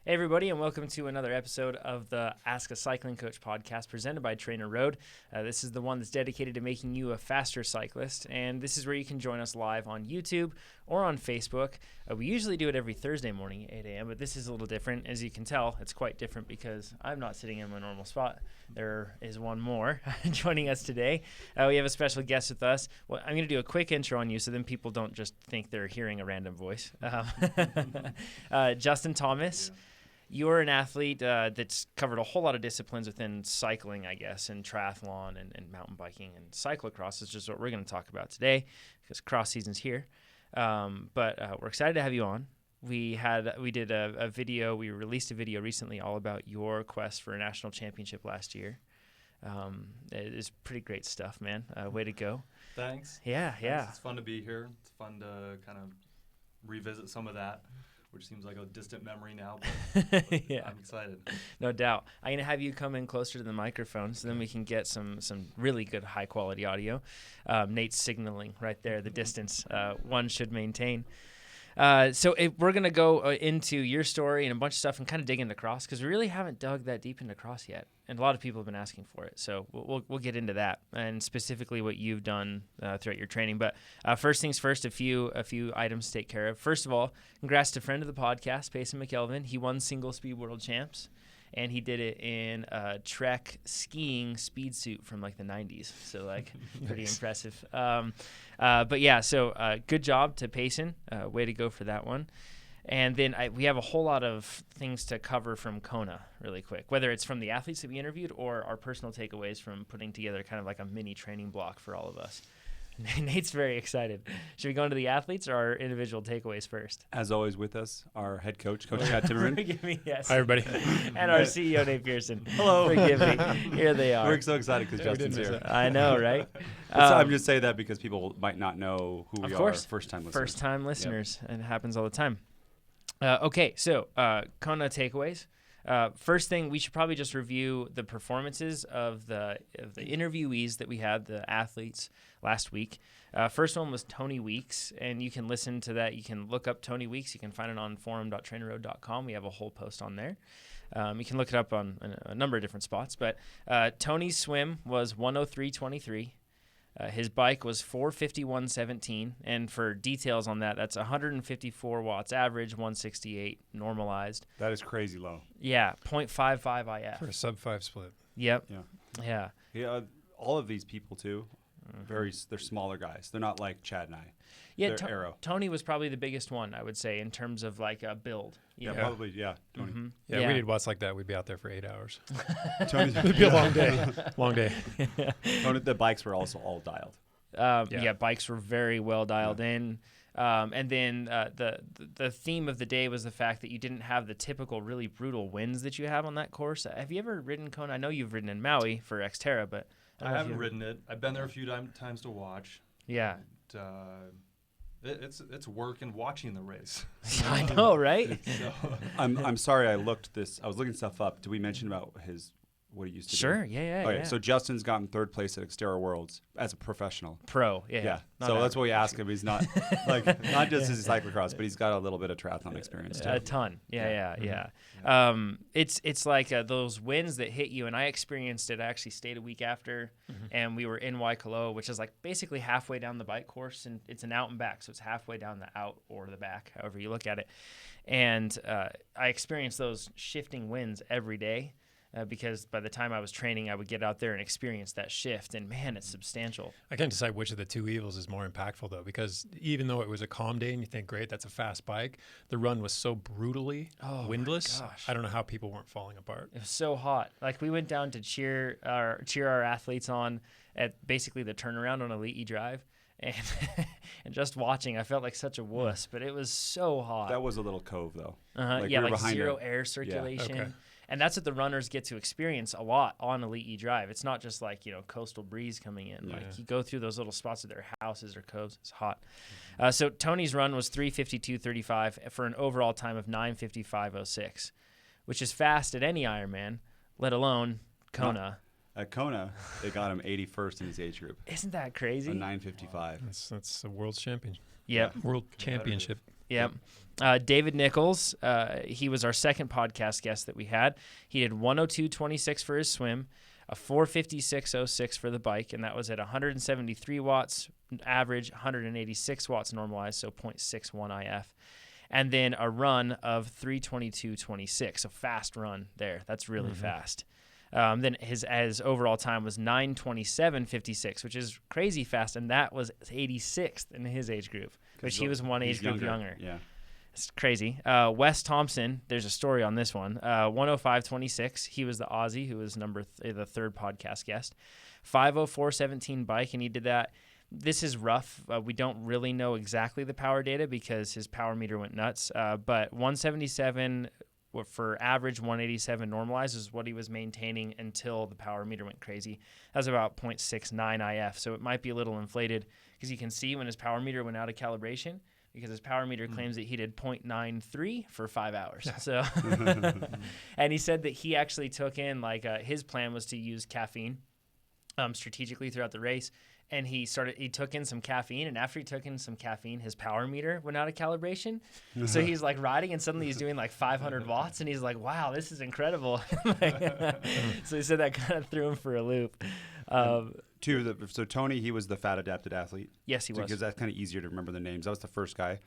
Hey, everybody, and welcome to another episode of the Ask a Cycling Coach podcast presented by Trainer Road. This is the one that's dedicated to making you a faster cyclist, and this is where you can join us live on YouTube or on Facebook. We usually do it every Thursday morning at 8 a.m., but this is a little different. As you can tell, it's quite different because I'm not sitting in my normal spot. There is one more joining us today. We have a special guest with us. Well, I'm going to do a quick intro on you so then people don't just think they're hearing a random voice. Justin Thomas. Yeah. You're an athlete that's covered a whole lot of disciplines within cycling, I guess, and triathlon and mountain biking and cyclocross is just what we're going to talk about today because cross season's here. But we're excited to have you on. We did a video. We released a video recently all about your quest for a national championship last year. It is pretty great stuff, man. Way to go. Thanks. Yeah. It's fun to be here. It's fun to kind of revisit some of that, which seems like a distant memory now, but Yeah. I'm excited. No doubt. I'm going to have you come in closer to the microphone so then we can get some really good high-quality audio. Nate's signaling right there, the distance one should maintain. So we're going to go into your story and a bunch of stuff and kind of dig into cross because we really haven't dug that deep into cross yet. And a lot of people have been asking for it. So we'll get into that and specifically what you've done throughout your training. But first things first, a few items to take care of. First of all, congrats to friend of the podcast, Payson McElveen. He won Singlespeed World Champs. And he did it in a Trek skiing speed suit from like the 90s. So like pretty impressive. But yeah, so good job to Payson. Way to go for that one. And then we have a whole lot of things to cover from Kona really quick, whether it's from the athletes that we interviewed or our personal takeaways from putting together kind of like a mini training block for all of us. Nate's very excited. Should we go into the athletes or our individual takeaways first? As always with us, our head coach, Coach Chad Timmerman. Forgive me, yes. Hi, everybody. And our CEO, Nate Pearson. Hello. Forgive me. Here they are. We're so excited because Justin's here. I know, right? I'm just saying that because people might not know who we Of course. are, first-time listeners. First-time listeners, and it happens all the time. Okay, so Kona takeaways. First thing, we should probably just review the performances of the interviewees that we had, the athletes, last week. First one was Tony Weeks, and you can listen to that. You can look up Tony Weeks. You can find it on forum.trainerroad.com. We have a whole post on there. You can look it up on a number of different spots. But Tony's swim was 103.23. His bike was 451.17, and for details on that, that's 154 watts average, 168 normalized. That is crazy low. Yeah, 0.55 IF. For a sub-5 split. Yep. Yeah. Yeah. All of these people, too, they're smaller guys. They're not like Chad and I. Yeah, They're Aero. Tony was probably the biggest one, I would say, in terms of like a build. You know? Probably, yeah. Tony. Mhm. Yeah, we did watts like that. We'd be out there for 8 hours. Tony's, It'd be a long day. Long day. Tony, the bikes were also all dialed. Yeah, bikes were very well dialed in. And then the theme of the day was the fact that you didn't have the typical really brutal winds that you have on that course. Have you ever ridden Kona? I know you've ridden in Maui for XTERRA, but I haven't ridden it. I've been there a few times to watch. Yeah. It's work and watching the race. I know, right? So, I'm sorry I looked this. I was looking stuff up. Did we mention about what he used to do? Sure. Yeah. Okay, so Justin's gotten third place at XTERRA Worlds as a professional. Pro. Yeah. So that's what we ask him. He's not not just his cyclocross, but he's got a little bit of triathlon experience too. A ton. Yeah. Mm-hmm. It's like those winds that hit you, and I experienced it. I actually stayed a week after, and we were in Waikoloa, which is like basically halfway down the bike course, and it's an out and back, so it's halfway down the out or the back, however you look at it. And I experienced those shifting winds every day. Because by the time I was training, I would get out there and experience that shift, and man, it's substantial. I can't decide which of the two evils is more impactful, though, because even though it was a calm day and you think, great, that's a fast bike, the run was so brutally windless. My gosh. I don't know how people weren't falling apart. It was so hot. Like we went down to cheer our athletes on at basically the turnaround on Elite E Drive. And just watching, I felt like such a wuss, but it was so hot. That was a little cove though. Like zero air circulation. Yeah, okay. And that's what the runners get to experience a lot on Elite E Drive. It's not just like, coastal breeze coming in. Yeah. Like you go through those little spots of their houses or coves. It's hot. So Tony's run was 3:52.35 for an overall time of 9:55.06, which is fast at any Ironman, let alone Kona. At Kona, they got him 81st in his age group. Isn't that crazy? A 9:55. That's a world champion. Yep. World championship. Yep. David Nichols, he was our second podcast guest that we had. He did 102.26 for his swim, a 456.06 for the bike, and that was at 173 watts average, 186 watts normalized, so 0.61 IF. And then a run of 322.26, a fast run there. That's really fast. Then his overall time was 9:27.56, which is crazy fast, and that was 86th in his age group, which he was one age group younger. Yeah. It's crazy. Wes Thompson, there's a story on this one. 105.26. He was the Aussie who was the third podcast guest. 5:04.17 bike, and he did that. This is rough. We don't really know exactly the power data because his power meter went nuts. But 177 for average, 187 normalized is what he was maintaining until the power meter went crazy. That was about 0.69 IF. So it might be a little inflated because you can see when his power meter went out of calibration, because his power meter claims that he did 0.93 for 5 hours. So, and he said that he actually took in, his plan was to use caffeine strategically throughout the race. And he took in some caffeine, and after he took in some caffeine, his power meter went out of calibration. So he's riding, and suddenly he's doing 500 watts, and he's like, wow, this is incredible. So he said that kind of threw him for a loop. So Tony, he was the fat adapted athlete. Yes, he was. Because that's kind of easier to remember the names. That was the first guy.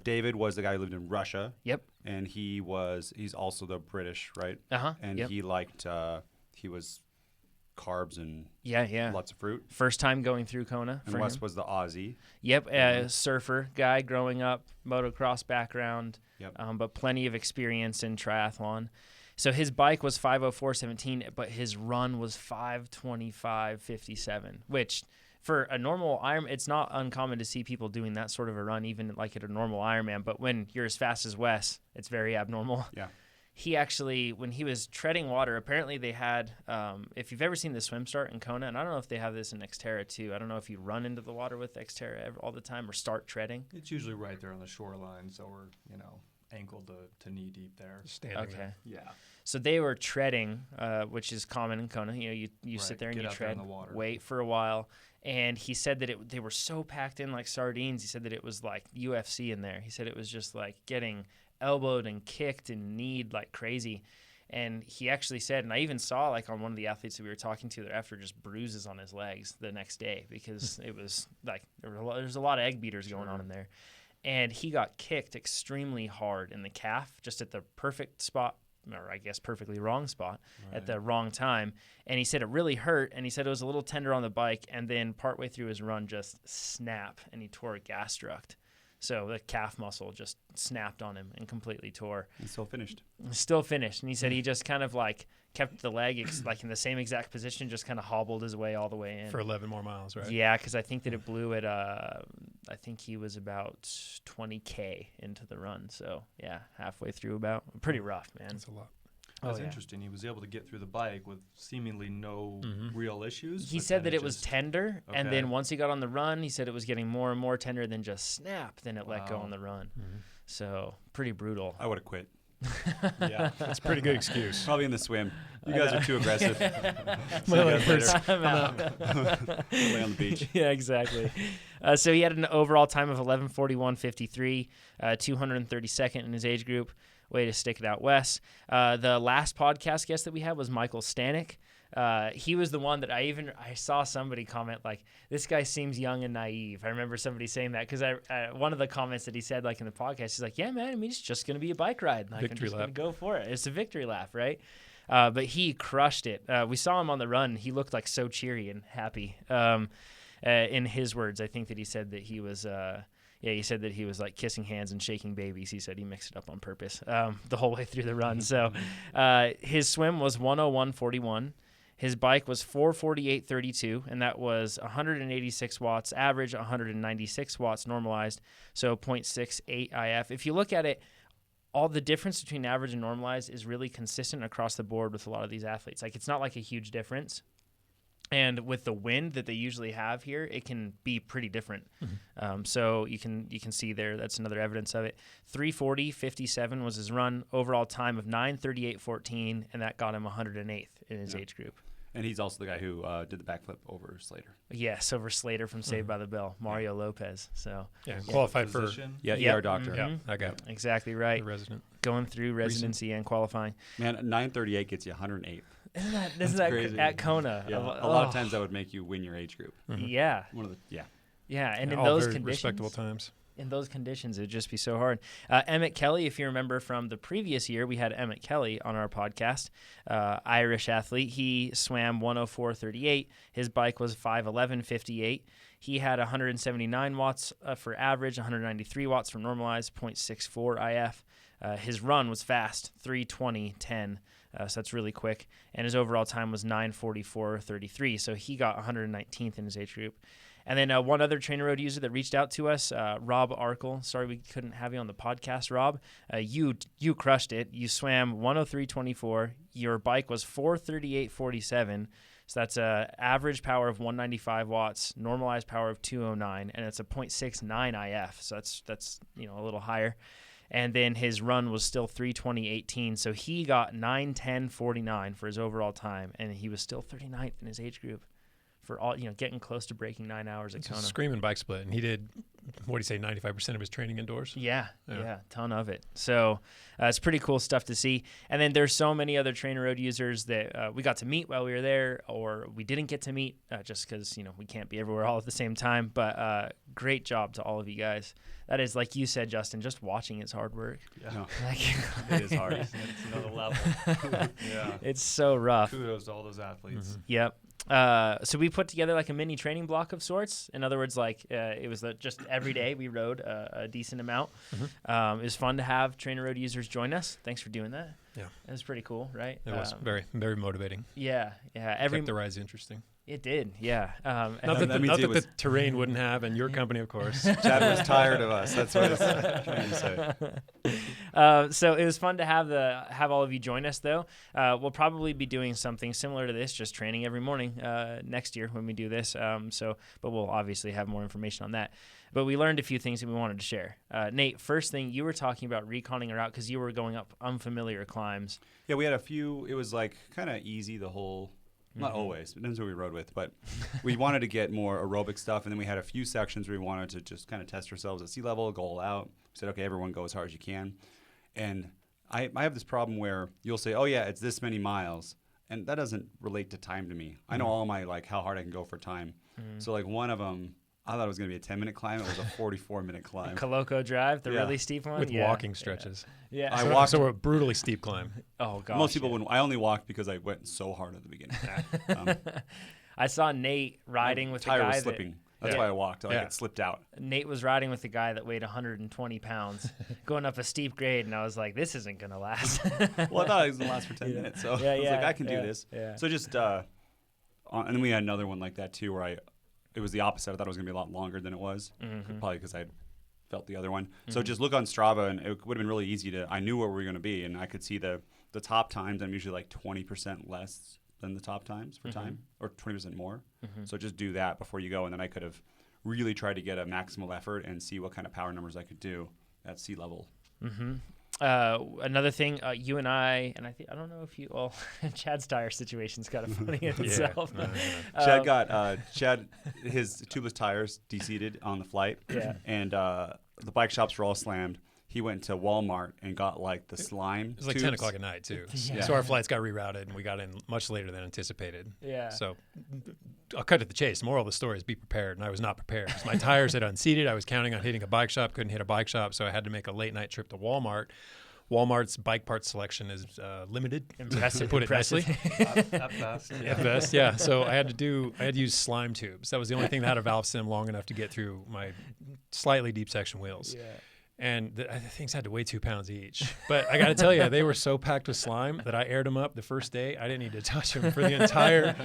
David was the guy who lived in Russia. Yep. And he's also the British, right? And yep. he was carbs and lots of fruit. First time going through Kona and for Wes him. was the Aussie. Yep, surfer guy growing up, motocross background, but plenty of experience in triathlon. So his bike was 5:04.17, but his run was 5:25.57, which for a normal Ironman, it's not uncommon to see people doing that sort of a run, even at a normal Ironman. But when you're as fast as Wes, it's very abnormal. Yeah. He actually, when he was treading water, apparently they had, if you've ever seen the swim start in Kona, and I don't know if they have this in XTERRA too. I don't know if you run into the water with XTERRA all the time or start treading. It's usually right there on the shoreline, so we're, ankle to knee deep there. Standing there. Yeah. So they were treading, which is common in Kona. You sit there and you tread, wait for a while. And he said that they were so packed in like sardines. He said that it was like UFC in there. He said it was just like getting elbowed and kicked and kneed like crazy. And he actually said, and I even saw on one of the athletes that we were talking to thereafter, just bruises on his legs the next day because it was there's a lot of egg beaters going on in there. And he got kicked extremely hard in the calf, just at the perfect spot, or I guess perfectly wrong spot at the wrong time. And he said it really hurt, and he said it was a little tender on the bike, and then partway through his run just snap, and he tore a gastroc. So the calf muscle just snapped on him and completely tore. And still finished. And he said he just kind of kept the leg in the same exact position, just kind of hobbled his way all the way in. For 11 more miles, right? Yeah, because I think that it blew at, I think he was about 20K into the run. So, yeah, halfway through about. Pretty rough, man. That's a lot. That's interesting. He was able to get through the bike with seemingly no real issues. He said that it was tender, and then once he got on the run, he said it was getting more and more tender, then just snap, then it let go on the run. So, pretty brutal. I would have quit. Yeah, that's a pretty good excuse. Probably in the swim. You guys are too aggressive. I'm out. Lay on the beach. Yeah, exactly. So he had an overall time of 11:41.53, 232nd in his age group. Way to stick it out, Wes. The last podcast guest that we had was Michael Stanek. He was the one that I saw somebody comment this guy seems young and naive. I remember somebody saying that because one of the comments that he said in the podcast, he's like, yeah, man, it's just going to be a bike ride. I'm just going to go for it. It's a victory lap, right? But he crushed it. We saw him on the run. He looked so cheery and happy. In his words, I think that he said that he was... he said that he was kissing hands and shaking babies. He said he mixed it up on purpose the whole way through the run. So his swim was 101.41. His bike was 448.32, and that was 186 watts average, 196 watts normalized, so 0.68 IF. If you look at it, all the difference between average and normalized is really consistent across the board with a lot of these athletes. It's not a huge difference. And with the wind that they usually have here, it can be pretty different. So you can see there, that's another evidence of it. 340.57 was his run. Overall time of 9:38.14, and that got him 108th in his age group. And he's also the guy who did the backflip over Slater. Yes, over Slater from Saved by the Bell, Mario Lopez. So qualified for Physician. ER doctor. Mhm. that guy, Exactly right. the resident. Going through residency and qualifying. Man, 938 gets you 108. Isn't that crazy. at Kona? Yeah, a lot of times that would make you win your age group. Yeah, One of the and in All those very conditions, respectable times. in those conditions, it would just be so hard. Emmett Kelly, if you remember from the previous year, we had Emmett Kelly on our podcast, Irish athlete. He swam 104.38. His bike was 5:11.58. He had 179 watts for average, 193 watts for normalized, 0.64 IF. His run was fast, 3:20.10. So that's really quick. And his overall time was 9:44.33. So he got 119th in his age group. And then one other trainer road user that reached out to us, Rob Arkle. Sorry we couldn't have you on the podcast, Rob. You crushed it. You swam 103.24. Your bike was 438.47. So that's a average power of 195 watts, normalized power of 209, and it's a 0.69 IF. So that's a little higher. And then his run was still 3:20.18. So he got 9:10.49 for his overall time, and he was still 39th in his age group for all, getting close to breaking 9 hours at It's Kona. a screaming bike split, and he did, 95% of his training indoors. Yeah, ton of it. So it's pretty cool stuff to see. And then there's so many other trainer road users that we got to meet while we were there, or we didn't get to meet just because we can't be everywhere all at the same time. But great job to all of you guys. That is, like you said, Justin, just watching it's hard work. Yeah. No. It is hard. It's another level. Yeah. It's so rough. Kudos to all those athletes. Mm-hmm. Yep. So we put together like a mini training block of sorts. In other words, it was just every day we rode a decent amount. It was fun to have trainer road users join us. Thanks for doing that. Yeah. It was pretty cool, right? It was very, very motivating. Yeah. Kept the rides interesting. It did, yeah. Not that that means it the was- terrain wouldn't have, and your company, of course. Chad was tired of us. That's what it's trying to say. So it was fun to have all of you join us, though. We'll probably be doing something similar to this, just training every morning next year when we do this. But we'll obviously have more information on that. But we learned a few things that we wanted to share. Nate, first thing, you were talking about reconning a route because you were going up unfamiliar climbs. Yeah, we had a few. It was like kind of easy the whole. Not always. It depends who we rode with, but we wanted to get more aerobic stuff, and then we had a few sections where we wanted to just kind of test ourselves at sea level, go all out. We said, okay, everyone go as hard as you can. And I have this problem where you'll say, oh yeah, it's this many miles, and that doesn't relate to time to me. I know all my how hard I can go for time. So one of them, I thought it was going to be a 10-minute climb. It was a 44-minute climb. Coloco Drive, the Yeah. really steep one? With Yeah. walking stretches. Yeah. I So, walked- so a brutally steep climb. Oh, gosh. Most people wouldn't. I only walked because I went so hard at the beginning. I saw Nate riding with the tire guy was slipping. That's Yeah. why I walked. Yeah. It slipped out. Nate was riding with a guy that weighed 120 pounds going up a steep grade, and I was like, this isn't going to last. Well, I thought it was going to last for 10 minutes, so I was like, I can do this. Yeah. So just, and then we had another one like that too, where it was the opposite. I thought it was going to be a lot longer than it was, probably because I felt the other one. So just look on Strava, and it would have been really easy I knew where we were going to be, and I could see the top times. I'm usually like 20% less than the top times for time, or 20% more. So just do that before you go, and then I could have really tried to get a maximal effort and see what kind of power numbers I could do at sea level. Another thing, you and I don't know if you, well, Chad's tire situation's kind of funny in itself. Chad, his tubeless tires de-seated on the flight, and the bike shops were all slammed. He went to Walmart and got the slime. It was like tubes. 10 o'clock at night, too. Yeah. So our flights got rerouted, and we got in much later than anticipated. Yeah. So I'll cut to the chase. The moral of the story is be prepared, and I was not prepared. My tires had unseated. I was counting on hitting a bike shop, couldn't hit a bike shop, so I had to make a late-night trip to Walmart. Walmart's bike parts selection is limited, to put it nicely. At best. At best, yeah. So I had to use slime tubes. That was the only thing that had a valve stem long enough to get through my slightly deep section wheels. Yeah. And the things had to weigh 2 pounds each. But I got to tell you, they were so packed with slime that I aired them up the first day. I didn't need to touch them for the entire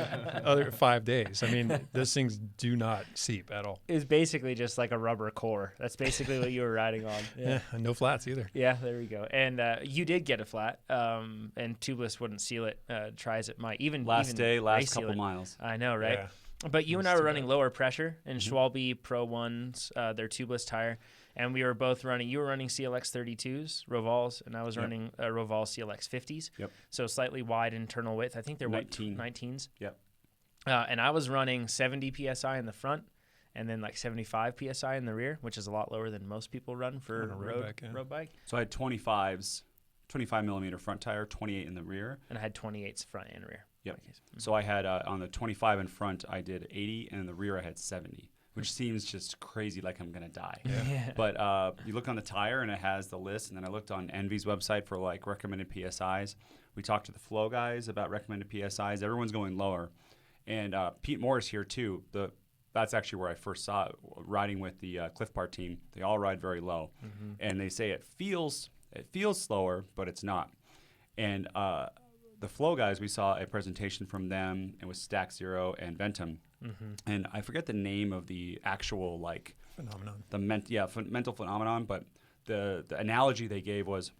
other 5 days. I mean, those things do not seep at all. It was basically just like a rubber core. That's basically what you were riding on. Yeah, and no flats either. Yeah, there we go. And you did get a flat, and tubeless wouldn't seal it. Try as it might. Last race couple seal it. miles. I know, right? Yeah. But you and I That's were too running bad. lower pressure in Schwalbe Pro 1s, their tubeless tire. And we were both running. You were running CLX 32s, Rovals, and I was Yep. running Roval CLX 50s. Yep. So slightly wide internal width. I think they're 19s. Yep. And I was running 70 psi in the front, and then like 75 psi in the rear, which is a lot lower than most people run for On a road bike. So I had 25s, 25 millimeter front tire, 28 in the rear. and I had 28s front and rear. Yep. In my case. So I had on the 25 in front, I did 80, and in the rear I had 70, which seems just crazy, like I'm gonna die. Yeah. But you look on the tire and it has the list, and then I looked on Envy's website for like recommended PSIs. We talked to the Flow guys about recommended PSIs. Everyone's going lower, and Pete Morris here too. That's actually where I first saw it, riding with the Cliff Bar team. They all ride very low, and they say it feels slower, but it's not. And the Flow guys, we saw a presentation from them. It was Stack Zero and Ventum, and I forget the name of the actual like Phenomenon. the mental phenomenon, but the analogy they gave was,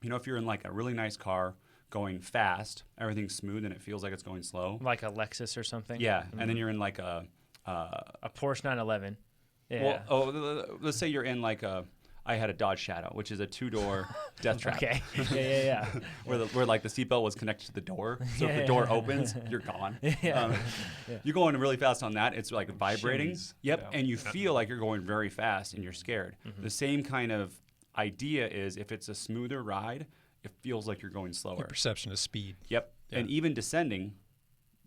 if you're in like a really nice car going fast, everything's smooth and it feels like it's going slow. Like a Lexus or something. Yeah, and then you're in like a Porsche 911. Yeah. let's say you're in like I had a Dodge Shadow, which is a 2-door death trap. Okay. Yeah. Where like the seatbelt was connected to the door, so if Yeah. the door opens, you're gone. Yeah. You're going really fast on that. It's like vibrating. Shimmies. Yep, Yeah. and you feel like you're going very fast, and you're scared. The same kind of idea is if it's a smoother ride, it feels like you're going slower. Your perception of speed. Yep, Yeah. and even descending,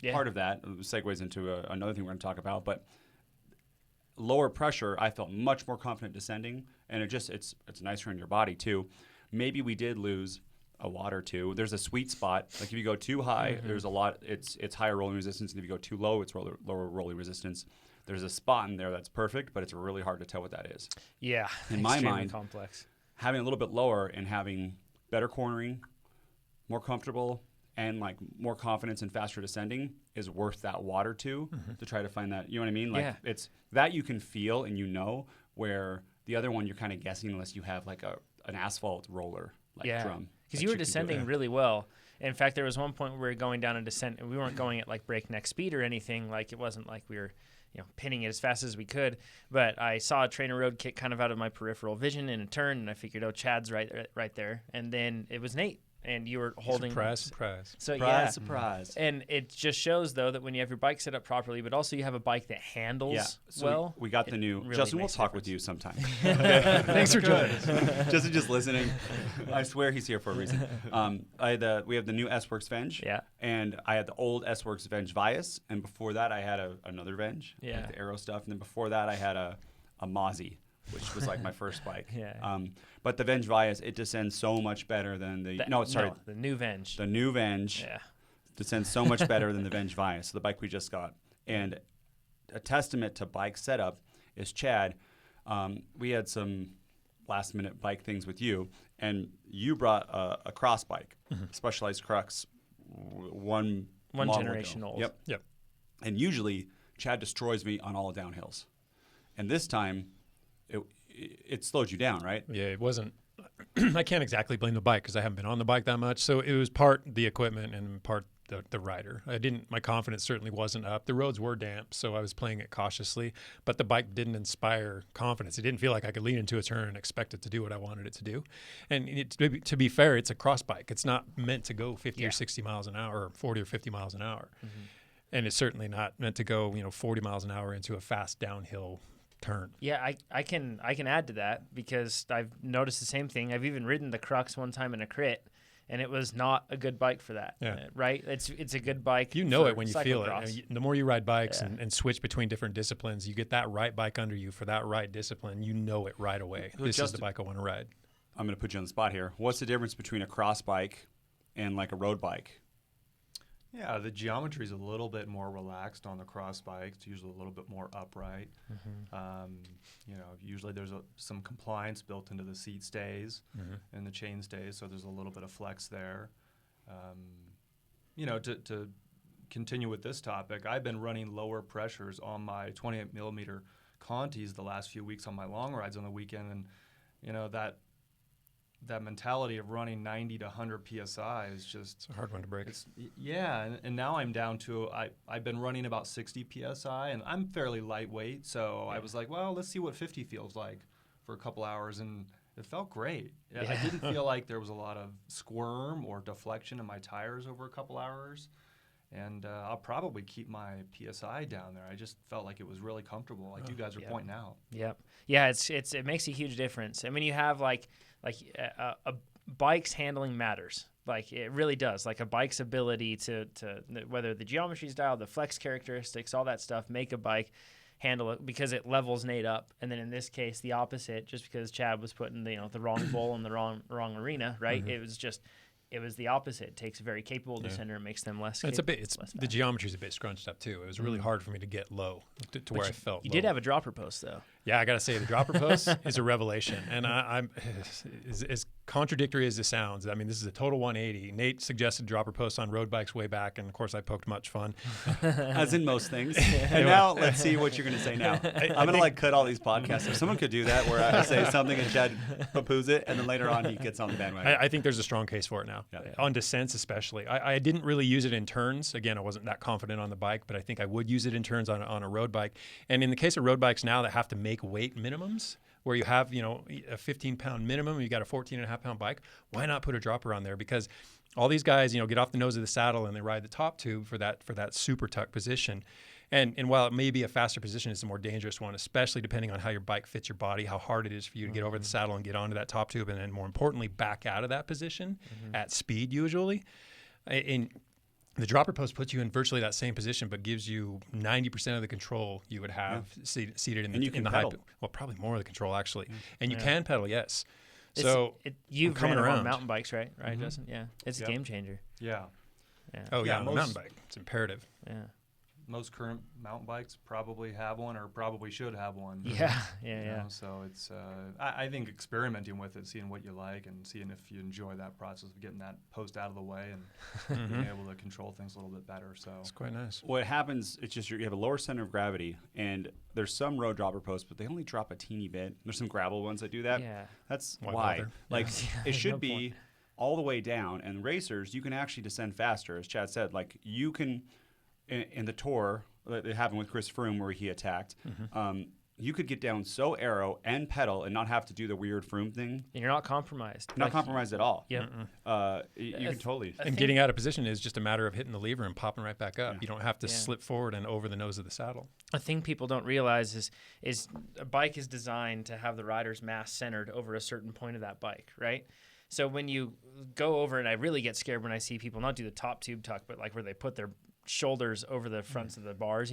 Yeah. part of that segues into another thing we're going to talk about, but lower pressure, I felt much more confident descending, and it's nicer on your body too. Maybe we did lose a watt or two. There's a sweet spot. Like if you go too high, there's a lot. It's higher rolling resistance, and if you go too low, it's lower rolling resistance. There's a spot in there that's perfect, but it's really hard to tell what that is. Yeah. In my Extremely mind, complex. having a little bit lower and having better cornering, more comfortable, and like more confidence and faster descending is worth that watt or two to try to find that. You know what I mean? Like Yeah. it's that you can feel and where the other one you're kind of guessing unless you have like an asphalt roller drum. Because that you were can do descending it. really well. In fact, there was one point where we were going down a descent, and we weren't going at like breakneck speed or anything. Like it wasn't like we were, pinning it as fast as we could. But I saw a trainer road kick kind of out of my peripheral vision in a turn, and I figured, Chad's right there. And then it was Nate, and you were holding. Surprise. So Surprise. And it just shows though that when you have your bike set up properly, but also you have a bike that handles Yeah. So well. we got the new really Justin. We'll makes a talk with difference. you sometime. Thanks for joining us. Justin just listening. I swear he's here for a reason. We have the new S-Works Venge. Yeah. And I had the old S-Works Venge Vias, and before that I had another Venge. Yeah. Like the Aero stuff, and then before that I had a Mozzie, which was like my first bike. Yeah. But the Venge Vias, it descends so much better than the the new Venge. the new Venge Yeah. descends so much better than the Venge Vias, so the bike we just got. And a testament to bike setup is Chad. We had some last minute bike things with you, and you brought a cross bike, Specialized Crux, one model generation ago. old. Yep. And usually Chad destroys me on all downhills, and this time it slowed you down, right? Yeah, it wasn't. I can't exactly blame the bike because I haven't been on the bike that much. So it was part the equipment and part the rider. My confidence certainly wasn't up. The roads were damp, so I was playing it cautiously. But the bike didn't inspire confidence. It didn't feel like I could lean into a turn and expect it to do what I wanted it to do. And to be fair, it's a cross bike. It's not meant to go 50 or 60 miles an hour, or 40 or 50 miles an hour. And it's certainly not meant to go 40 miles an hour into a fast downhill turn. Yeah, I can add to that because I've noticed the same thing. I've even ridden the Crux one time in a crit, and it was not a good bike for that. Yeah. Right? It's a good bike. You know for it when you feel it. cyclocross. The more you ride bikes and switch between different disciplines, you get that right bike under you for that right discipline. You know it right away. So This is Justin- the bike I want to ride. I'm going to put you on the spot here. What's the difference between a cross bike and like a road bike? Yeah, the geometry is a little bit more relaxed on the cross bike. It's usually a little bit more upright. Usually there's some compliance built into the seat stays and the chain stays, so there's a little bit of flex there. To continue with this topic, I've been running lower pressures on my 28 millimeter Contis the last few weeks on my long rides on the weekend, and that mentality of running 90 to 100 psi is just It's a hard one to break. and now I'm down to I've been running about 60 psi, and I'm fairly lightweight, so I was like, well, let's see what 50 feels like for a couple hours, and it felt great. Yeah. I didn't feel like there was a lot of squirm or deflection in my tires over a couple hours. And I'll probably keep my PSI down there. I just felt like it was really comfortable, like you guys are pointing out. Yep. Yeah, it makes a huge difference. I mean, you have like a bike's handling matters. Like it really does. Like a bike's ability to whether the geometry style, the flex characteristics, all that stuff, make a bike handle it because it levels Nate up. And then in this case, the opposite, just because Chad was putting the wrong bowl in the wrong arena, right? It was the opposite. It takes a very capable descender and makes them less. The geometry's a bit scrunched up too. It was really hard for me to get low to where I felt. You low. did have a dropper post though. Yeah, I got to say the dropper post is a revelation, and I'm as contradictory as it sounds. I mean, this is a total 180. Nate suggested dropper posts on road bikes way back, and of course, I poked much fun, as in most things. And now let's see what you're going to say now. I'm going to cut all these podcasts. If someone could do that, where I say something and Chad poo-poos it, and then later on he gets on the bandwagon. I think there's a strong case for it now. Yeah. On descents especially. I didn't really use it in turns. Again, I wasn't that confident on the bike, but I think I would use it in turns on a road bike. And in the case of road bikes now that have to make weight minimums, where you have, a 15-pound minimum, you got a 14.5-pound bike, why not put a dropper on there? Because all these guys, get off the nose of the saddle and they ride the top tube for that super tuck position. And while it may be a faster position, it's a more dangerous one, especially depending on how your bike fits your body, how hard it is for you to get over the saddle and get onto that top tube, and then more importantly, back out of that position at speed usually. And the dropper post puts you in virtually that same position, but gives you 90% of the control you would have seated in the high. Well, probably more of the control actually, and you can pedal, yes. So you've coming ran around on mountain bikes, right, Justin? Yeah, it's a game changer. Yeah. Oh yeah, on the most- mountain bike, it's imperative. Yeah. Most current mountain bikes probably have one or probably should have one. Yeah. You know, so it's I think experimenting with it, seeing what you like and seeing if you enjoy that process of getting that post out of the way and being able to control things a little bit better. So It's quite nice. What happens, it's just you have a lower center of gravity, and there's some road dropper posts, but they only drop a teeny bit. There's some gravel ones that do that. Yeah. That's Why why. bother? Like, it should No be point. all the way down, and racers, you can actually descend faster, as Chad said. Like, you can, in the tour that it happened with Chris Froome where he attacked, you could get down so aero and pedal and not have to do the weird Froome thing. And you're not compromised. Not compromised at all. Yep. You can totally. And getting out of position is just a matter of hitting the lever and popping right back up. Yeah. You don't have to Yeah. slip forward and over the nose of the saddle. A thing people don't realize is a bike is designed to have the rider's mass centered over a certain point of that bike, right? So when you go over, and I really get scared when I see people not do the top tube tuck, but like where they put their shoulders over the fronts of the bars,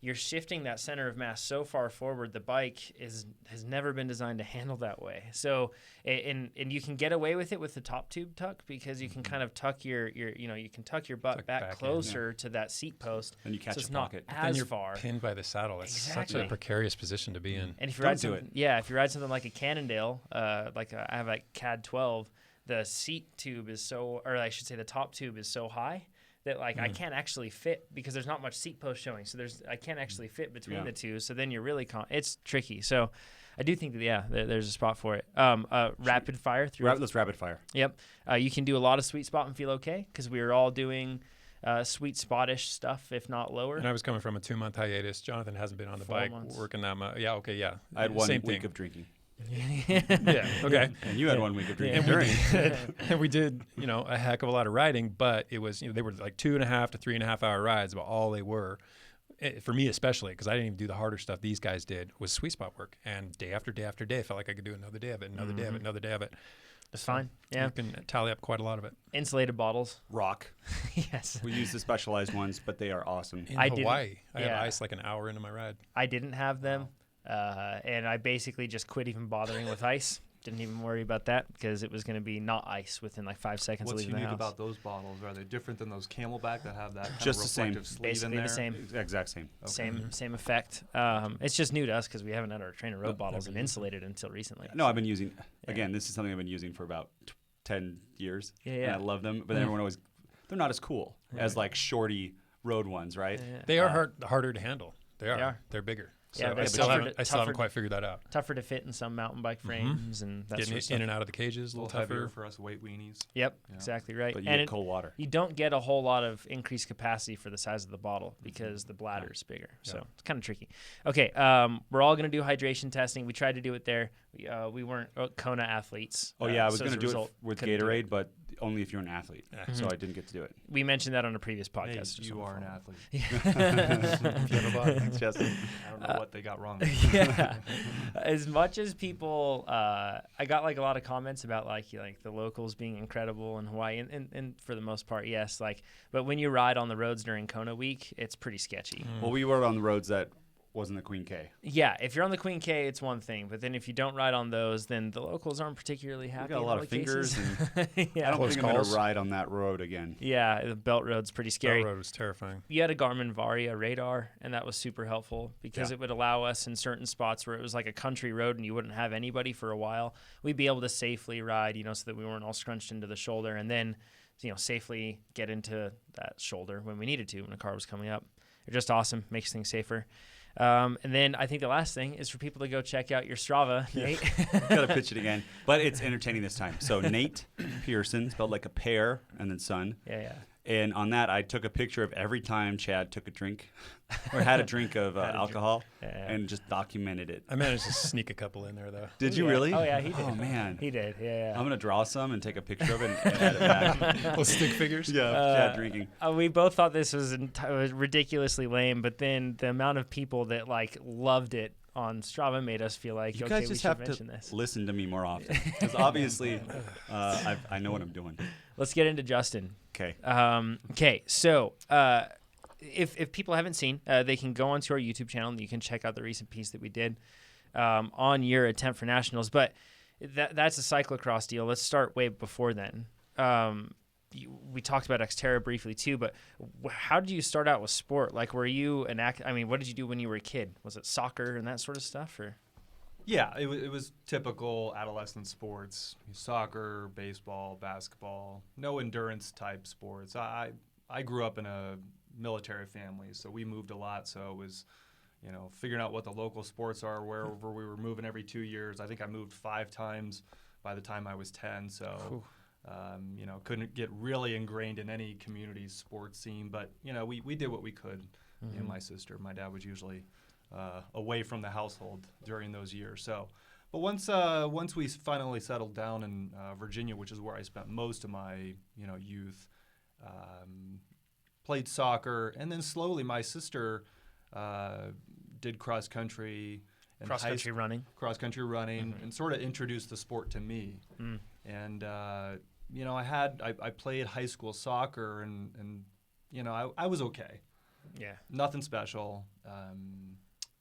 you're shifting that center of mass so far forward. The bike has never been designed to handle that way. So, and you can get away with it with the top tube tuck because you can kind of tuck your you can tuck your butt Tuck back back in, closer to that seat post. And you catch so it's a not pocket. Then as you're far. pinned by the saddle. It's such Exactly. a precarious position to be in. And if you Don't ride do something, if you ride something like a Cannondale, I have a CAD 12, the seat tube is the top tube is so high that I can't actually fit because there's not much seat post showing. So I can't actually fit between the two. So then you're really it's tricky. So I do think that there's a spot for it. Rapid fire through. Let's rapid fire. Yep. You can do a lot of sweet spot and feel okay because we are all doing sweet spot-ish stuff, if not lower. And I was coming from a 2-month hiatus. Jonathan hasn't been on the 4 bike months. working that much. Yeah, okay, yeah. I had 1 Same week thing. of drinking. Yeah, okay. And you had 1 week of drinking And during. we did, a heck of a lot of riding, but it was, they were like 2.5 to 3.5 hour rides, but all they were, for me especially, because I didn't even do the harder stuff these guys did, was sweet spot work. And day after day after day, I felt like I could do another day of it, another day of it, another day of it. It's fine. Yeah. You can tally up quite a lot of it. Insulated bottles. Rock. Yes. We use the specialized ones, but they are awesome. In I didn't- Hawaii, I had yeah. ice like an hour into my ride. I didn't have them, and I basically just quit even bothering with ice. Didn't even worry about that because it was going to be not ice within like 5 seconds what's of leaving the unique house. about those bottles? Are they different than those Camelback that have that kind Just of the same. reflective sleeve Basically in the there? same. Exact same. Okay. Same effect. It's just new to us because we haven't had our trainer road No, bottles never and used insulated until recently. No, I've been using, again, this is something I've been using for about 10 years. Yeah, And yeah. I love them, but then everyone always, they're not as cool as like shorty road ones, right? Yeah. They are harder to handle. They are. are. They're bigger. Yeah, So I they're still tougher haven't, to- I still haven't tougher- quite figured that out. Tougher to fit in some mountain bike frames and that Getting sort of it stuff. in and out of the cages, A a little little heavier tougher. for us weight weenies. Yep, Yeah. exactly right. But you And get cold water. you don't get a whole lot of increased capacity for the size of the bottle because the bladder is bigger. So Yeah. it's kind of tricky. Okay, we're all going to do hydration testing. We tried to do it there. We weren't Kona athletes. Oh yeah, I was so going as to a do it result, with couldn't do it. Gatorade, but only if you're an athlete. So I didn't get to do it. We mentioned that on a previous Hey, podcast. or you something. are an athlete. If you have a body. Thanks, Justin. I don't know what they got wrong. Yeah. As much as people, I got like a lot of comments about like the locals being incredible in Hawaii, and for the most part, yes. But when you ride on the roads during Kona week, it's pretty sketchy. Well, we were on the roads that wasn't the Queen K. Yeah, if you're on the Queen K, it's one thing, but then if you don't ride on those, then the locals aren't particularly happy. got a in lot all of the cases. fingers I yeah, don't Close think I'm going calls. to ride on that road again. yeah, the Belt Road's pretty scary. That road was terrifying. You had a Garmin Varia radar, and that was super helpful because Yeah. it would allow us in certain spots where it was like a country road and you wouldn't have anybody for a while. We'd be able to safely ride, so that we weren't all scrunched into the shoulder, and then, safely get into that shoulder when we needed to when a car was coming up. They're just awesome, makes things safer. And then I think the last thing is for people to go check out your Strava, Nate. Got to pitch it again, but it's entertaining this time. So Nate Pearson, spelled like a pear and then son. Yeah. And on that, I took a picture of every time Chad took a drink or had a drink of alcohol and just documented it. I managed to sneak a couple in there, though. Did you Yeah. really? Oh, yeah, he did. Oh, man. He did, yeah. I'm going to draw some and take a picture of it and add it back. Little stick figures. Yeah, Chad drinking. We both thought this was ridiculously lame, but then the amount of people that loved it on Strava made us feel like, You okay, guys we just should have mention to this. listen to me more often because obviously I know what I'm doing. Let's get into Justin. Okay. Okay, so if people haven't seen, they can go onto our YouTube channel and you can check out the recent piece that we did on your attempt for nationals. But that's a cyclocross deal. Let's start way before then. We talked about XTERRA briefly too, but how did you start out with sport? Like, were you what did you do when you were a kid? Was it soccer and that sort of stuff, or? Yeah, it was typical adolescent sports: soccer, baseball, basketball. No endurance type sports. I grew up in a military family, so we moved a lot. So it was, figuring out what the local sports are wherever we were moving every 2 years. I think I moved 5 times by the time I was 10. So, couldn't get really ingrained in any community sports scene, but we did what we could. Me and my sister. My dad was usually away from the household during those years. So, but once we finally settled down in Virginia, which is where I spent most of my youth, played soccer, and then slowly my sister did cross country and Cross country running, and sort of introduced the sport to me. And I played high school soccer, and I was okay. Yeah. Nothing special,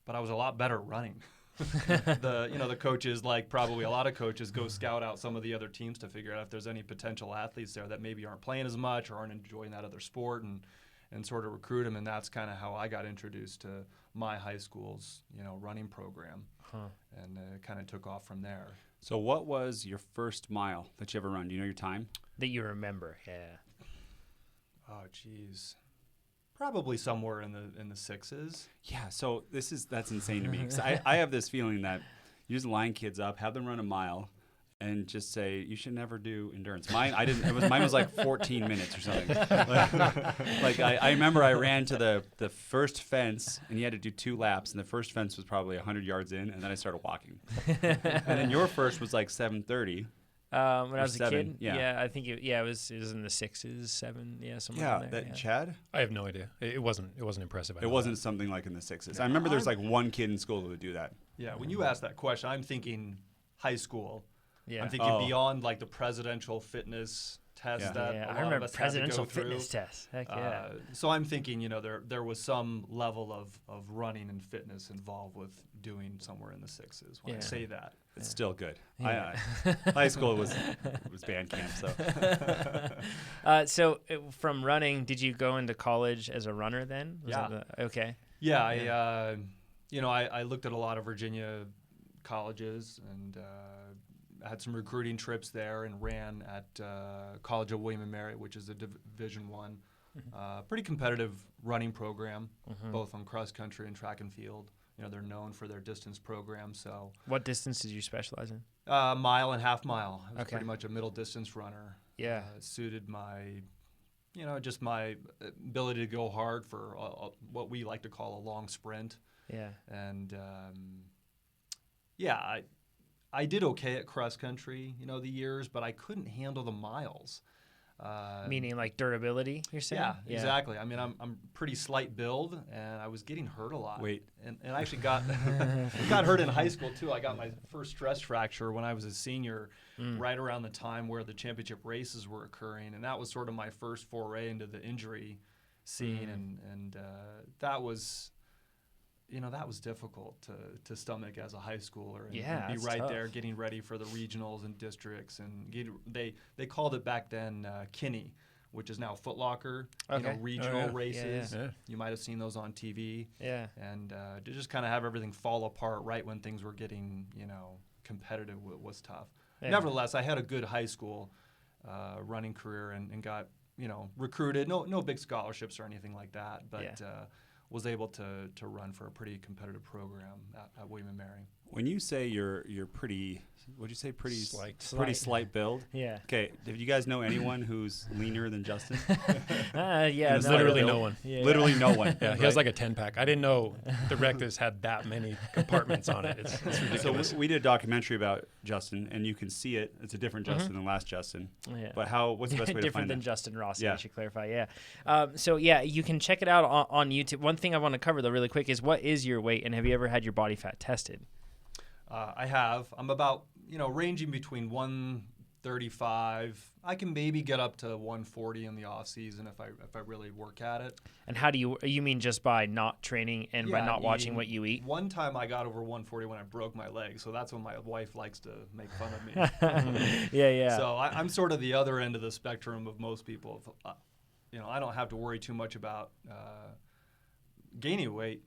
but I was a lot better at running. The coaches, like probably a lot of coaches, go scout out some of the other teams to figure out if there's any potential athletes there that maybe aren't playing as much or aren't enjoying that other sport, and sort of recruit them. And that's kind of how I got introduced to my high school's running program, and it kind of took off from there. So what was your first mile that you ever run? Do you know your time? That you remember, yeah. Oh, geez. Probably somewhere in the 6s. Yeah, so that's insane to me because I have this feeling that you just line kids up, have them run a mile, and just say you should never do endurance. Mine was like 14 minutes or something. I remember I ran to the first fence and you had to do 2 laps, and the first fence was probably 100 yards in, and then I started walking. And then your first was like 7:30. When I was a 7, kid, yeah. I think it was in the 6s, 7, somewhere Yeah, in there. Chad. I have no idea. It wasn't impressive. It wasn't something like in the 6s. I remember there's like one kid in school who would do that. Yeah, when you ask that question, I'm thinking high school. Yeah. I'm thinking beyond like the presidential fitness test Yeah. that a I lot remember of us presidential had to go through. fitness test. Heck yeah. So I'm thinking, there was some level of running and fitness involved with doing somewhere in the 6s when I Yeah. say that. It's still good. Yeah. High school was band camp, so. So from running, did you go into college as a runner then? Yeah. Okay. Yeah, I looked at a lot of Virginia colleges and had some recruiting trips there and ran at College of William & Mary, which is a Division I. Pretty competitive running program, both on cross country and track and field. they're known for their distance program. So What distance did you specialize in? mile and half mile. I was Okay. pretty much a middle distance runner. Yeah. Suited my, just my ability to go hard for what we like to call a long sprint. Yeah. And I did okay at cross country, the years, but I couldn't handle the miles. Meaning like durability, you're saying? Yeah, exactly. I mean, I'm pretty slight build, and I was getting hurt a lot. Wait. And I actually got got hurt in high school too. I got my first stress fracture when I was a senior, right around the time where the championship races were occurring, and that was sort of my first foray into the injury scene, and that was. That was difficult to stomach as a high schooler, and be that's right tough. there getting ready for the regionals and districts, and they called it back then Kinney, which is now Foot Locker. Okay. Regional yeah. races. Yeah. You might have seen those on TV, Yeah. and to just kind of have everything fall apart right when things were getting competitive was tough. Yeah. Nevertheless, I had a good high school running career and got recruited. No big scholarships or anything like that, but. Was able to run for a pretty competitive program at William & Mary. When you say you're pretty, what'd you say? Pretty Slight. pretty slight build. Yeah. Okay. Do you guys know anyone who's leaner than Justin? Yeah. It's Literally Bill. no one. Yeah. Literally no one. Yeah, he has like a 10-pack. I didn't know the Rectus had that many compartments on it. It's So ridiculous. we did a documentary about Justin, and you can see it. It's a different Justin than last Justin. Yeah. But what's the best way to Different find than that? Justin Rossi, Yeah. I should clarify. Yeah. So yeah, you can check it out on YouTube. One thing I want to cover though, really quick, is what is your weight, and have you ever had your body fat tested? I have. I'm about ranging between 135. I can maybe get up to 140 in the off season if I really work at it. And how do you mean just by not training and by not watching eating. what you eat? One time I got over 140 when I broke my leg, so that's when my wife likes to make fun of me. Yeah. So I'm sort of the other end of the spectrum of most people. I don't have to worry too much about gaining weight.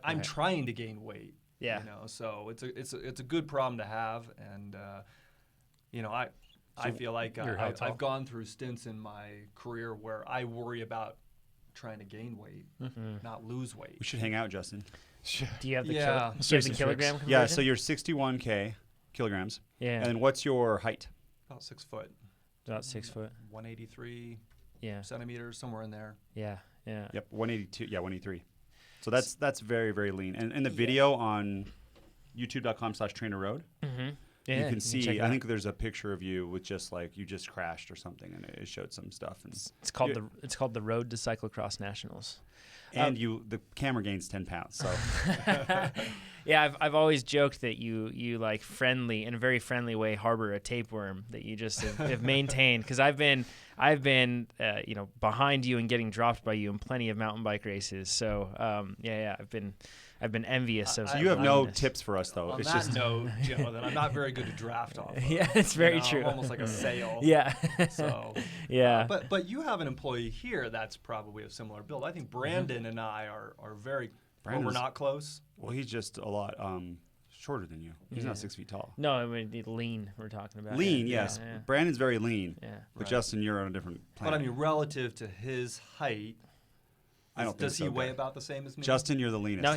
I'm trying to gain weight. Yeah. So it's a good problem to have, and I feel like I've gone through stints in my career where I worry about trying to gain weight, not lose weight. We should hang out, Justin. Do you have the, Yeah. do you have the Seriously, kilogram Fix. conversion? Yeah. So you're 61 kilograms. Yeah. And then what's your height? About 6 foot, About 6 foot. 183 Yeah. centimeters, somewhere in there. Yeah. Yep. 182. Yeah. 183. So that's very, very lean. And in the video on youtube.com/trainerroad, Mm-hmm. Yeah. you can check see, it I out. think there's a picture of you with just like you just crashed or something, and it showed some stuff. And It's called the Road to Cyclocross Nationals. the camera gains 10 pounds. So Yeah, I've always joked that you like friendly, in a very friendly way, harbor a tapeworm that you just have maintained, because I've been behind you and getting dropped by you in plenty of mountain bike races. So I've been envious of. you have no blindness. tips for us though. On It's that just note, that I'm not very good to draft off of. Yeah, it's very I'm true. almost like a sail. Yeah. So Yeah. but you have an employee here that's probably a similar build. I think Brandon and I are very. Well, we're Brandon's- not close. well, he's just a lot shorter than you. He's not 6 feet tall. No, I mean the lean we're talking about. Lean, Yeah, yes. Yeah. Brandon's very lean, Yeah. but Right. Justin, you're on a different But I planet. mean, relative to his height, I don't think does he so, weigh Greg. about the same as me? Justin, you're the leanest. No,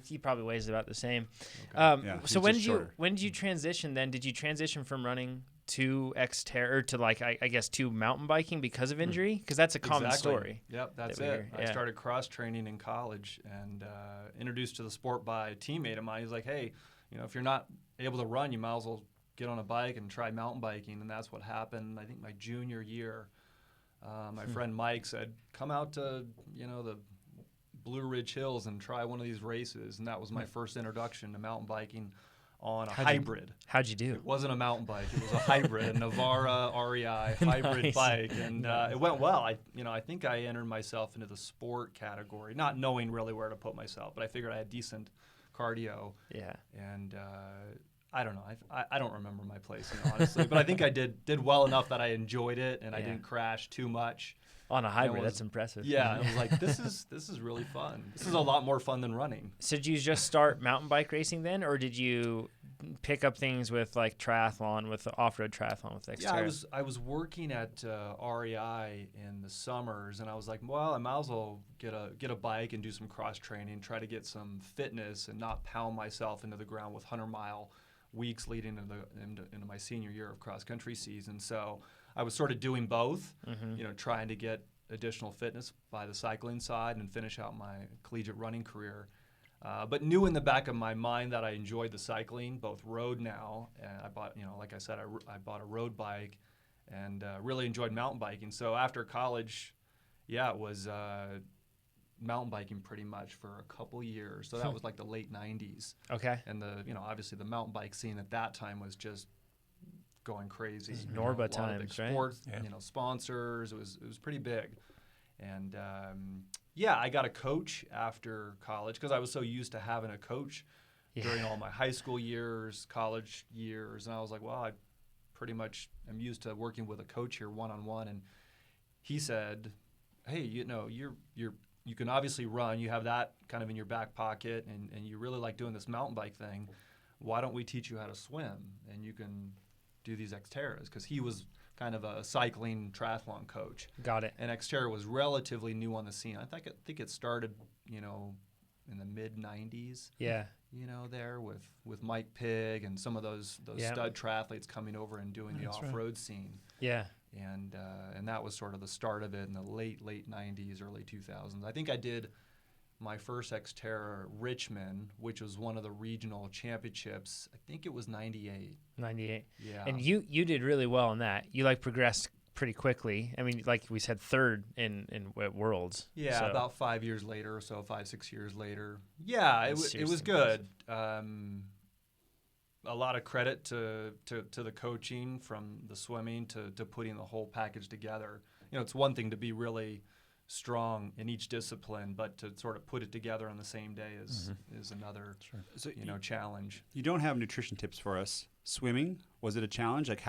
he probably weighs about the same. Yeah, So he's when just did you shorter. when did you transition then? Did you transition from running to XTERRA to I guess to mountain biking because of injury? Because that's a common Exactly. story. Yep, that's that we it. hear, I yeah. started cross training in college and introduced to the sport by a teammate of mine. He's like, hey, if you're not able to run, you might as well get on a bike and try mountain biking. And that's what happened. I think my junior year, my friend Mike said, come out to the Blue Ridge Hills and try one of these races. And that was my first introduction to mountain biking on a hybrid. How'd you do? It wasn't a mountain bike. It was a hybrid, a Navara REI hybrid Nice. bike, and it went well. I think I entered myself into the sport category, not knowing really where to put myself, but I figured I had decent cardio, Yeah. and I don't know. I don't remember my placing, honestly, but I think I did well enough that I enjoyed it, and I Yeah. didn't crash too much. On a hybrid, was- that's impressive. Yeah, I was like, this is really fun. This is a lot more fun than running. So did you just start mountain bike racing then, or did you pick up things with like triathlon, with the off-road triathlon with XTERRA? Yeah, I was working at REI in the summers, and I was like, well, I might as well get a bike and do some cross training, try to get some fitness, and not pound myself into the ground with 100-mile weeks leading into my senior year of cross country season. So I was sort of doing both, trying to get additional fitness by the cycling side and finish out my collegiate running career. But knew in the back of my mind that I enjoyed the cycling, both road now, and I bought, like I said, I bought a road bike and really enjoyed mountain biking. So after college, it was mountain biking pretty much for a couple years. So that was like the late 90s. Okay. And obviously the mountain bike scene at that time was just going crazy. This is Norba times, right? Sports, sponsors. It was pretty big. And I got a coach after college because I was so used to having a coach during all my high school years, college years, and I was like, well, I pretty much am used to working with a coach here one-on-one. And he said, hey, you can obviously run. You have that kind of in your back pocket, and you really like doing this mountain bike thing. Why don't we teach you how to swim? And you can do these XTERRAs, because he was kind of a cycling triathlon coach. Got it. And XTERRA was relatively new on the scene. I think it started, in the mid '90s. Yeah. There with Mike Pigg and some of those stud triathletes coming over and doing the off-road scene. Yeah. And that was sort of the start of it in the late '90s, early 2000s. I think I did my first XTERRA Richmond, which was one of the regional championships. I think it was 98. 98. Yeah. And you did really well in that. You progressed pretty quickly. I mean, like we said, third in Worlds. Yeah, so. About 5 years later or so, 5-6 years later. Yeah, it was good. A lot of credit to the coaching, from the swimming to putting the whole package together. It's one thing to be really strong in each discipline, but to sort of put it together on the same day is another challenge. You don't have nutrition tips for us. Swimming, was it a challenge? Like,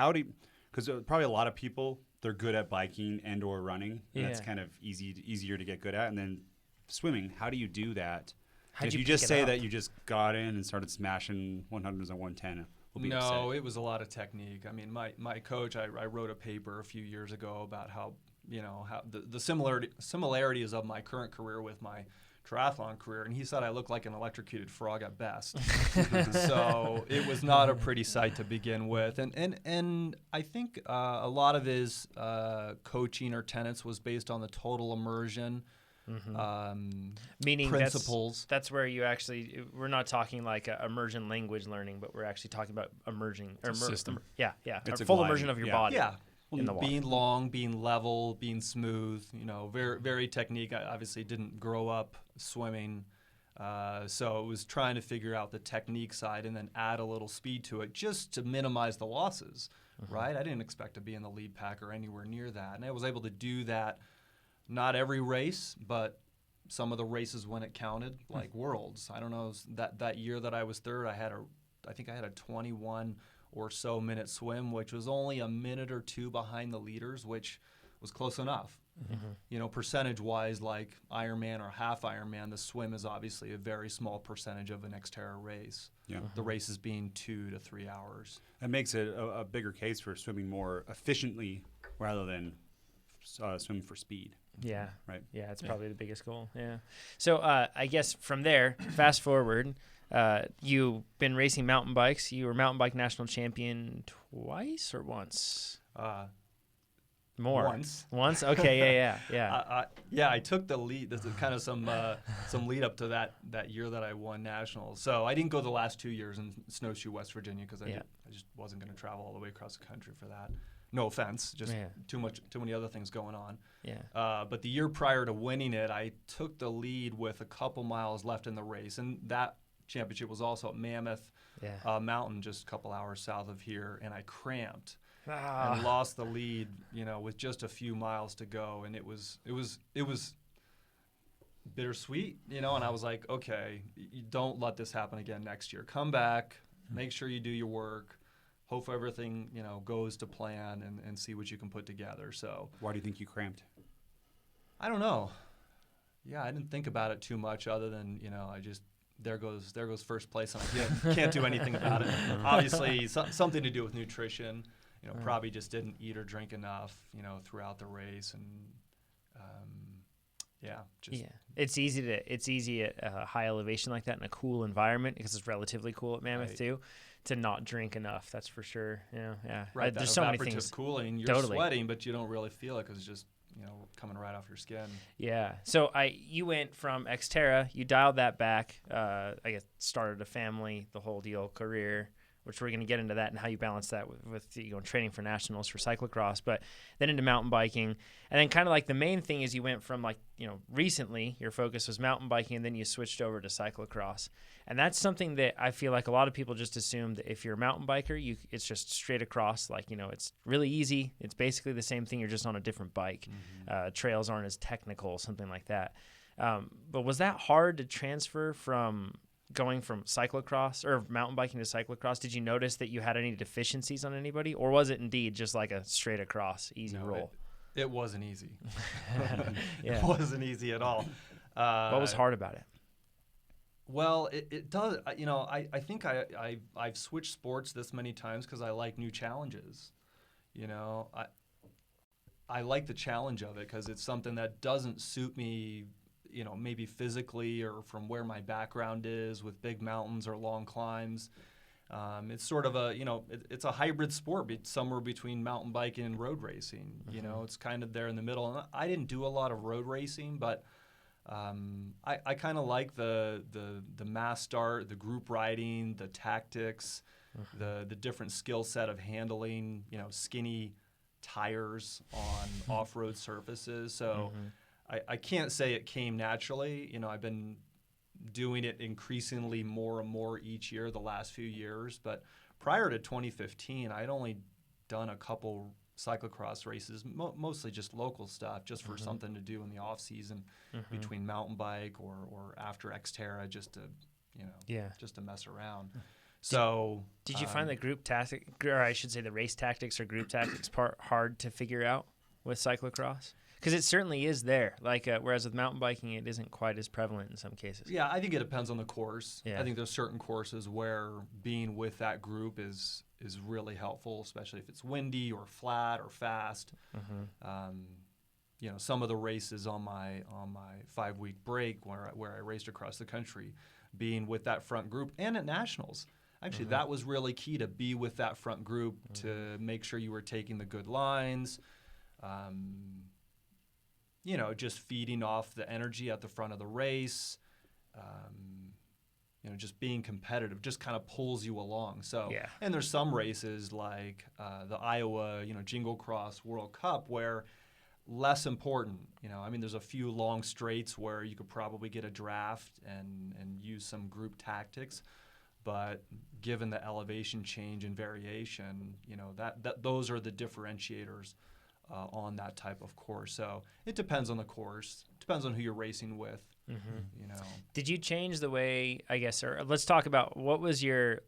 because probably a lot of people, they're good at biking and or running. And that's kind of easier to get good at. And then swimming, how do you do that? If you just say that you just got in and started smashing 100s and 110, we'll be upset. It was a lot of technique. I mean, my coach, I wrote a paper a few years ago about how the similarities of my current career with my triathlon career, and he said I look like an electrocuted frog at best. So it was not a pretty sight to begin with, and I think a lot of his coaching or tenets was based on the total immersion. Meaning principles. That's where we're not talking like immersion language learning, but we're actually talking about immersion system. It's a full immersion of your body. Yeah. In the water. Being long, being level, being smooth, very, very technique. I obviously didn't grow up swimming, so it was trying to figure out the technique side and then add a little speed to it just to minimize the losses, right? I didn't expect to be in the lead pack or anywhere near that, and I was able to do that, not every race, but some of the races when it counted, like Worlds. I don't know, that year that I was third, I think I had a 21 or so minute swim, which was only a minute or two behind the leaders, which was close enough. Percentage-wise, like Ironman or half Ironman, the swim is obviously a very small percentage of an XTERRA race. Yeah. The races being 2 to 3 hours. That makes it a bigger case for swimming more efficiently rather than swimming for speed. Yeah. Right. Yeah, it's probably the biggest goal. Yeah. So I guess from there, fast forward. You've been racing mountain bikes. You were mountain bike national champion twice or once? More. Once? Okay, yeah. I took the lead. This is kind of some lead up to that year that I won nationals. So I didn't go the last 2 years in Snowshoe, West Virginia, because I just wasn't going to travel all the way across the country for that. No offense, just too many other things going on. Yeah. But the year prior to winning it, I took the lead with a couple miles left in the race, and that championship was also at Mammoth Mountain, just a couple hours south of here, and I cramped and lost the lead, with just a few miles to go, and it was bittersweet, and I was like, okay, you don't let this happen again next year. Come back, make sure you do your work, hope everything goes to plan, and see what you can put together. So why do you think you cramped? I don't know. Yeah, I didn't think about it too much, other than there goes first place. I can't do anything about it. Obviously, something to do with nutrition. Probably just didn't eat or drink enough, throughout the race, and it's easy at a high elevation like that in a cool environment, because it's relatively cool at Mammoth too, to not drink enough. That's for sure. Right. There's so many things. Cooling. You're sweating, but you don't really feel it because it's just coming right off your skin. Yeah. So you went from XTERRA, you dialed that back. I guess started a family, the whole deal, career, which we're going to get into that and how you balance that with training for nationals for cyclocross, but then into mountain biking. And then kind of like the main thing is you went from recently your focus was mountain biking, and then you switched over to cyclocross. And that's something that I feel like a lot of people just assume that if you're a mountain biker, it's just straight across, it's really easy. It's basically the same thing. You're just on a different bike. Trails aren't as technical, something like that. But was that hard to transfer from going from cyclocross or mountain biking to cyclocross? Did you notice that you had any deficiencies on anybody, or was it indeed just like a straight across easy roll? It wasn't easy. Yeah. It wasn't easy at all. What was hard about it? Well, it does. I think I've switched sports this many times because I like new challenges. I like the challenge of it because it's something that doesn't suit me, maybe physically or from where my background is with big mountains or long climbs. It's sort of it's a hybrid sport, somewhere between mountain biking and road racing. It's kind of there in the middle. And I didn't do a lot of road racing, but I kind of like the mass start, the group riding, the tactics, the different skill set of handling, skinny tires on off-road surfaces. So I can't say it came naturally. I've been doing it increasingly more and more each year the last few years. But prior to 2015, I'd only done a couple cyclocross races, mostly just local stuff, just for something to do in the off season between mountain bike or after XTERRA, just to just to mess around. So did you find the group tactic, or I should say the race tactics or group tactics part hard to figure out with cyclocross? Because it certainly is there, whereas with mountain biking, it isn't quite as prevalent in some cases. Yeah, I think it depends on the course. Yeah. I think there's certain courses where being with that group is really helpful, especially if it's windy or flat or fast. Some of the races on my 5-week break where I raced across the country, being with that front group, and at nationals. Actually, that was really key, to be with that front group, to make sure you were taking the good lines. Just feeding off the energy at the front of the race, just being competitive just kind of pulls you along. So, and there's some races like the Iowa, Jingle Cross World Cup where less important, there's a few long straights where you could probably get a draft and use some group tactics. But given the elevation change and variation, that those are the differentiators on that type of course. So it depends on the course. It depends on who you're racing with. Did you change the way, I guess, or let's talk about what was the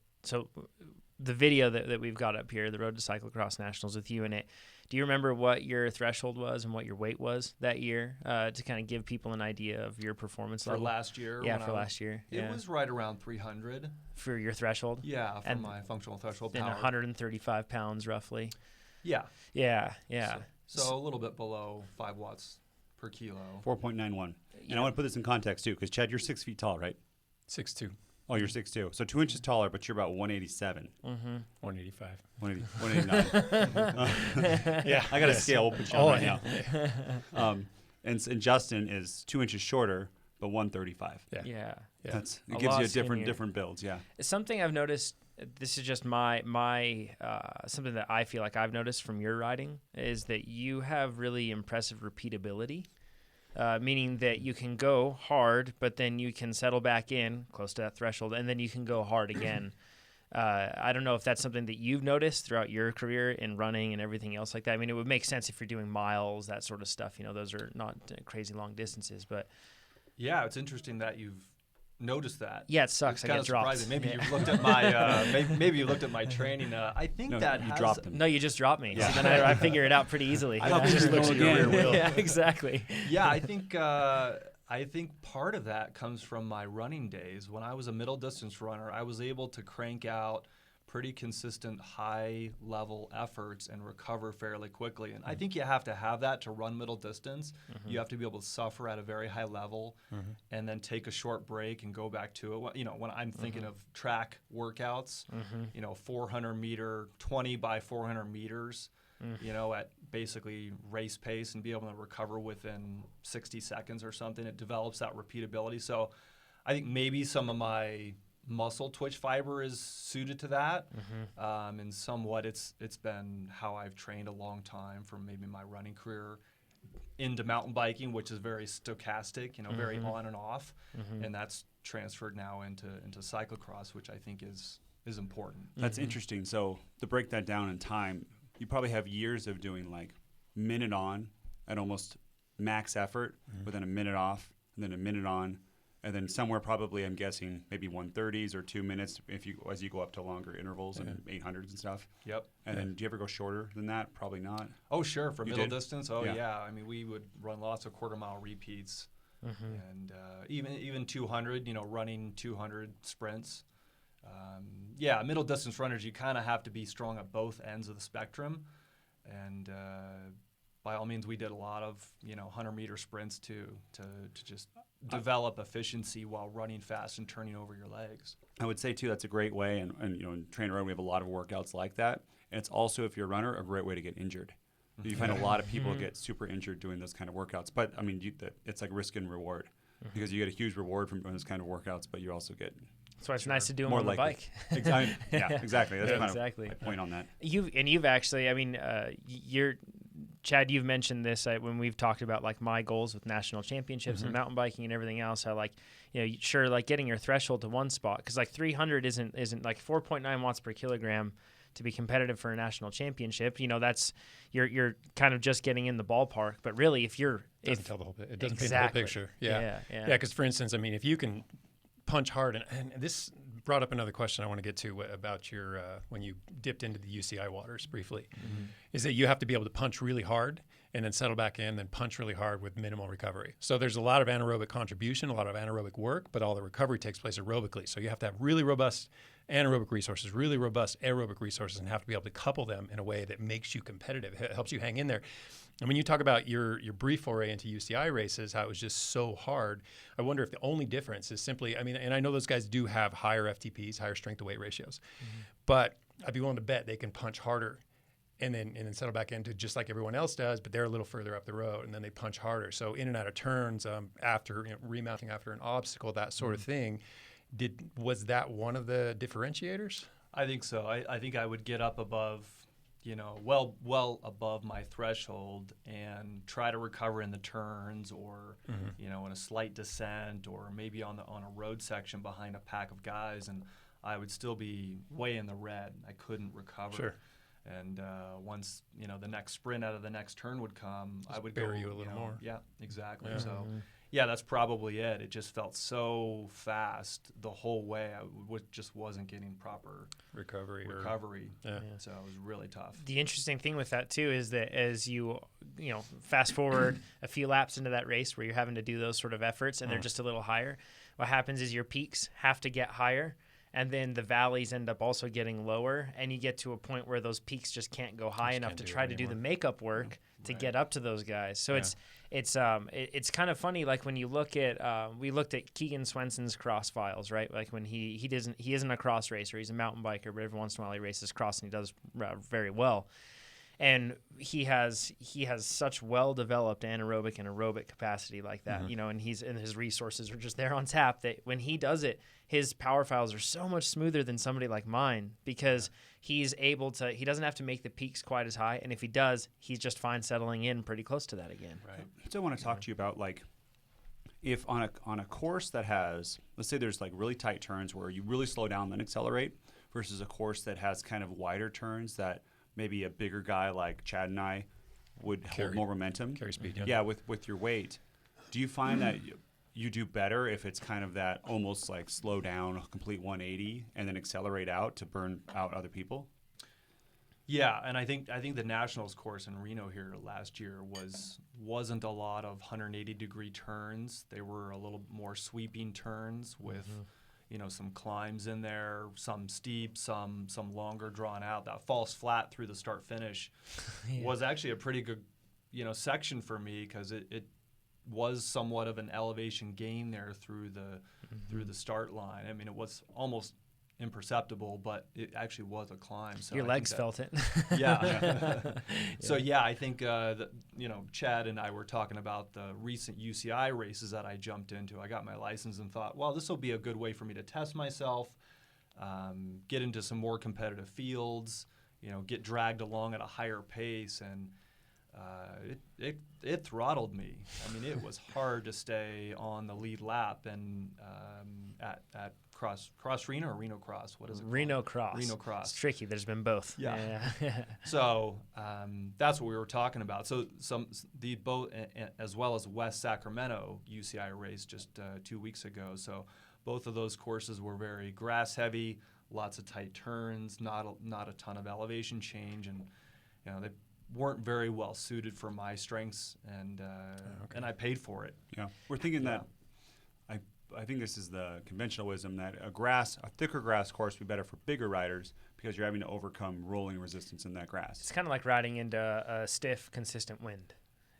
video that we've got up here, the Road to Cyclocross Nationals with you in it. Do you remember what your threshold was and what your weight was that year, to kind of give people an idea of your performance level? For last year? Yeah, for last year. It was right around 300. For your threshold? Yeah, for my functional threshold power. And 135 pounds roughly. Yeah. Yeah. So a little bit below 5 watts per kilo. 4.91. And I want to put this in context, too, because, Chad, you're 6 feet tall, right? 6'2". Oh, you're 6'2". So 2 inches taller, but you're about 187. 185. 189. Yeah, I got a scale. We'll put you on right now. And Justin is 2 inches shorter, but 135. Yeah. It gives you different builds, yeah. Something I've noticed, this is just my something that I feel like I've noticed from your riding, is that you have really impressive repeatability. Meaning that you can go hard, but then you can settle back in close to that threshold, and then you can go hard again. I don't know if that's something that you've noticed throughout your career in running and everything else like that. I mean, it would make sense if you're doing miles, that sort of stuff. Those are not crazy long distances, but yeah, it's interesting that you've noticed that. Yeah, it sucks. It's kind of surprising. Maybe you've looked at my maybe you looked at my training. I think you dropped him. No, you just dropped me. Yeah. So then I figure it out pretty easily. I just looked at your rear wheel. Yeah, exactly. Yeah, I think I think part of that comes from my running days. When I was a middle distance runner, I was able to crank out pretty consistent high level efforts and recover fairly quickly. And I think you have to have that to run middle distance. You have to be able to suffer at a very high level and then take a short break and go back to it. You know, when I'm thinking of track workouts, you know, 400 meter, 20 by 400 meters, you know, at basically race pace and be able to recover within 60 seconds or something, it develops that repeatability. So I think maybe some of my muscle twitch fiber is suited to that, and somewhat it's been how I've trained a long time from maybe my running career into mountain biking, which is very stochastic, you know, very on and off, and that's transferred now into cyclocross, which I think is important. That's interesting. So to break that down in time, you probably have years of doing like minute on at almost max effort, but then a minute off, and then a minute on. And then somewhere probably, I'm guessing, maybe 130s or 2 minutes as you go up to longer intervals and 800s and stuff. Yep. And then do you ever go shorter than that? Probably not. Oh, sure. For middle distance? Oh, Yeah. yeah. I mean, we would run lots of quarter-mile repeats. And even 200, you know, running 200 sprints. Yeah, middle distance runners, you kind of have to be strong at both ends of the spectrum. And by all means, we did a lot of, you know, 100-meter sprints to just develop efficiency while running fast and turning over your legs. I would say, too, that's a great way. And you know, in Train Road, we have a lot of workouts like that. And it's also, if you're a runner, a great way to get injured. You find a lot of people get super injured doing those kind of workouts. But, I mean, it's like risk and reward because you get a huge reward from doing those kind of workouts, but you also get That's why it's nice to do them more on the likely. bike. Exactly. Yeah, exactly. That's kind exactly. of my point on that. You've actually, I mean, Chad, you've mentioned this when we've talked about like my goals with national championships and mountain biking and everything else. How like, you know, sure, like getting your threshold to one spot, because like 300 isn't like 4.9 watts per kilogram to be competitive for a national championship. You know, that's you're kind of just getting in the ballpark. But really, if you're It doesn't tell the whole picture. It doesn't paint the whole picture. Yeah. Because for instance, I mean, if you can punch hard, and this brought up another question I want to get to about your when you dipped into the UCI waters briefly, is that you have to be able to punch really hard and then settle back in, then punch really hard with minimal recovery. So there's a lot of anaerobic contribution, a lot of anaerobic work, but all the recovery takes place aerobically. So you have to have really robust anaerobic resources, really robust aerobic resources, and have to be able to couple them in a way that makes you competitive. It helps you hang in there. And when you talk about your brief foray into UCI races, how it was just so hard, I wonder if the only difference is simply, I mean, and I know those guys do have higher FTPs, higher strength to weight ratios, but I'd be willing to bet they can punch harder and then settle back into just like everyone else does, but they're a little further up the road, and then they punch harder. So in and out of turns, after remounting after an obstacle, that sort of thing. Was that one of the differentiators? I think so. I think I would get up above, you know, well above my threshold and try to recover in the turns or, you know, in a slight descent or maybe on a road section behind a pack of guys, and I would still be way in the red. I couldn't recover. Sure. And once, you know, the next sprint out of the next turn would come, I would bury go, you a little more. Yeah, exactly. Yeah. So, yeah, that's probably it. It just felt so fast the whole way. I just wasn't getting proper recovery. So it was really tough. The interesting thing with that too is that as you fast forward a few laps into that race where you're having to do those sort of efforts and they're just a little higher, what happens is your peaks have to get higher, and then the valleys end up also getting lower, and you get to a point where those peaks just can't go high enough to try to do the makeup work to get up to those guys. So it's kind of funny. Like when you look at we looked at Keegan Swenson's cross files, right? Like when he isn't a cross racer, he's a mountain biker, but every once in a while he races cross and he does very well. And he has such well-developed anaerobic and aerobic capacity like that, you know, and his resources are just there on tap that when he does it, his power files are so much smoother than somebody like mine because he's able to, he doesn't have to make the peaks quite as high. And if he does, he's just fine settling in pretty close to that again. Right. So I want to talk to you about, like, if on a course that has, let's say there's like really tight turns where you really slow down then accelerate versus a course that has kind of wider turns that maybe a bigger guy like Chad and I would hold more momentum. Carry speed, yeah. With your weight. Do you find that you do better if it's kind of that almost like slow down, complete 180, and then accelerate out to burn out other people? Yeah, and I think the Nationals course in Reno here last year wasn't a lot of 180-degree turns. They were a little more sweeping turns with some climbs in there, some steep, some longer drawn out. That false flat through the start finish was actually a pretty good section for me, because it was somewhat of an elevation gain there through the start line. I mean, it was almost imperceptible, but it actually was a climb. So your legs felt it. Yeah. So I think Chad and I were talking about the recent UCI races that I jumped into. I got my license and thought, well, this will be a good way for me to test myself, get into some more competitive fields, get dragged along at a higher pace, and it throttled me. I mean, it was hard to stay on the lead lap, and at Cross Reno or Reno Cross, what is it Reno called? Cross. Reno Cross. It's tricky. There's been both. Yeah. So that's what we were talking about. So the boat, as well as West Sacramento UCI race just 2 weeks ago. So both of those courses were very grass heavy, lots of tight turns, not a ton of elevation change, and they weren't very well suited for my strengths, and and I paid for it. Yeah, we're thinking that. I think this is the conventional wisdom that a thicker grass course would be better for bigger riders, because you're having to overcome rolling resistance in that grass. It's kind of like riding into a stiff, consistent wind,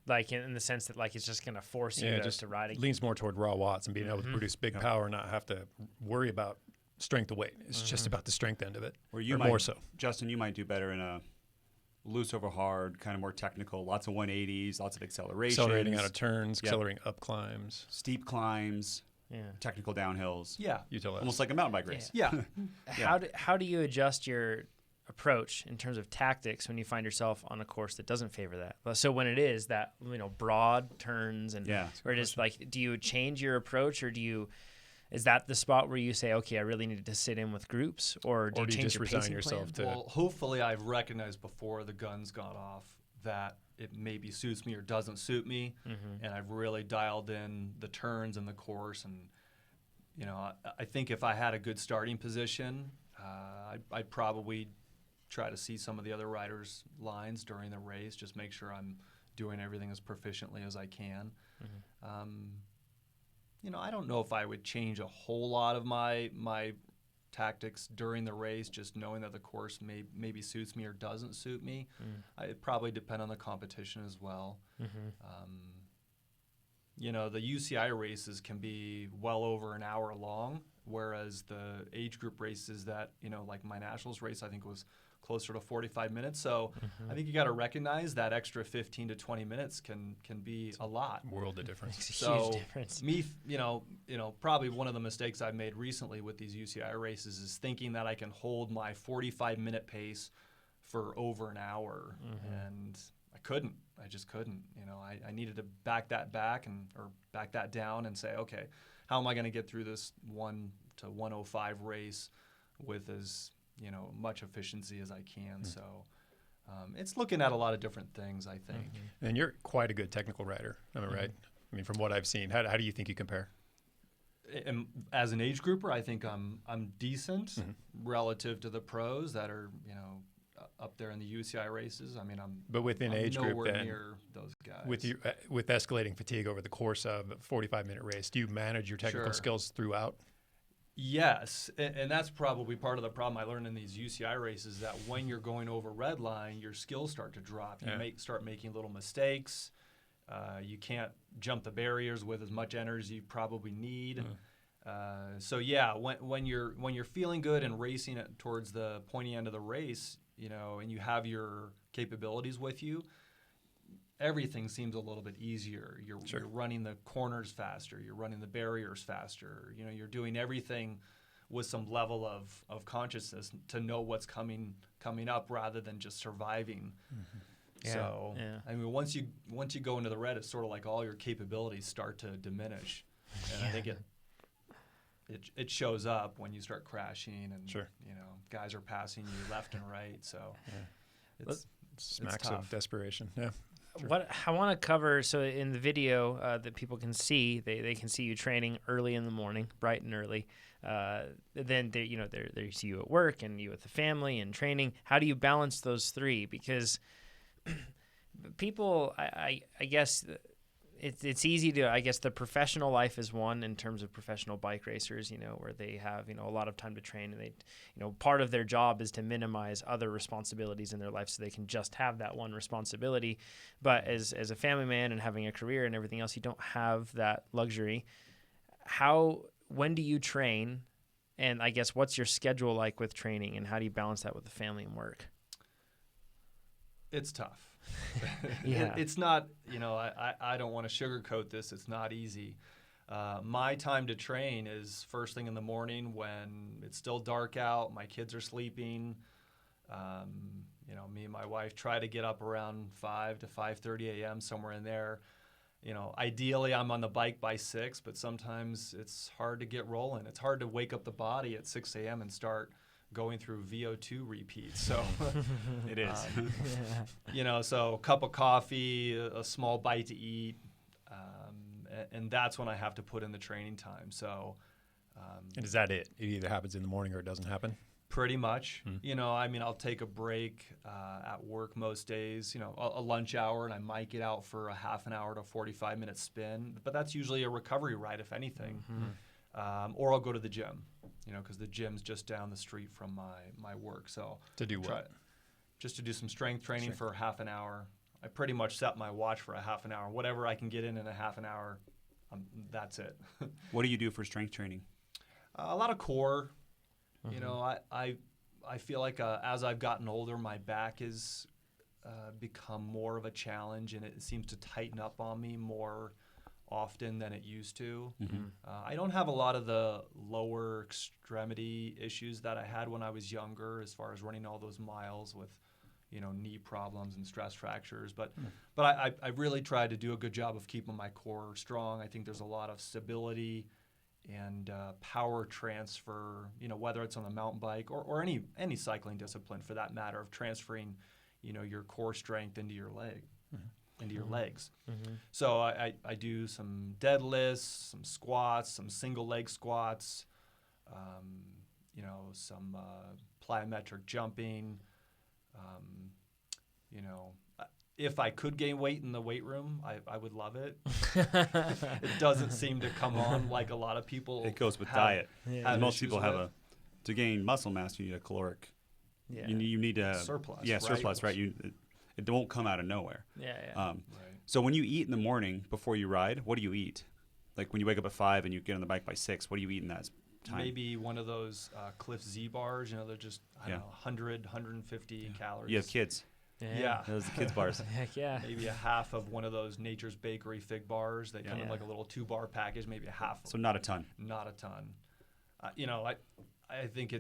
like in the sense that like it's just going to force you to ride. It leans more toward raw watts and being able to produce big power, and not have to worry about strength of weight. It's just about the strength end of it, or more so. Justin, you might do better in a loose over hard, kind of more technical, lots of 180s, lots of accelerations. Accelerating out of turns, accelerating up climbs. Steep climbs. Yeah. Technical downhills. Yeah. You tell us. Almost like a mountain bike race. Yeah. How do you adjust your approach in terms of tactics when you find yourself on a course that doesn't favor that? So when it is that broad turns and or it is like, do you change your approach, or is that the spot where you say, okay, I really needed to sit in with groups, or do you change just your resign pacing yourself plan? to? Well, hopefully I've recognized before the guns got off that it maybe suits me or doesn't suit me, and I've really dialed in the turns and the course. And I think if I had a good starting position, I'd probably try to see some of the other riders' lines during the race, just make sure I'm doing everything as proficiently as I can. I don't know if I would change a whole lot of my tactics during the race, just knowing that the course maybe suits me or doesn't suit me. It probably depend on the competition as well. The UCI races can be well over an hour long, whereas the age group races that, like my nationals race, I think was closer to 45 minutes. So I think you got to recognize that extra 15 to 20 minutes can be a lot. World of difference. It's a huge difference. Me, probably one of the mistakes I've made recently with these UCI races is thinking that I can hold my 45-minute pace for over an hour, and I couldn't. I just couldn't. I needed to back that down and say, okay, how am I going to get through this 1 to 105 race with as much efficiency as I can? So it's looking at a lot of different things, I think. And you're quite a good technical rider, am I right? I mean, from what I've seen, how do you think you compare? As an age grouper, I think I'm decent relative to the pros that are up there in the UCI races. I mean, but within age group, nowhere then, near those guys. With escalating fatigue over the course of a 45-minute race, do you manage your technical skills throughout? Yes, and that's probably part of the problem I learned in these UCI races, that when you're going over red line, your skills start to drop. You start making little mistakes. You can't jump the barriers with as much energy as you probably need. When you're feeling good and racing it towards the pointy end of the race, and you have your capabilities with you, everything seems a little bit easier. You're running the corners faster. You're running the barriers faster. You're doing everything with some level of consciousness to know what's coming up rather than just surviving. I mean, once you go into the red, it's sort of like all your capabilities start to diminish, and I think it shows up when you start crashing, and guys are passing you left and right. So Smacks of desperation. Yeah. What I want to cover, so in the video that people can see, they can see you training early in the morning, bright and early. Then they see you at work and you with the family and training. How do you balance those three? Because people, I guess it's easy to, I guess the professional life is one in terms of professional bike racers, where they have, a lot of time to train, and they, part of their job is to minimize other responsibilities in their life so they can just have that one responsibility. But as a family man and having a career and everything else, you don't have that luxury. When do you train? And I guess what's your schedule like with training, and how do you balance that with the family and work? It's tough. Yeah. It's not, I don't want to sugarcoat this. It's not easy. My time to train is first thing in the morning when it's still dark out, my kids are sleeping. Me and my wife try to get up around 5 to 5:30 a.m., somewhere in there. Ideally I'm on the bike by 6, but sometimes it's hard to get rolling. It's hard to wake up the body at 6 a.m. and start going through VO2 repeats. So It is. So a cup of coffee, a small bite to eat, and that's when I have to put in the training time. So, And is that it? It either happens in the morning or it doesn't happen? pretty much. I'll take a break at work most days, a lunch hour, and I might get out for a half an hour to 45-minute spin, but that's usually a recovery ride, if anything. Or I'll go to the gym, because the gym's just down the street from my work. So To do what? Just to do some strength training for half an hour. I pretty much set my watch for a half an hour. Whatever I can get in a half an hour, that's it. What do you do for strength training? A lot of core. I feel like as I've gotten older, my back has become more of a challenge, and it seems to tighten up on me more often than it used to. I don't have a lot of the lower extremity issues that I had when I was younger, as far as running all those miles with, knee problems and stress fractures. But I really tried to do a good job of keeping my core strong. I think there's a lot of stability and power transfer, whether it's on a mountain bike or any cycling discipline for that matter, of transferring, your core strength into your into your legs. So I do some deadlifts, some squats, some single leg squats, some plyometric jumping. If I could gain weight in the weight room, I would love it. It doesn't seem to come on like a lot of people. It goes with diet. Most people have with. to gain muscle mass, you need a caloric. Yeah. You need a surplus. Yeah, right? surplus, right? It won't come out of nowhere. Yeah. Right. So when you eat in the morning before you ride, what do you eat? Like when you wake up at 5 and you get on the bike by 6, what do you eat in that time? Maybe one of those Cliff Z bars. They're just, I don't know, 100, 150 calories. You have kids. Yeah. Those are the kids' bars. Heck yeah. Maybe a half of one of those Nature's Bakery fig bars. They come in like a little 2-bar package, maybe a half. So not a ton. Not a ton. I think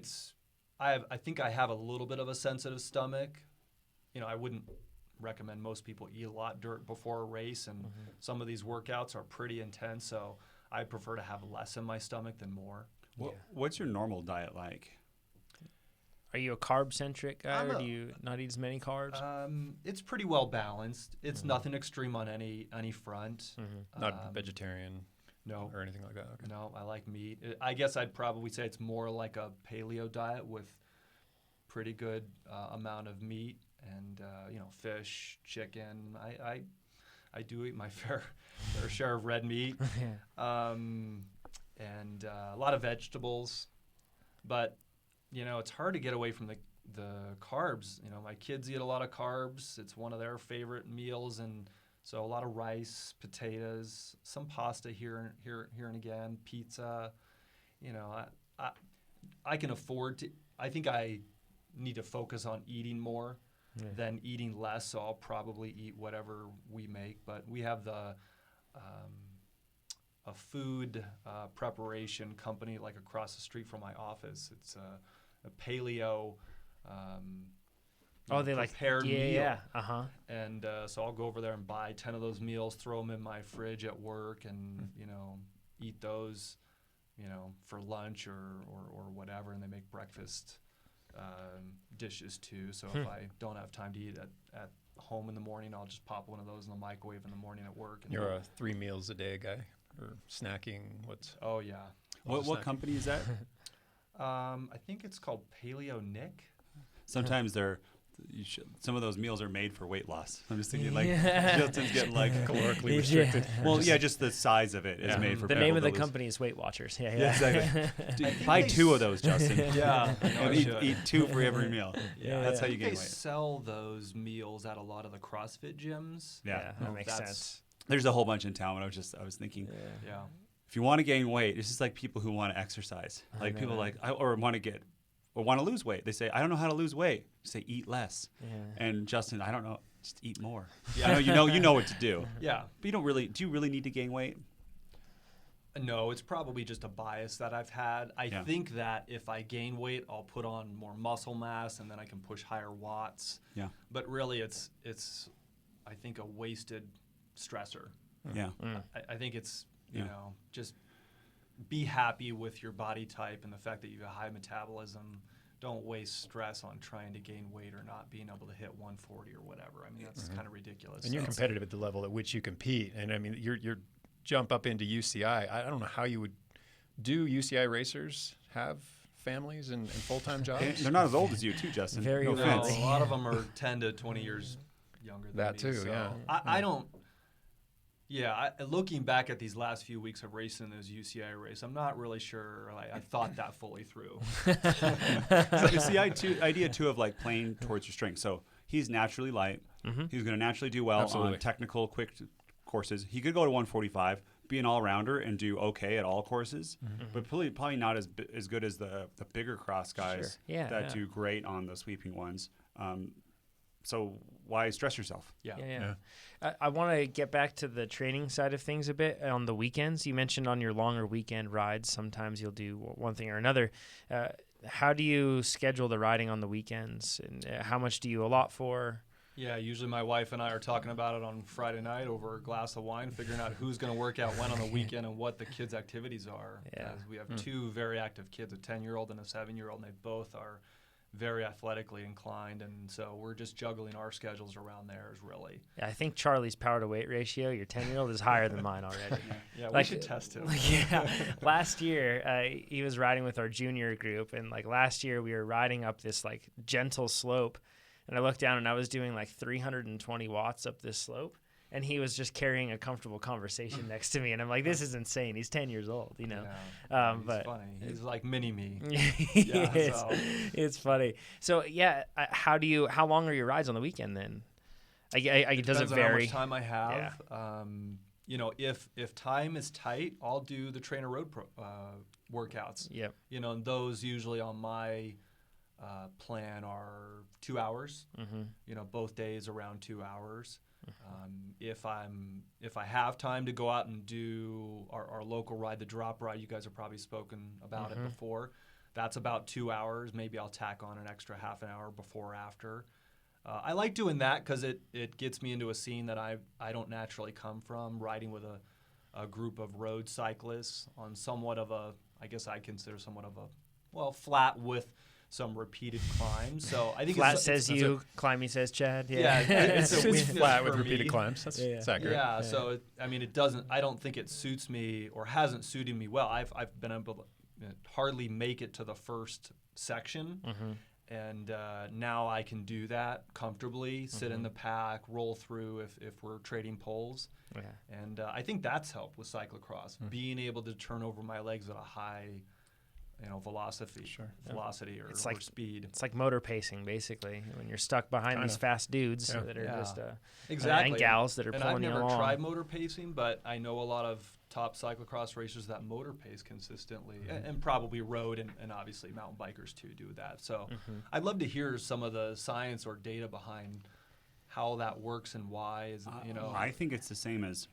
I think I have a little bit of a sensitive stomach. I wouldn't recommend most people eat a lot before a race, and some of these workouts are pretty intense, so I prefer to have less in my stomach than more. What's your normal diet like? Are you a carb-centric guy, or do you not eat as many carbs? It's pretty well balanced. It's nothing extreme on any front. Not vegetarian No. or anything like that? Okay. No, I like meat. I guess I'd probably say it's more like a paleo diet with pretty good amount of meat and fish, chicken. I do eat my fair share of red meat, and a lot of vegetables, but it's hard to get away from the carbs. My kids eat a lot of carbs. It's one of their favorite meals, and so a lot of rice, potatoes, some pasta here and again, pizza. I can afford to. I think I need to focus on eating more than eating less. So I'll probably eat whatever we make. But we have a food preparation company like across the street from my office. It's a paleo. They like prepared meal. Yeah. And so I'll go over there and buy 10 of those meals, throw them in my fridge at work, and eat those, for lunch or whatever. And they make breakfast dishes too. So if I don't have time to eat at home in the morning, I'll just pop one of those in the microwave in the morning at work. And You're a 3 meals a day guy, or snacking? Oh yeah. What company is that? I think it's called Paleo Nick. Sometimes some of those meals are made for weight loss. I'm just thinking like Jilton's getting like calorically restricted. Well, yeah, just the size of it is made for the people name of the to lose. company is Weight Watchers. Yeah, Yeah, exactly. Buy 2 of those, Justin. Yeah. And eat 2 for every meal. Yeah, That's how I you think gain they weight. sell those meals at a lot of the CrossFit gyms. Yeah. That makes That's- sense. There's a whole bunch in town. I was thinking, Yeah. if you want to gain weight, it's just like people who want to exercise. Like people or want to lose weight. They say, I don't know how to lose weight. You say, eat less. Yeah. And Justin, I don't know, just eat more. Yeah. I know you know what to do. Yeah. But do you really need to gain weight? No, it's probably just a bias that I've had. I think that if I gain weight, I'll put on more muscle mass and then I can push higher watts. Yeah. But really it's I think a wasted stressor. Yeah. I think it's, Yeah. just be happy with your body type and the fact that you have a high metabolism. Don't waste stress on trying to gain weight or not being able to hit 140 or whatever. I mean, that's kind of ridiculous. And you're competitive at the level at which you compete. And I mean, your jump up into UCI, I don't know how you would do. UCI racers have families and full-time jobs? They're not as old as you, too, Justin. Very no well. offense. A lot of them are 10 to 20 years younger than That me. too, so yeah. I don't. Yeah, looking back at these last few weeks of racing this UCI race, I'm not really sure I thought that fully through. So it's the idea, too, of like playing towards your strength. So he's naturally light. He's going to naturally do well Absolutely. on technical, quick courses. He could go to 145, be an all-rounder, and do okay at all courses, but probably not as good as the bigger cross guys that do great on the sweeping ones. So why stress yourself? Yeah. I want to get back to the training side of things a bit on the weekends. You mentioned on your longer weekend rides, sometimes you'll do one thing or another. How do you schedule the riding on the weekends, and how much do you allot for? Yeah, usually my wife and I are talking about it on Friday night over a glass of wine, figuring out who's going to work out when on the weekend and what the kids' activities are. Yeah. As we have 2 very active kids, a 10-year-old and a 7-year-old, and they both are very athletically inclined, and so we're just juggling our schedules around theirs, really. Yeah, I think Charlie's power to weight ratio, your 10-year-old, is higher than mine already. Yeah, we Like- should test him. Last year he was riding with our junior group, and like last year we were riding up this like gentle slope, and I looked down and I was doing like 320 watts up this slope, and he was just carrying a comfortable conversation next to me, and I'm like, this is insane. He's 10 years old, you know. Yeah, he's but funny. He's like mini me. it's, it's funny. So yeah, how long are your rides on the weekend then? Does it Depends on how vary? much time I have. If time is tight, I'll do the trainer road workouts. Yep. And those usually on my plan are 2 hours. Both days around 2 hours. If I have time to go out and do our local ride, the drop ride, you guys have probably spoken about it before. That's about 2 hours. Maybe I'll tack on an extra half an hour before or after. I like doing that because it gets me into a scene that I don't naturally come from, riding with a group of road cyclists on somewhat of a, I guess I consider somewhat of a, flat with some repeated climbs. So I think Flat says you, climby says Chad. Yeah, it's a It's weakness flat for with repeated me. climbs. That's accurate. Yeah, so it doesn't. I don't think it suits me or hasn't suited me well. I've been able to hardly make it to the first section, and now I can do that comfortably. Sit in the pack, roll through if we're trading poles, and I think that's helped with cyclocross. Being able to turn over my legs at a high, velocity or speed. It's like motor pacing, basically, when you're stuck behind these fast dudes that are just exactly and gals that are and pulling I've you never along. tried motor pacing, but I know a lot of top cyclocross racers that motor pace consistently, and probably road and obviously mountain bikers too do that. So I'd love to hear some of the science or data behind how that works and why. I think it's the same as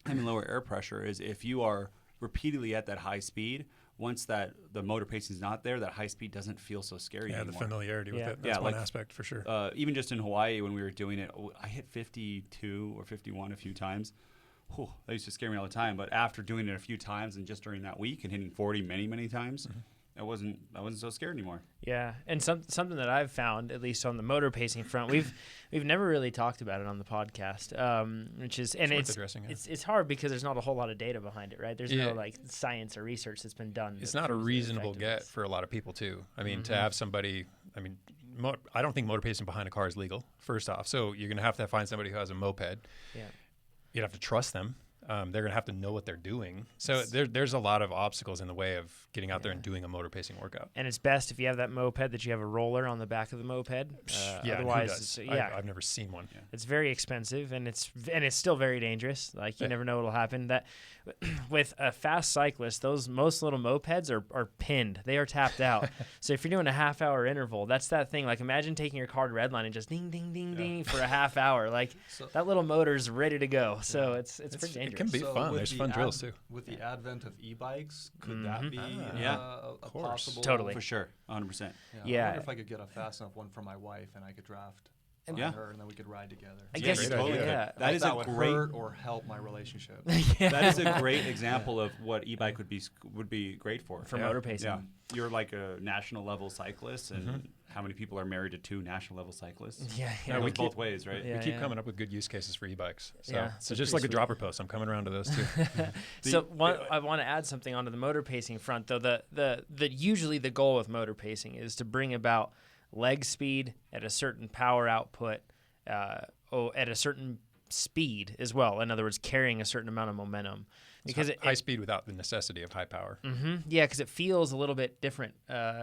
having lower air pressure. Is if you are repeatedly at that high speed, once the motor pacing is not there, that high speed doesn't feel so scary anymore. The familiarity with it. Yeah, That's one aspect for sure. Even just in Hawaii when we were doing it, I hit 52 or 51 a few times. Whew, that used to scare me all the time. But after doing it a few times and just during that week and hitting 40 many, many times, I wasn't so scared anymore. Yeah, and something that I've found, at least on the motor pacing front, we've never really talked about it on the podcast, which is, and It's worth addressing, yeah. it's hard because there's not a whole lot of data behind it, right? There's Yeah. no like science or research that's been done. It's that not a proves the reasonable get effectiveness. for a lot of people too. I mean, to have somebody, I mean, I don't think motor pacing behind a car is legal, first off. So you're going to have to find somebody who has a moped. Yeah. You'd have to trust them. They're going to have to know what they're doing. So there's a lot of obstacles in the way of getting out there and doing a motor pacing workout. And it's best if you have that moped that you have a roller on the back of the moped. Yeah, Otherwise, who does? I've never seen one. Yeah. it's very expensive and it's still very dangerous. Like you never know what'll happen. That with a fast cyclist, those most little mopeds are pinned. They are tapped out. So if you're doing a half-hour interval, that's that thing. Like imagine taking your car to redline and just ding ding ding ding for a half hour. Like that little motor's ready to go. So it's pretty dangerous. It can be fun. with There's the fun drills too. With the advent of e-bikes, could that be Yeah. a course. possible? Totally. For sure, 100%. Yeah. I wonder if I could get a fast enough one for my wife and I could draft on Yeah. her and then we could ride together. I Yeah, guess you totally could. yeah. That is a would great hurt or help my relationship. that is a great example of what e-bike would be great for. For motor pacing. Yeah, you're like a national level cyclist, and how many people are married to 2 national level cyclists? Yeah, It yeah. goes both ways, right? Yeah. We keep coming up with good use cases for e-bikes. So, Yeah, so it's just pretty like the dropper post, I'm coming around to those too. So I want to add something onto the motor pacing front, though. The usually the goal with motor pacing is to bring about leg speed at a certain power output, at a certain speed as well. In other words, carrying a certain amount of momentum. Because High speed without the necessity of high power. Yeah, because it feels a little bit different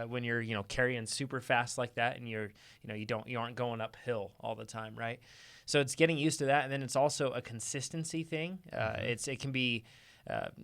when you're carrying super fast like that, and you aren't going uphill all the time, right? So it's getting used to that, and then it's also a consistency thing. It can be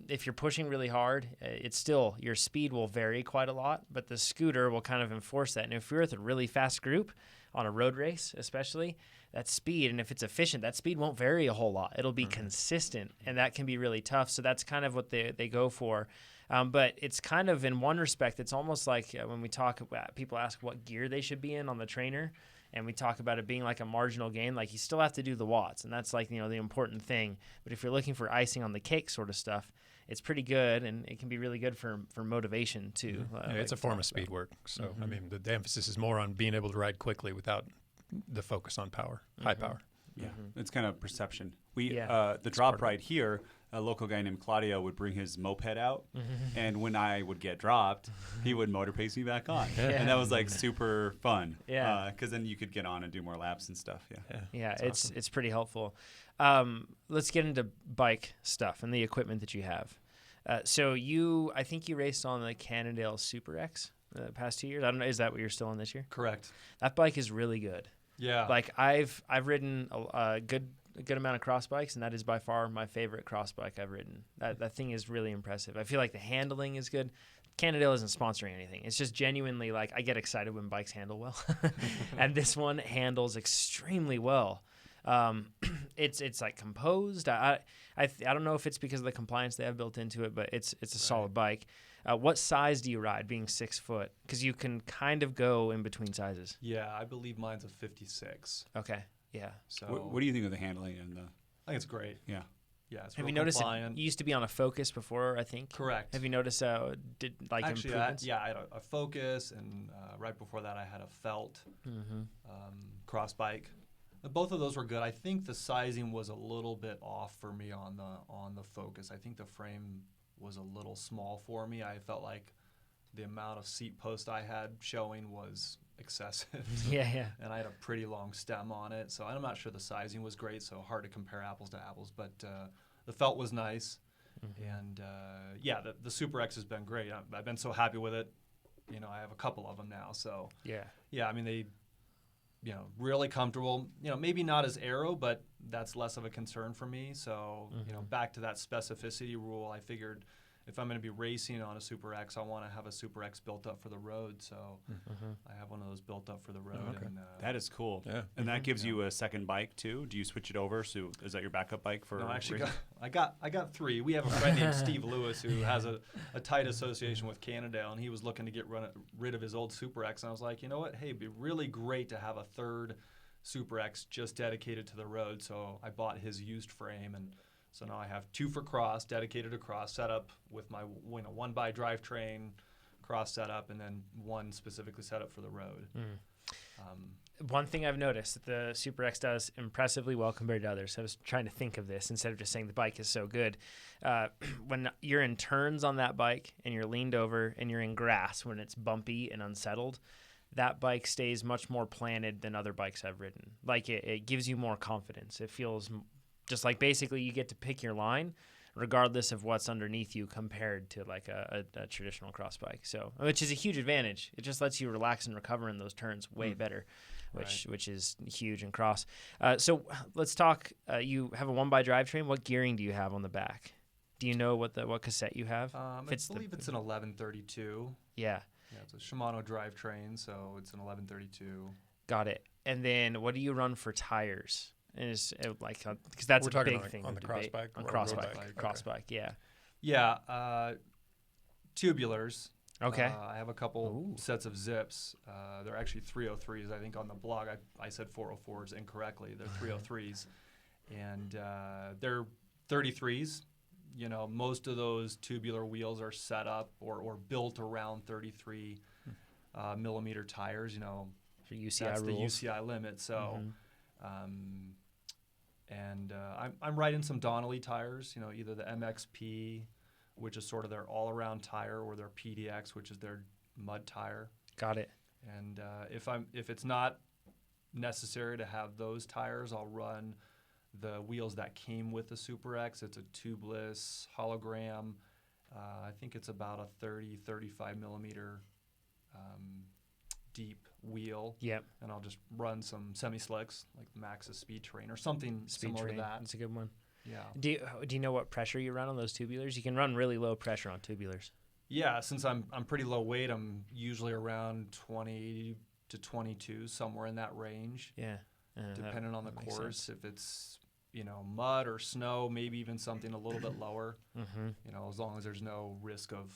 if you're pushing really hard, it's still your speed will vary quite a lot, but the scooter will kind of enforce that. And if you're with a really fast group on a road race, especially, that speed, and if it's efficient, that speed won't vary a whole lot. It'll be consistent, and that can be really tough. So that's kind of what they go for. But it's kind of, in one respect, it's almost like when we talk about, people ask what gear they should be in on the trainer, and we talk about it being like a marginal gain. Like you still have to do the watts, and that's like the important thing. But if you're looking for icing on the cake sort of stuff, it's pretty good, and it can be really good for motivation too. Yeah, it's a form of speed work. So I mean, the emphasis is more on being able to ride quickly without the focus on power, high power. Yeah, it's kind of perception. Yeah. The drop ride here, a local guy named Claudio would bring his moped out, and when I would get dropped, he would motor pace me back on, and that was like super fun. Yeah. Because then you could get on and do more laps and stuff. Yeah, That's awesome. it's pretty helpful. Let's get into bike stuff and the equipment that you have. So I think you raced on the Cannondale Super X the past 2 years. I don't know, is that what you're still on this year? Correct. That bike is really good. Yeah. Like I've ridden a good amount of cross bikes, and that is by far my favorite cross bike I've ridden. That thing is really impressive. I feel like the handling is good. Cannondale isn't sponsoring anything. It's just genuinely like I get excited when bikes handle well, and this one handles extremely well. It's like composed. I don't know if it's because of the compliance they have built into it, but it's a solid bike. What size do you ride, being 6 foot? Because you can kind of go in between sizes. Yeah, I believe mine's a 56. Okay. Yeah. So What do you think of the handling and the? I think it's great. Yeah. Yeah, it's Have real you noticed compliant. it used to be on a Focus before, I think? Correct. Have you noticed improvements? I had a Focus, and right before that I had a Felt cross bike. Both of those were good. I think the sizing was a little bit off for me on the Focus. I think the frame was a little small for me. I felt like the amount of seat post I had showing was excessive. Yeah. And I had a pretty long stem on it, so I'm not sure the sizing was great, so hard to compare apples to apples, but the Felt was nice. And the Super X has been great. I've been so happy with it. I have a couple of them now, so Yeah. I mean, they really comfortable. Maybe not as aero, but that's less of a concern for me. So back to that specificity rule, I figured if I'm going to be racing on a Super X, I want to have a Super X built up for the road. So I have one of those built up for the road. okay. And, That is cool. Yeah. And that gives you a second bike too. Do you switch it over? So is that your backup bike for? No, I actually racing? I got 3. We have a friend named Steve Lewis who has a tight association with Cannondale, and he was looking to get rid of his old Super X. And I was like, you know what? Hey, it'd be really great to have a third Super X just dedicated to the road. So I bought his used frame, and so now I have 2 for cross, dedicated to cross, set up with my 1x drivetrain, cross setup, and then one specifically set up for the road. One thing I've noticed that the Super X does impressively well compared to others. I was trying to think of this instead of just saying the bike is so good. When you're in turns on that bike and you're leaned over and you're in grass when it's bumpy and unsettled, that bike stays much more planted than other bikes I've ridden. Like it gives you more confidence. It feels just like basically you get to pick your line regardless of what's underneath you compared to like a traditional cross bike. So, which is a huge advantage. It just lets you relax and recover in those turns way better, which is huge in cross. So let's talk. You have a 1x drivetrain. What gearing do you have on the back? Do you know what cassette you have? I believe it's an 1132. Yeah. Yeah, it's a Shimano drivetrain, so it's an 1132. Got it. And then what do you run for tires? And is it like because that's We're a talking big thing on the of debate. cross bike On or cross road bike, bike? cross Okay. bike. Yeah. Yeah, tubulars. Okay. I have a couple sets of zips. They're actually 303s. I think on the blog I said 404s incorrectly. They're 303s, and they're 33s. You know, most of those tubular wheels are set up or built around 33 millimeter tires. You know, For UCI that's rules. the UCI limit. So, I'm riding some Donnelly tires. You know, either the MXP, which is sort of their all-around tire, or their PDX, which is their mud tire. Got it. And if it's not necessary to have those tires, I'll run the wheels that came with the Super X. It's a tubeless hologram. I think it's about a 35 millimeter deep wheel. Yep. And I'll just run some semi-slicks like the Maxxis Speed Terrain or something Speed similar train. to that. That's a good one. Yeah. Do you know what pressure you run on those tubulars? You can run really low pressure on tubulars. Yeah, since I'm pretty low weight, I'm usually around 20 to 22, somewhere in that range. Yeah. Depending on the that makes course. sense. If it's, you know, mud or snow, maybe even something a little bit lower. Mm-hmm. You know, as long as there's no risk of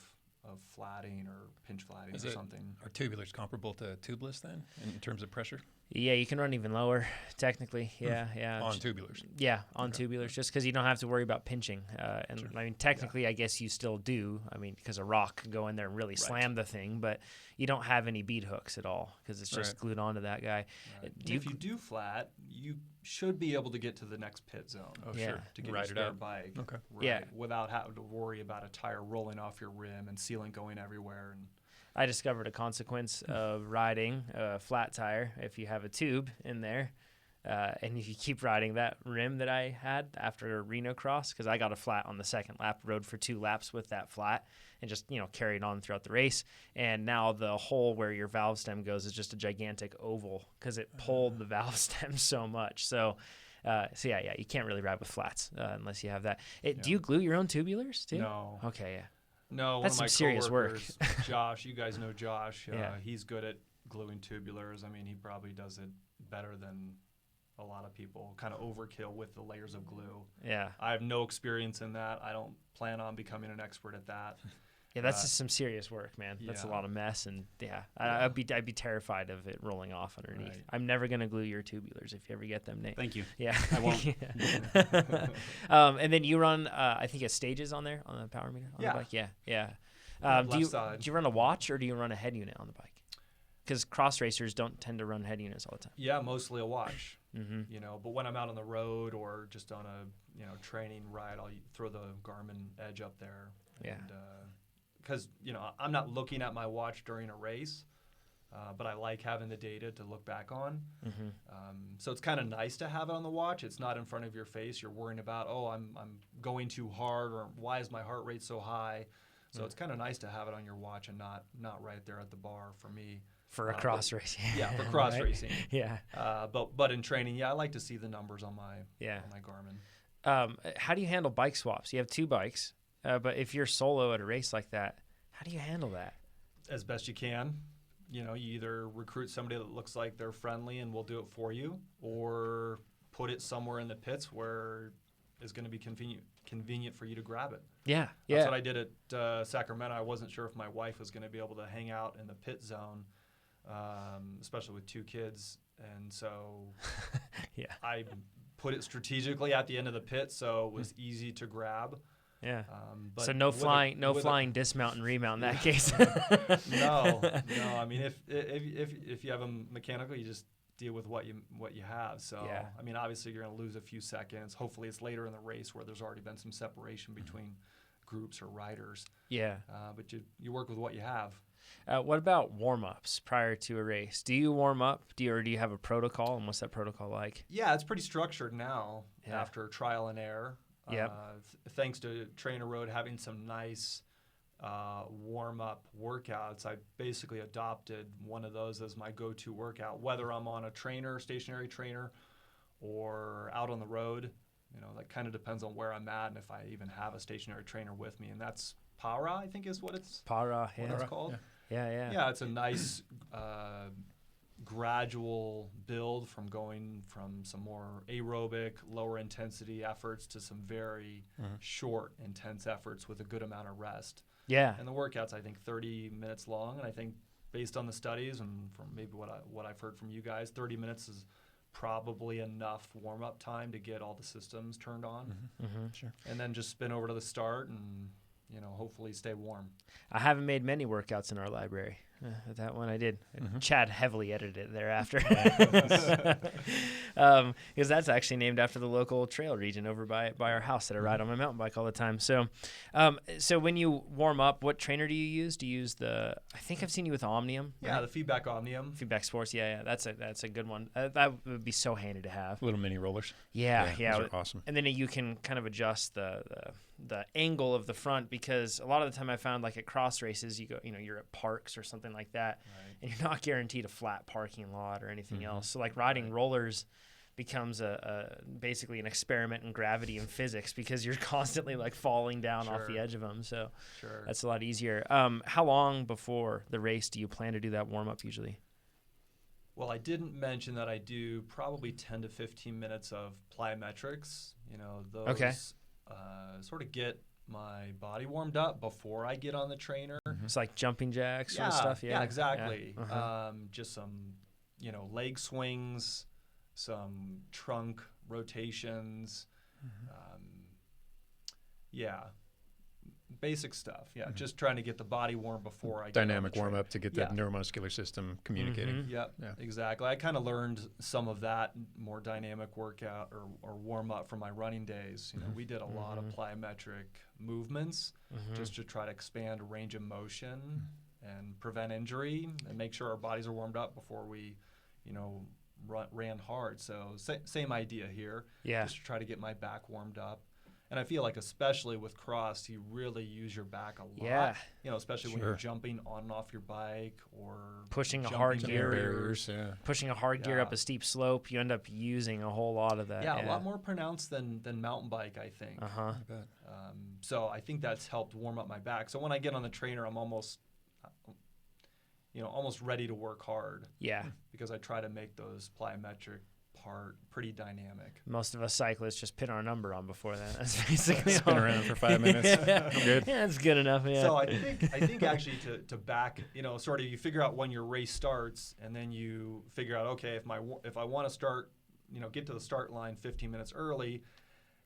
flatting or pinch flatting or something. Are tubulars comparable to tubeless then in terms of pressure? Yeah, you can run even lower, technically. Yeah, yeah. On tubulars. Yeah, on Okay. tubulars, just because you don't have to worry about pinching. And Sure. I mean, technically, I guess you still do. I mean, because a rock could go in there and really slam the thing, but you don't have any bead hooks at all because it's just Right. glued onto that guy. Right. Do If you do flat, you should be able to get to the next pit zone. Oh, Yeah. sure. To get Ride your it spare out. bike. Okay. Right, Yeah. without having to worry about a tire rolling off your rim and sealant going everywhere. And I discovered a consequence of riding a flat tire if you have a tube in there. And if you keep riding that rim that I had after Reno Cross, because I got a flat on the second lap, rode for 2 laps with that flat and just, you know, carried on throughout the race. And now the hole where your valve stem goes is just a gigantic oval because it pulled the valve stem so much. So yeah, you can't really ride with flats unless you have that. Do you glue your own tubulars too? no. Okay, yeah. No, That's one of my some serious work. coworkers, Josh, you guys know Josh. Yeah. He's good at gluing tubulars. I mean, he probably does it better than a lot of people. Kind of overkill with the layers of glue. Yeah. I have no experience in that. I don't plan on becoming an expert at that. Yeah, that's just some serious work, man. That's a yeah. lot of mess, and I'd be terrified of it rolling off underneath. Right. I'm never gonna glue your tubulars if you ever get them, Nate. Thank you. Yeah, I won't. And then you run, I think, stages on there on the power meter on Yeah. the bike. Yeah. Left Do side. you run a watch or do you run a head unit on the bike? Because cross racers don't tend to run head units all the time. Yeah, mostly a watch. Mm-hmm. You know, but when I'm out on the road or just on a training ride, I'll throw the Garmin Edge up there. Yeah. And, because I'm not looking at my watch during a race, but I like having the data to look back on. Mm-hmm. So it's kind of nice to have it on the watch. It's not in front of your face. You're worrying about, I'm going too hard, or why is my heart rate so high? So it's kind of nice to have it on your watch and not right there at the bar for me. For a cross race. Yeah, for cross Right? racing. Yeah. But in training, I like to see the numbers on my Garmin. How do you handle bike swaps? You have 2 bikes, but if you're solo at a race like that, how do you handle that? As best you can. You either recruit somebody that looks like they're friendly and will do it for you, or put it somewhere in the pits where it's going to be convenient for you to grab it. Yeah. That's what I did at Sacramento. I wasn't sure if my wife was going to be able to hang out in the pit zone, especially with 2 kids. And so I put it strategically at the end of the pit so it was easy to grab. Yeah. But So no with a- flying, with a- flying dismount and remount in that case. No. I mean, if you have a mechanical, you just deal with what you have. So Yeah. I mean, obviously you're going to lose a few seconds. Hopefully, it's later in the race where there's already been some separation between groups or riders. Yeah. But you work with what you have. What about warm-ups prior to a race? Do you warm up? Or do you have a protocol? And what's that protocol like? Yeah, it's pretty structured now Yeah. after trial and error. Yep. Thanks to Trainer Road having some nice warm-up workouts, I basically adopted one of those as my go-to workout, whether I'm on a trainer, stationary trainer, or out on the road. You know, that kind of depends on where I'm at and if I even have a stationary trainer with me. And that's Para, I think is what it's Para, yeah. what it's called. Yeah. Yeah, it's a nice gradual build from going from some more aerobic, lower intensity efforts to some very short, intense efforts with a good amount of rest. Yeah. And the workout's, I think, 30 minutes long. And I think based on the studies and from maybe what I've heard from you guys, 30 minutes is probably enough warm-up time to get all the systems turned on. Sure. And then just spin over to the start and, you know, hopefully stay warm. I haven't made many workouts in our library. That one I did. Chad heavily edited it thereafter. Because that's actually named after the local trail region over by our house that I ride on my mountain bike all the time. So so when you warm up, what trainer do you use? Do you use I think I've seen you with Omnium. Yeah, the Feedback Omnium. Feedback Sports. Yeah. That's a good one. That would be so handy to have. Little mini rollers. Yeah. Those are awesome. And then you can kind of adjust the angle of the front, because a lot of the time I found, like at cross races, you're at parks or something like that, and you're not guaranteed a flat parking lot or anything else. So like riding rollers becomes basically an experiment in gravity and physics, because you're constantly like falling down off the edge of them. So that's a lot easier. How long before the race do you plan to do that warm up usually? Well, I didn't mention that I do probably 10 to 15 minutes of plyometrics. You know, those sort of get my body warmed up before I get on the trainer. It's like jumping jacks sort of stuff. Yeah, exactly. Yeah. Just some, leg swings, some trunk rotations. Basic stuff. Yeah, just trying to get the body warm before I get Dynamic on the warm trainer. up to get that neuromuscular system communicating. Yep, exactly. I kind of learned some of that more dynamic workout or warm up from my running days. You know, we did a lot of plyometric movements just to try to expand range of motion and prevent injury and make sure our bodies are warmed up before we, ran hard. So same idea here. Yeah. Just to try to get my back warmed up. And I feel like especially with cross, you really use your back a lot. Yeah. Especially when you're jumping on and off your bike or pushing a jumping hard gear. Barriers, Pushing a hard gear up a steep slope, you end up using a whole lot of that. Yeah, a lot more pronounced than mountain bike, I think. Uh-huh. I bet. So I think that's helped warm up my back. So when I get on the trainer, I'm almost ready to work hard. Yeah. Because I try to make those plyometric part pretty dynamic. Most of us cyclists just pin our number on before that. That's basically Spin around for 5 minutes. Yeah. I'm good. Yeah, that's good enough. Yeah. So I think actually to back, sort of you figure out when your race starts, and then you figure out, okay, if I want to start, get to the start line 15 minutes early,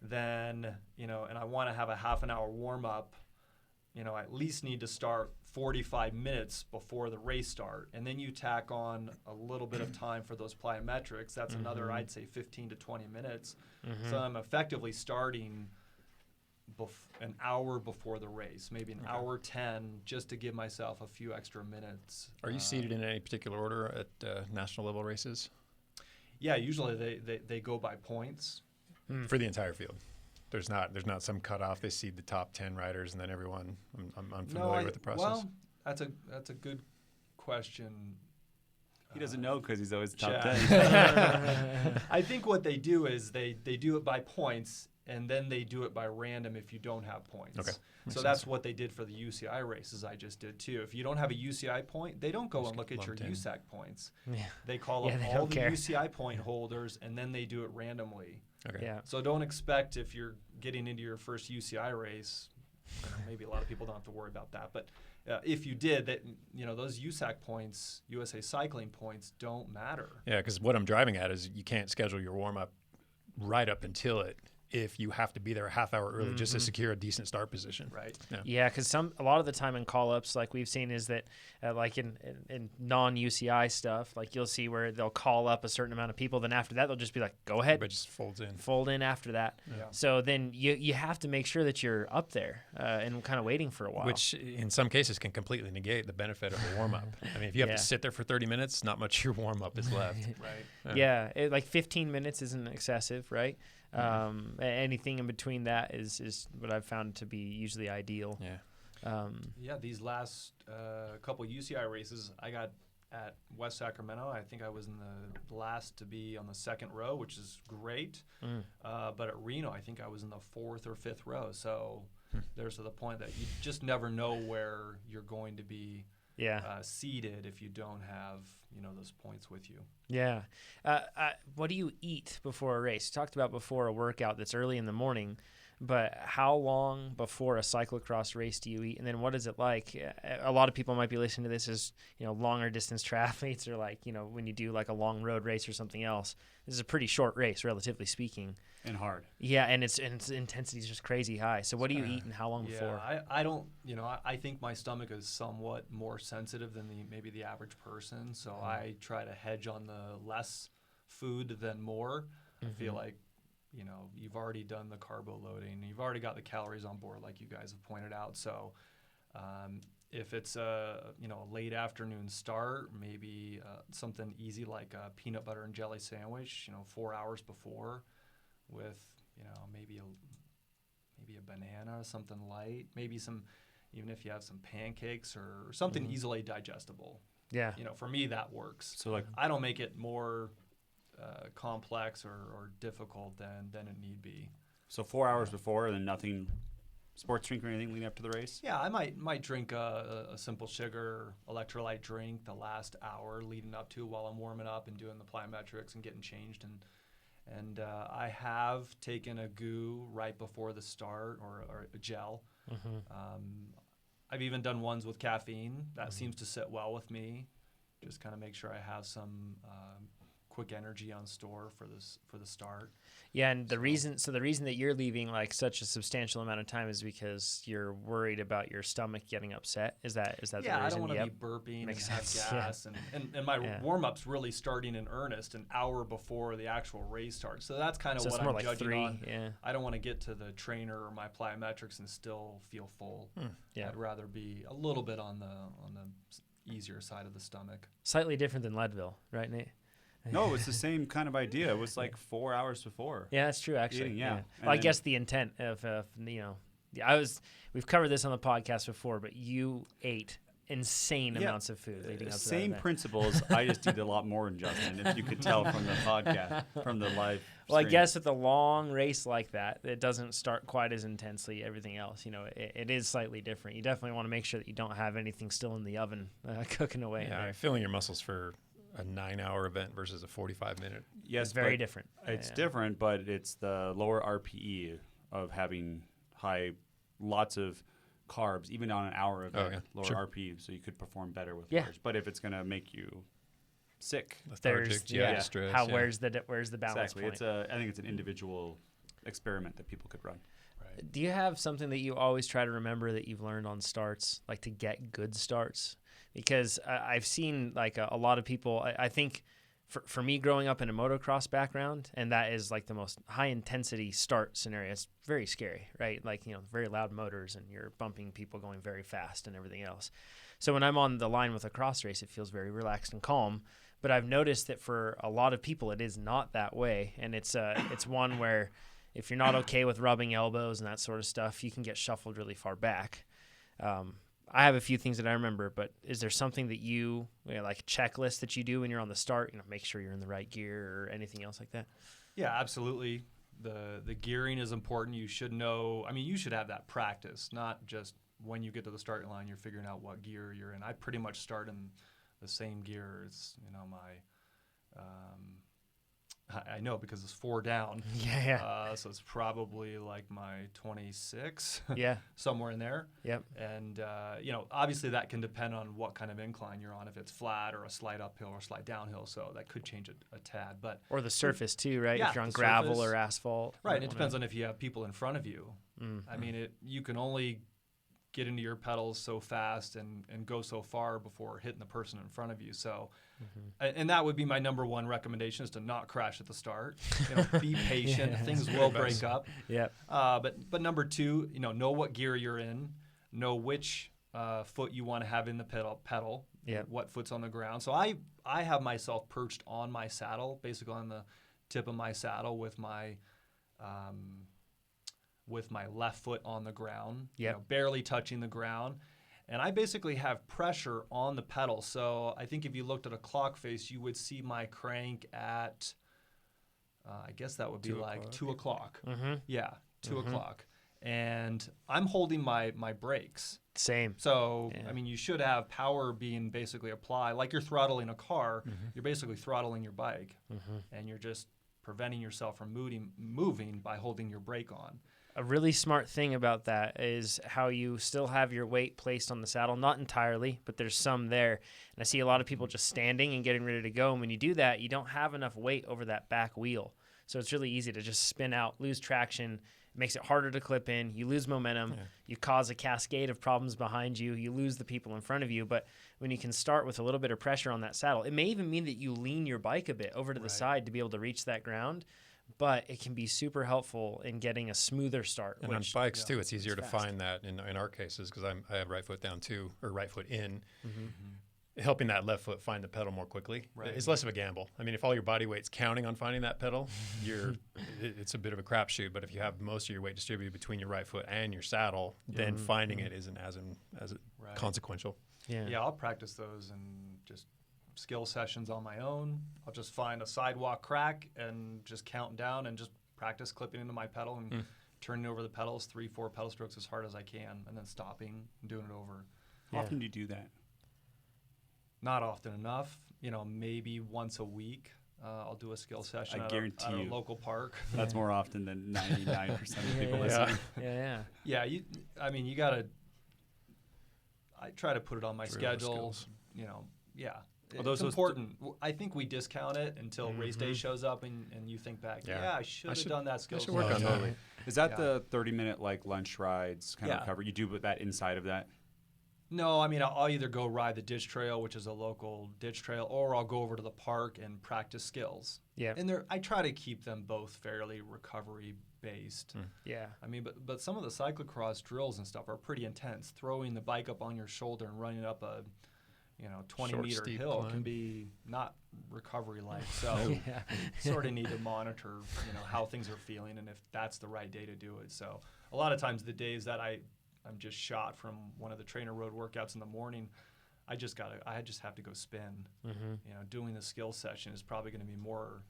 then and I want to have a half an hour warm up, I at least need to start 45 minutes before the race start, and then you tack on a little bit of time for those plyometrics. That's another, I'd say, 15 to 20 minutes. So I'm effectively starting an hour before the race, maybe an hour 10, just to give myself a few extra minutes. Are you seated in any particular order at national level races? Yeah, usually they go by points. For the entire field. There's not some cutoff. They seed the top 10 riders and then everyone. I'm unfamiliar with the process. Well, that's a good question. He doesn't know because he's always top Chad. 10. I think what they do is they do it by points, and then they do it by random if you don't have points. Okay. So that's what they did for the UCI races I just did too. If you don't have a UCI point, they don't go and look at your USAC points. Yeah. They call up they all don't the care. UCI point holders, and then they do it randomly. Okay. Yeah. So don't expect, if you're getting into your first UCI race, maybe a lot of people don't have to worry about that, but if you did, that those USAC points, USA Cycling points, don't matter. Yeah, because what I'm driving at is you can't schedule your warm up right up until it if you have to be there a half hour early just to secure a decent start position. Right. Yeah, because a lot of the time in call-ups, like we've seen, is that like in non-UCI stuff, like you'll see where they'll call up a certain amount of people, then after that they'll just be like, go ahead, But just folds in. fold in after that. Yeah. So then you have to make sure that you're up there and kind of waiting for a while. Which in some cases can completely negate the benefit of a warm-up. I mean, if you have Yeah. to sit there for 30 minutes, not much of your warm-up is left. Right. Yeah, like 15 minutes isn't excessive, right? Anything in between that is what I've found to be usually ideal. Yeah. Yeah, these last couple UCI races, I got at West Sacramento. I think I was in the last to be on the second row, which is great. But at Reno, I think I was in the fourth or fifth row. So there's to the point that you just never know where you're going to be seated if you don't have those points with you. Yeah. What do you eat before a race? You talked about before a workout that's early in the morning, but how long before a cyclocross race do you eat? And then what is it like? A lot of people might be listening to this as, longer distance triathletes, or like, when you do like a long road race or something else. This is a pretty short race, relatively speaking. And hard. Yeah, and its intensity is just crazy high. So what do you eat and how long before? I don't, I think my stomach is somewhat more sensitive than maybe the average person. So I try to hedge on the less food than more. I feel like, you've already done the carbo loading. You've already got the calories on board, like you guys have pointed out. So if it's a late afternoon start, maybe something easy like a peanut butter and jelly sandwich, 4 hours before, with maybe a banana, something light, maybe some, even if you have some pancakes or something easily digestible. Yeah. For me that works. So like I don't make it more complex or difficult than it need be. So 4 hours before, and then nothing, sports drink or anything leading up to the race? Yeah, I might drink a simple sugar electrolyte drink the last hour leading up to while I'm warming up and doing the plyometrics and getting changed. And I have taken a goo right before the start, or a gel. I've even done ones with caffeine. That seems to sit well with me. Just kind of make sure I have some quick energy on store for the start. Yeah, and the reason that you're leaving like such a substantial amount of time is because you're worried about your stomach getting upset. Is that the reason? Yeah, I don't want to be burping and have gas, and my warm-up's really starting in earnest an hour before the actual race starts. So that's kind of what I'm judging on. Yeah. I don't want to get to the trainer or my plyometrics and still feel full. Yeah. I'd rather be a little bit on the easier side of the stomach. Slightly different than Leadville, right, Nate? No, it's the same kind of idea. It was like 4 hours before. Yeah, that's true. Actually, Eating, yeah. Well, I guess the intent of we've covered this on the podcast before, but you ate insane amounts of food leading up to that Same event. principles. I just did a lot more than Justin, if you could tell from the podcast, from the live. Well, I stream. guess with a long race like that, it doesn't start quite as intensely. Everything else, it is slightly different. You definitely want to make sure that you don't have anything still in the oven cooking away. in there. Filling your muscles for a 9-hour event versus a 45-minute. Yes, It's very different. It's different, but it's the lower RPE of having lots of carbs, even on an hour event, lower RPE, so you could perform better with carbs. But if it's going to make you sick, Lethargic, stress. Where's the balance exactly. point? I think it's an individual experiment that people could run. Right. Do you have something that you always try to remember that you've learned on starts, like to get good starts? Because I've seen like a lot of people, I think for me growing up in a motocross background, and that is like the most high intensity start scenario, it's very scary, right? Like, very loud motors and you're bumping people going very fast and everything else. So when I'm on the line with a cross race, it feels very relaxed and calm. But I've noticed that for a lot of people, it is not that way. And it's one where if you're not okay with rubbing elbows and that sort of stuff, you can get shuffled really far back. I have a few things that I remember, but is there something that you like a checklist that you do when you're on the start? Make sure you're in the right gear or anything else like that? Yeah, absolutely. The gearing is important. You should know. I mean, you should have that practice, not just when you get to the starting line, you're figuring out what gear you're in. I pretty much start in the same gear as my I know because it's 4 down. Yeah. So it's probably like my 26. Yeah. Somewhere in there. Yep. And, obviously that can depend on what kind of incline you're on, if it's flat or a slight uphill or a slight downhill. So that could change a tad. But Or the surface too, right? Yeah, if you're on the gravel surface. or asphalt. Right. It depends on if you have people in front of you. Mm-hmm. I mean, you can only get into your pedals so fast and go so far before hitting the person in front of you. So, and that would be my number one recommendation, is to not crash at the start. Be patient. Yeah. Things will break up. Yep. But number 2, know what gear you're in, know which foot you want to have in the pedal. Yep. What foot's on the ground. So I have myself perched on my saddle, basically on the tip of my saddle with my left foot on the ground, Yep. barely touching the ground. And I basically have pressure on the pedal. So I think if you looked at a clock face, you would see my crank at, I guess that would be 2 like o'clock. 2 o'clock. Mm-hmm. Yeah, 2 o'clock. And I'm holding my brakes. Same. So, Yeah. I mean, you should have power being basically applied. Like you're throttling a car, you're basically throttling your bike. And you're just preventing yourself from moving by holding your brake on. A really smart thing about that is how you still have your weight placed on the saddle, not entirely, but there's some there. And I see a lot of people just standing and getting ready to go. And when you do that, you don't have enough weight over that back wheel. So it's really easy to just spin out, lose traction. It makes it harder to clip in. You lose momentum. Yeah. You cause a cascade of problems behind you. You lose the people in front of you. But when you can start with a little bit of pressure on that saddle, it may even mean that you lean your bike a bit over to the side to be able to reach that ground. But it can be super helpful in getting a smoother start. And on bikes too, it's easier to fast. find that in our cases, because I have right foot down too, or right foot in, helping that left foot find the pedal more quickly. Right. It's less of a gamble. I mean, if all your body weight's counting on finding that pedal, it's a bit of a crapshoot. But if you have most of your weight distributed between your right foot and your saddle, then finding it isn't as Right. consequential. Yeah, I'll practice those and just skill sessions on my own. I'll just find a sidewalk crack and just count down and just practice clipping into my pedal and turning over the pedals 3-4 pedal strokes as hard as I can, and then stopping and doing it over. How often do you do that? Not often enough. Maybe once a week. I'll do a skill session at guarantee a you. local park. That's more often than 99% of people Yeah. listening. Yeah. Yeah, you gotta. I try to put it on my Drill the schedule. skills. Yeah. Although It's those important. I think we discount it until race day shows up, and you think back, Yeah. I should have done that skill should work session. on that. Totally. Is that Yeah. the 30-minute lunch rides kind of Yeah. cover? You do that inside of that? No, I mean, I'll either go ride the ditch trail, which is a local ditch trail, or I'll go over to the park and practice skills. Yeah. And I try to keep them both fairly recovery based. Yeah. I mean, but some of the cyclocross drills and stuff are pretty intense. Throwing the bike up on your shoulder and running up a 20-meter steep hill climb. can be not recovery-like. So Yeah. sort of need to monitor, how things are feeling and if that's the right day to do it. So a lot of times the days that I'm just shot from one of the trainer road workouts in the morning, I just have to go spin. Doing the skill session is probably going to be more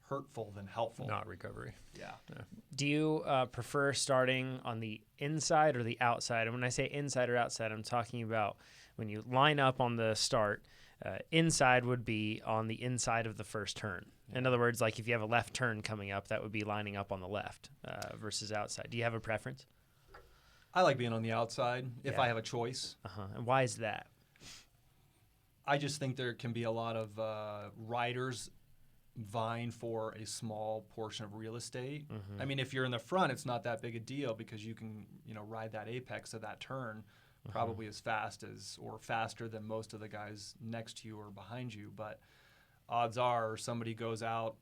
hurtful than helpful. Not recovery. Yeah. Do you prefer starting on the inside or the outside? And when I say inside or outside, I'm talking about when you line up on the start. Inside would be on the inside of the first turn. In other words, like if you have a left turn coming up, that would be lining up on the left versus outside. Do you have a preference? I like being on the outside if Yeah. I have a choice. And why is that? I just think there can be a lot of riders vying for a small portion of real estate. I mean, if you're in the front, it's not that big a deal because you can, ride that apex of that turn probably as fast as or faster than most of the guys next to you or behind you. But odds are somebody goes out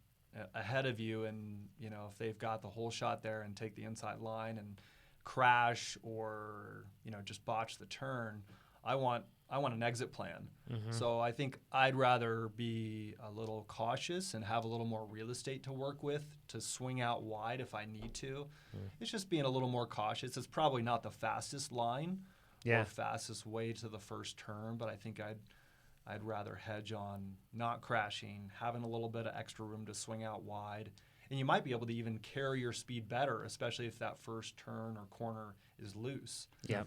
ahead of you and, if they've got the whole shot there and take the inside line and crash or, just botch the turn, I want an exit plan. So I think I'd rather be a little cautious and have a little more real estate to work with to swing out wide if I need to. It's just being a little more cautious. It's probably not the fastest line or fastest way to the first turn, but I think I'd rather hedge on not crashing, having a little bit of extra room to swing out wide. And you might be able to even carry your speed better, especially if that first turn or corner is loose. Yeah.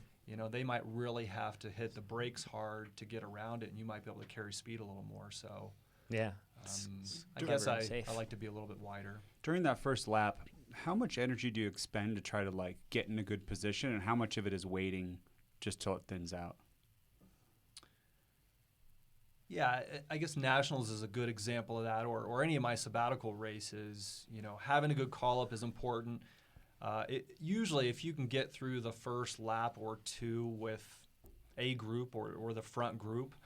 They might really have to hit the brakes hard to get around it, and you might be able to carry speed a little more. So, Yeah. I guess clever and I safe. like to be a little bit wider. During that first lap, how much energy do you expend to try to like get in a good position, and how much of it is waiting just till it thins out? Yeah, I guess Nationals is a good example of that, or any of my sabbatical races. You know, having a good call-up is important. Usually, if you can get through the first lap or two with a group or the front group,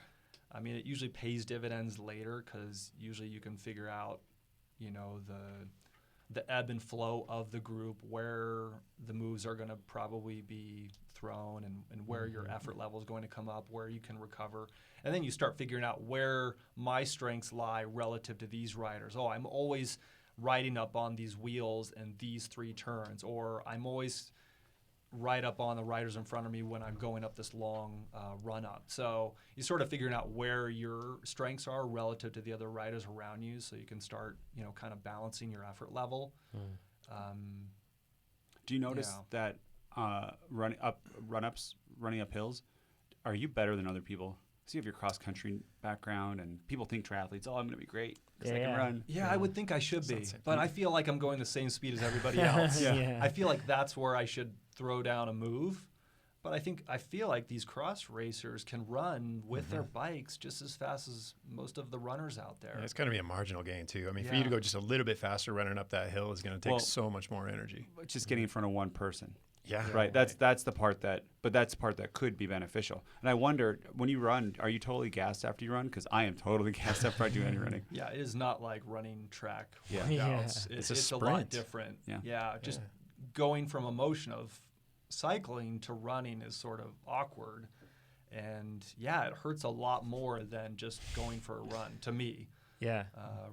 I mean, it usually pays dividends later because usually you can figure out, you know, the ebb and flow of the group, where the moves are going to probably be thrown and where your effort level is going to come up, where you can recover. And then you start figuring out where my strengths lie relative to these riders. Oh, I'm always riding up on these wheels and these 3 turns, or I'm always right up on the riders in front of me when I'm going up this long run up. So you sort of figuring out where your strengths are relative to the other riders around you, so you can start, you know, kind of balancing your effort level. Do you notice that running up hills, are you better than other people? So you have your cross country background, and people think triathletes, oh, I'm going to be great because I can run. Yeah, I would think I should be, Sounds like but I feel like I'm going the same speed as everybody else. Yeah. I feel like that's where I should throw down a move. But I feel like these cross racers can run with their bikes just as fast as most of the runners out there. Yeah, it's going to be a marginal gain too. I mean, for you to go just a little bit faster running up that hill is going to take so much more energy. Just getting in front of one person. Yeah. Right. That's the part that could be beneficial. And I wonder, when you run, are you totally gassed after you run? Because I am totally gassed after I do any running. Yeah, it is not like running track Yeah. workouts. Yeah. It's a lot different. Yeah. Just going from a motion of cycling to running is sort of awkward. And yeah, it hurts a lot more than just going for a run to me. Yeah.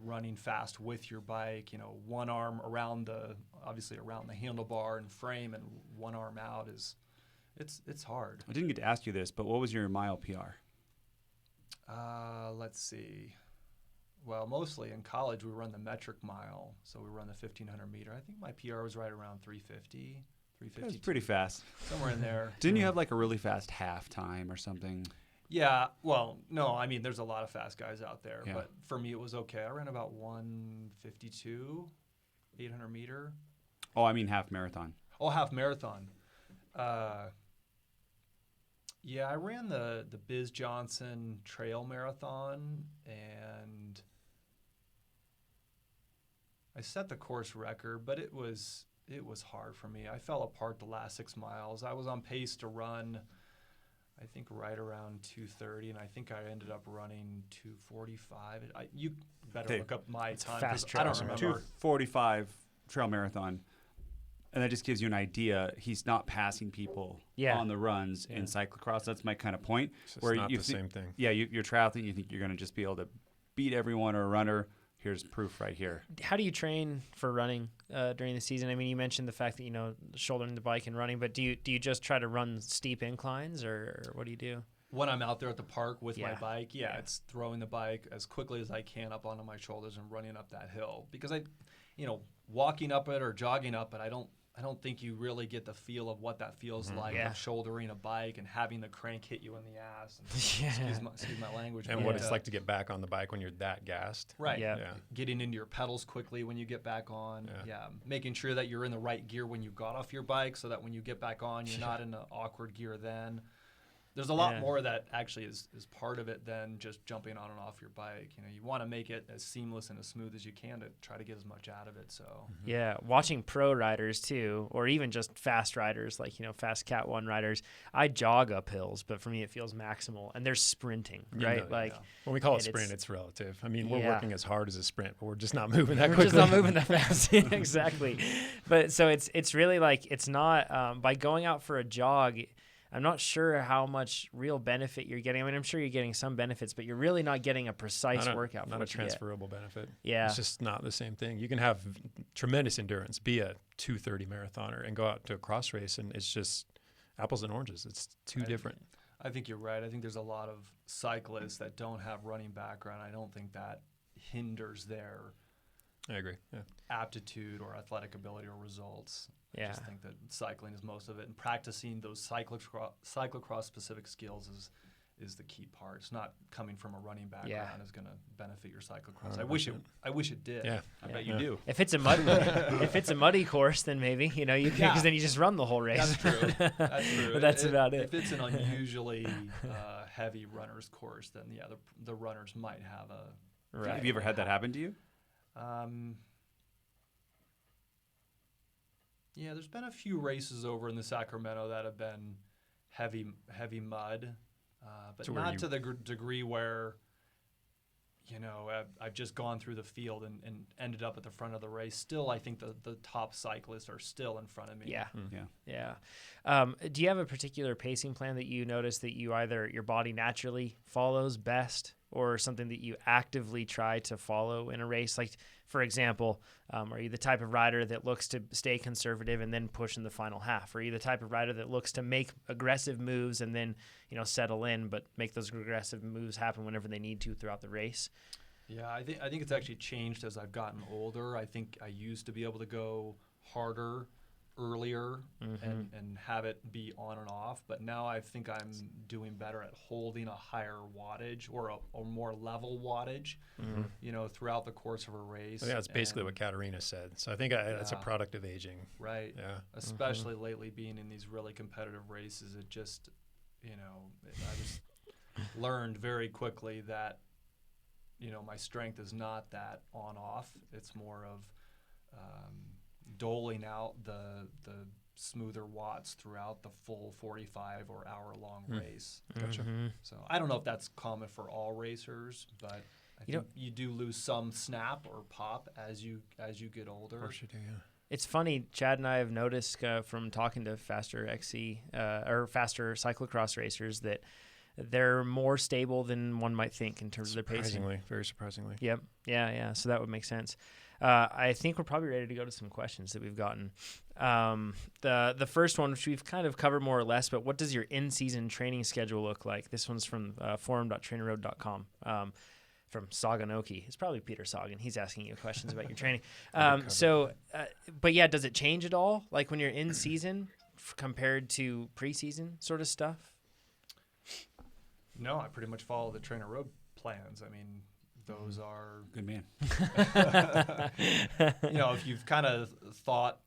Running fast with your bike, you know, one arm around the handlebar and frame, and one arm out it's hard. I didn't get to ask you this, but what was your mile PR? Let's see. Well, mostly in college we run the metric mile, so we run the 1,500 meter. I think my PR was right around 350. That was pretty fast. Somewhere in there. Didn't you have like a really fast half time or something? Yeah, well, no, I mean, there's a lot of fast guys out there, Yeah. but for me it was okay. I ran about 152, 800 meter. Oh, I mean half marathon. Oh, half marathon. Yeah, I ran the Biz Johnson Trail Marathon, and I set the course record, but it was hard for me. I fell apart the last 6 miles. I was on pace to run, I think, right around 2:30, and I think I ended up running 2:45. You better look up my time, 'cause I don't remember. 2:45 trail marathon. And that just gives you an idea. He's not passing people on the runs in cyclocross. That's my kind of point. It's not the same thing. Yeah, you're triathlete. You think you're going to just be able to beat everyone or a runner. Here's proof right here. How do you train for running during the season? I mean, you mentioned the fact that, you know, shouldering the bike and running, but do you just try to run steep inclines, or what do you do? When I'm out there at the park with my bike, it's throwing the bike as quickly as I can up onto my shoulders and running up that hill. Because walking up it or jogging up it, I don't think you really get the feel of what that feels like of shouldering a bike and having the crank hit you in the ass. And excuse my language. And what it's like to get back on the bike when you're that gassed. Right. Yeah. Getting into your pedals quickly when you get back on. Yeah. Making sure that you're in the right gear when you got off your bike, so that when you get back on, you're not in an awkward gear then. There's a lot more that actually is part of it than just jumping on and off your bike. You know, you want to make it as seamless and as smooth as you can to try to get as much out of it. So yeah, watching pro riders too, or even just fast riders, like, you know, fast Cat 1 riders. I jog up hills, but for me it feels maximal, and they're sprinting, right? When we call it sprint, it's relative. I mean, we're working as hard as a sprint, but we're just not moving that we're quickly. We're just not moving that fast. Exactly. But so it's really like, it's not by going out for a jog, I'm not sure how much real benefit you're getting. I mean, I'm sure you're getting some benefits, but you're really not getting a precise workout. Not a transferable benefit. Yeah. It's just not the same thing. You can have tremendous endurance, be a 2:30 marathoner, and go out to a cross race, and it's just apples and oranges. It's too different. I think you're right. I think there's a lot of cyclists that don't have running background. I don't think that hinders their I agree. Yeah. aptitude or athletic ability or results. Yeah. I just think that cycling is most of it, and practicing those cyclocross specific skills is the key part. It's not coming from a running background Yeah. is going to benefit your cyclocross. 100%. I wish it did. Yeah. I bet you do. If it's a muddy course, then maybe you can, because then you just run the whole race. That's true. That's true. But that's about it. If it's an unusually heavy runner's course, then yeah, the runners might have a. Right. Have you ever had that happen to you? Yeah, there's been a few races over in the Sacramento that have been heavy mud, but So where not you- to the degree where, I've just gone through the field and ended up at the front of the race. Still, I think the top cyclists are still in front of me. Yeah. Yeah. Yeah. Do you have a particular pacing plan that you notice that you either your body naturally follows best, or something that you actively try to follow in a race? Like, for example, are you the type of rider that looks to stay conservative and then push in the final half? Or are you the type of rider that looks to make aggressive moves and then, settle in, but make those aggressive moves happen whenever they need to throughout the race? Yeah, I think it's actually changed as I've gotten older. I think I used to be able to go harder earlier and have it be on and off, but now I think I'm doing better at holding a higher wattage or a more level wattage, throughout the course of a race. Yeah, that's basically what Katarina said. So I think that's a Yeah. product of aging. Right. Yeah. Especially lately, being in these really competitive races, it just, I just learned very quickly that, my strength is not that on-off. It's more of doling out the smoother watts throughout the full 45 or hour-long race. Gotcha. So I don't know if that's common for all racers, but I think you do lose some snap or pop as you get older. Of course you do, yeah. It's funny, Chad and I have noticed from talking to faster or faster cyclocross racers that they're more stable than one might think in terms of their pacing. Very surprisingly. Yep. Yeah. So that would make sense. I think we're probably ready to go to some questions that we've gotten. The first one, which we've kind of covered more or less, but what does your in-season training schedule look like? This one's from forum.trainerroad.com. From Saganoki. It's probably Peter Sagan. He's asking you questions about your training. But yeah, does it change at all? Like when you're in season compared to preseason sort of stuff? No, I pretty much follow the Trainer Road plans. I mean, those are Good man. if you've kind of thought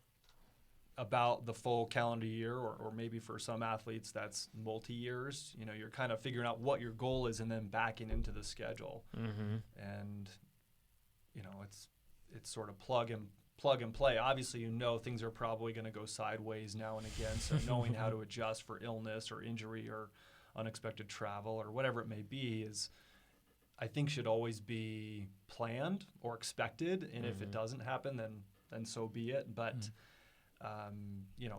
about the full calendar year, or maybe for some athletes that's multi-years, you're kind of figuring out what your goal is and then backing into the schedule. And, it's sort of plug and play. Obviously, things are probably going to go sideways now and again. So knowing how to adjust for illness or injury or unexpected travel or whatever it may be I think should always be planned or expected. And if it doesn't happen, then so be it. But,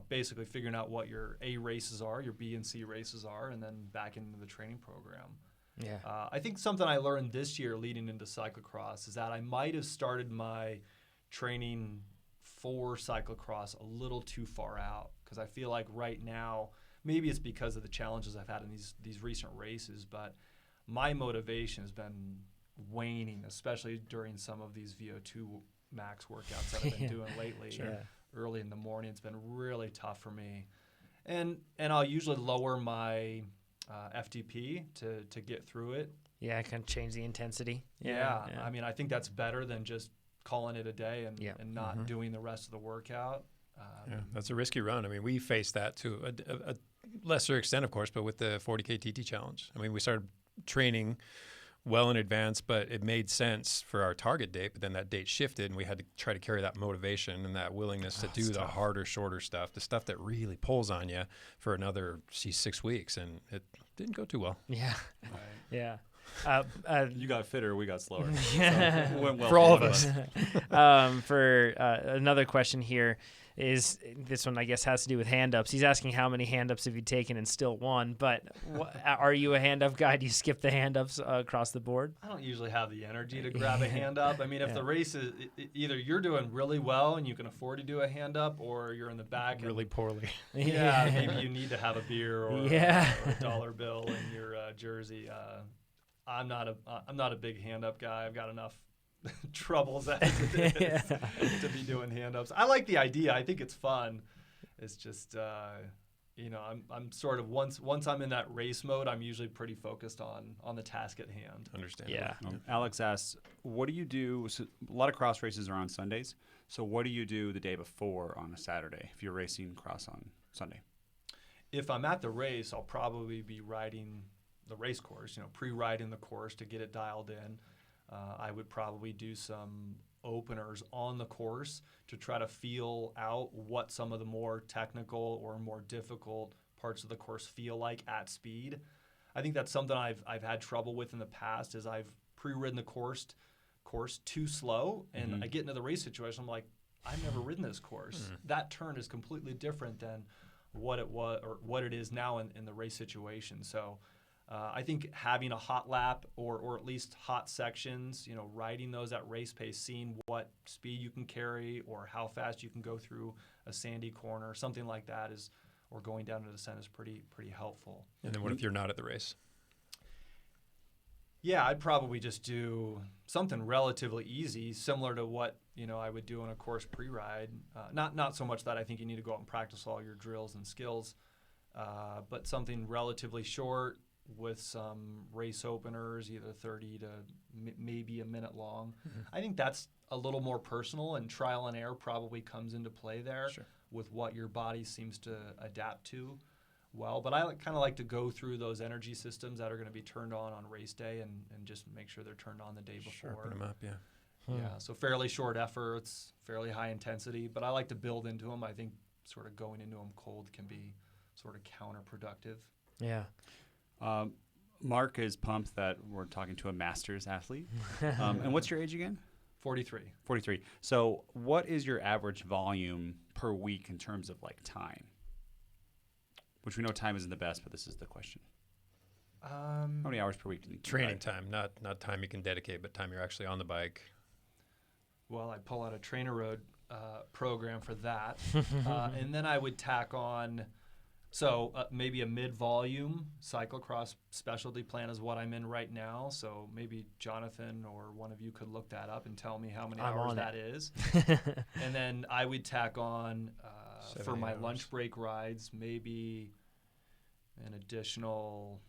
basically figuring out what your A races are, your B and C races are, and then back into the training program. Yeah. I think something I learned this year leading into cyclocross is that I might have started my training for cyclocross a little too far out, because I feel like right now, maybe it's because of the challenges I've had in these recent races, but my motivation has been waning, especially during some of these VO2 max workouts that I've been doing lately. Sure. Early in the morning, it's been really tough for me, and I'll usually lower my FTP to get through it. Yeah, kind of change the intensity. Yeah. I mean, I think that's better than just calling it a day and not doing the rest of the workout. That's a risky run. I mean, we faced that to a lesser extent, of course, but with the 40K TT Challenge. I mean, we started training well in advance, but it made sense for our target date. But then that date shifted, and we had to try to carry that motivation and that willingness to do the harder, shorter stuff, the stuff that really pulls on you for another 6 weeks. And it didn't go too well. Yeah. Right. Yeah. You got fitter, we got slower. Yeah. So it went well For all of both us. For another question here is, this one I guess has to do with hand ups. He's asking how many hand ups have you taken and still won, but are you a hand up guy? Do you skip the hand ups across the board? I don't usually have the energy to grab a hand up. I mean, if the race is either you're doing really well and you can afford to do a hand up, or you're in the back Really poorly. Yeah, maybe you need to have a beer or a dollar bill in your jersey. I'm not a big hand up guy. I've got enough troubles as it is to be doing hand ups. I like the idea. I think it's fun. It's just I'm sort of once I'm in that race mode, I'm usually pretty focused on the task at hand. Understandable. Yeah. Alex asks, what do you do? So a lot of cross races are on Sundays. So what do you do the day before on a Saturday if you're racing cross on Sunday? If I'm at the race, I'll probably be riding the race course, pre-riding the course to get it dialed in. I would probably do some openers on the course to try to feel out what some of the more technical or more difficult parts of the course feel like at speed. I think that's something I've had trouble with in the past is I've pre-ridden the course too slow, and I get into the race situation, I'm like, I've never ridden this course. That turn is completely different than what it was or what it is now in the race situation. So I think having a hot lap or at least hot sections, riding those at race pace, seeing what speed you can carry or how fast you can go through a sandy corner, something like that or going down to the descent is pretty helpful. And then what if you're not at the race? Yeah, I'd probably just do something relatively easy, similar to what I would do on a course pre-ride. Not so much that I think you need to go out and practice all your drills and skills, but something relatively short with some race openers, either 30 to maybe a minute long. I think that's a little more personal, and trial and error probably comes into play there with what your body seems to adapt to well. But I kind of like to go through those energy systems that are going to be turned on race day and just make sure they're turned on the day before. Sharpen them up, yeah. Yeah, so fairly short efforts, fairly high intensity, but I like to build into them. I think sort of going into them cold can be sort of counterproductive. Yeah. Mark is pumped that we're talking to a Masters athlete. And what's your age again? 43. 43. So what is your average volume per week in terms of time? Which we know time isn't the best, but this is the question. How many hours per week do you think? Training time, not time you can dedicate, but time you're actually on the bike. Well, I'd pull out a trainer road program for that. And then I would tack on, maybe a mid-volume cyclocross specialty plan is what I'm in right now. So maybe Jonathan or one of you could look that up and tell me how many hours that is. And then I would tack on, for my lunch break rides, maybe an additional,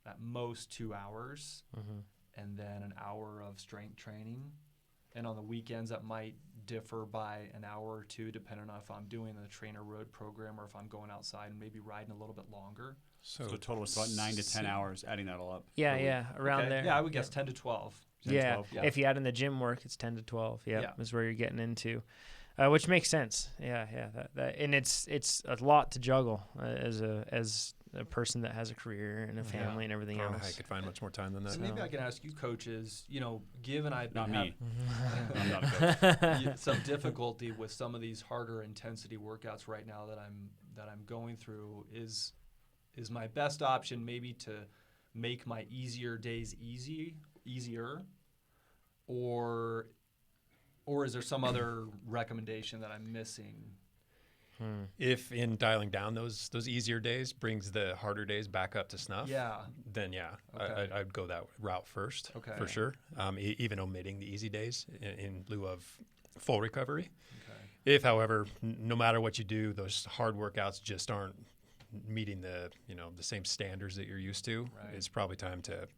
at most 2 hours, and then an hour of strength training. And on the weekends, that might differ by an hour or two, depending on if I'm doing the trainer road program or if I'm going outside and maybe riding a little bit longer. So total is about 9 to 10 hours, adding that all up. Yeah, around there. Yeah, I would guess 10 to 12. 10 Yeah. 12. If you add in the gym work, it's 10 to 12. Yeah. Is where you're getting into, which makes sense. Yeah. That and it's a lot to juggle as a person that has a career and a family and everything else. I could find much more time than that. So maybe I can ask you coaches, given I Not have me. I'm not a coach. some difficulty with some of these harder intensity workouts right now that I'm going through, is my best option maybe to make my easier days easier, or is there some other recommendation that I'm missing? If in dialing down those easier days brings the harder days back up to snuff, then Okay. I'd go that route first, Okay. for sure. Even omitting the easy days in lieu of full recovery. Okay. If, however, no matter what you do, those hard workouts just aren't meeting the same standards that you're used to, Right. it's probably time to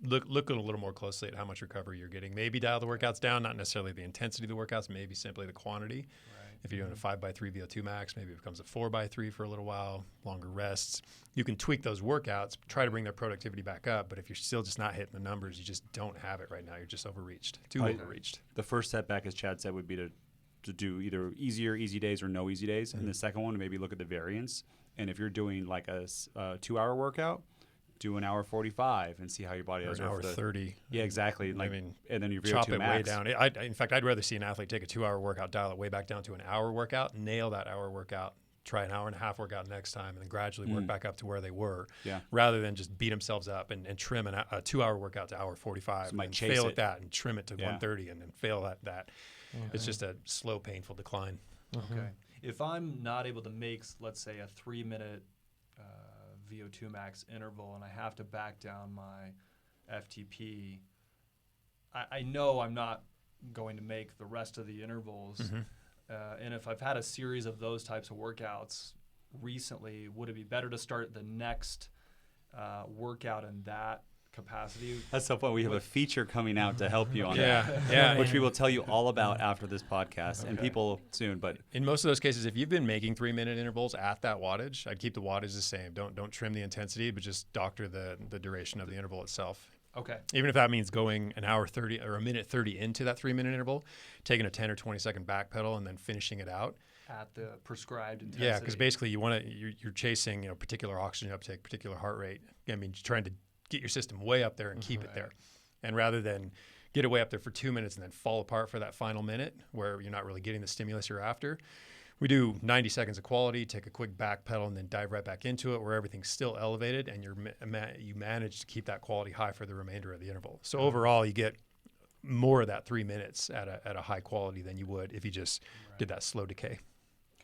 look a little more closely at how much recovery you're getting. Maybe dial the workouts down, not necessarily the intensity of the workouts, maybe simply the quantity. If you're doing a 5x3 VO2 max, maybe it becomes a 4x3 for a little while, longer rests. You can tweak those workouts, try to bring their productivity back up, but if you're still just not hitting the numbers, you just don't have it right now. You're just overreached, overreached. The first setback, as Chad said, would be to do either easy days or no easy days. And the second one, maybe look at the variance. And if you're doing like a 2-hour workout, do an hour 45 and see how your body does. Or an hour 30. Yeah, exactly. mean, and then your chop VO2 it max. way down. In fact, I'd rather see an athlete take a 2-hour workout, dial it way back down to an hour workout, nail that hour workout, try an hour and a half workout next time, and then gradually work back up to where they were. Yeah. Rather than just beat themselves up and trim a 2-hour workout to hour 45, and fail at that and trim it to 130 and then fail at that. It's just a slow, painful decline. Okay. If I'm not able to make, let's say, a 3-minute VO2 max interval and I have to back down my FTP, I know I'm not going to make the rest of the intervals. And if I've had a series of those types of workouts recently, would it be better to start the next workout in that capacity? That's so fun. We have a feature coming out to help you on Yeah, that. yeah. Which we will tell you all about after this podcast and people soon. But In most of those cases, if you've been making 3-minute intervals at that wattage, I'd keep the wattage the same. Don't trim the intensity, but just doctor the duration of the interval itself. Okay. Even if that means going an hour 30 or a minute 30 into that 3-minute interval, taking a 10 or 20 second back pedal and then finishing it out. At the prescribed intensity. Yeah, because basically you're chasing particular oxygen uptake, particular heart rate. I mean, trying to get your system way up there and keep it there. And rather than get it way up there for 2 minutes and then fall apart for that final minute where you're not really getting the stimulus you're after, we do 90 seconds of quality, take a quick back pedal, and then dive right back into it where everything's still elevated and you manage to keep that quality high for the remainder of the interval. So overall, you get more of that 3 minutes at a high quality than you would if you just did that slow decay.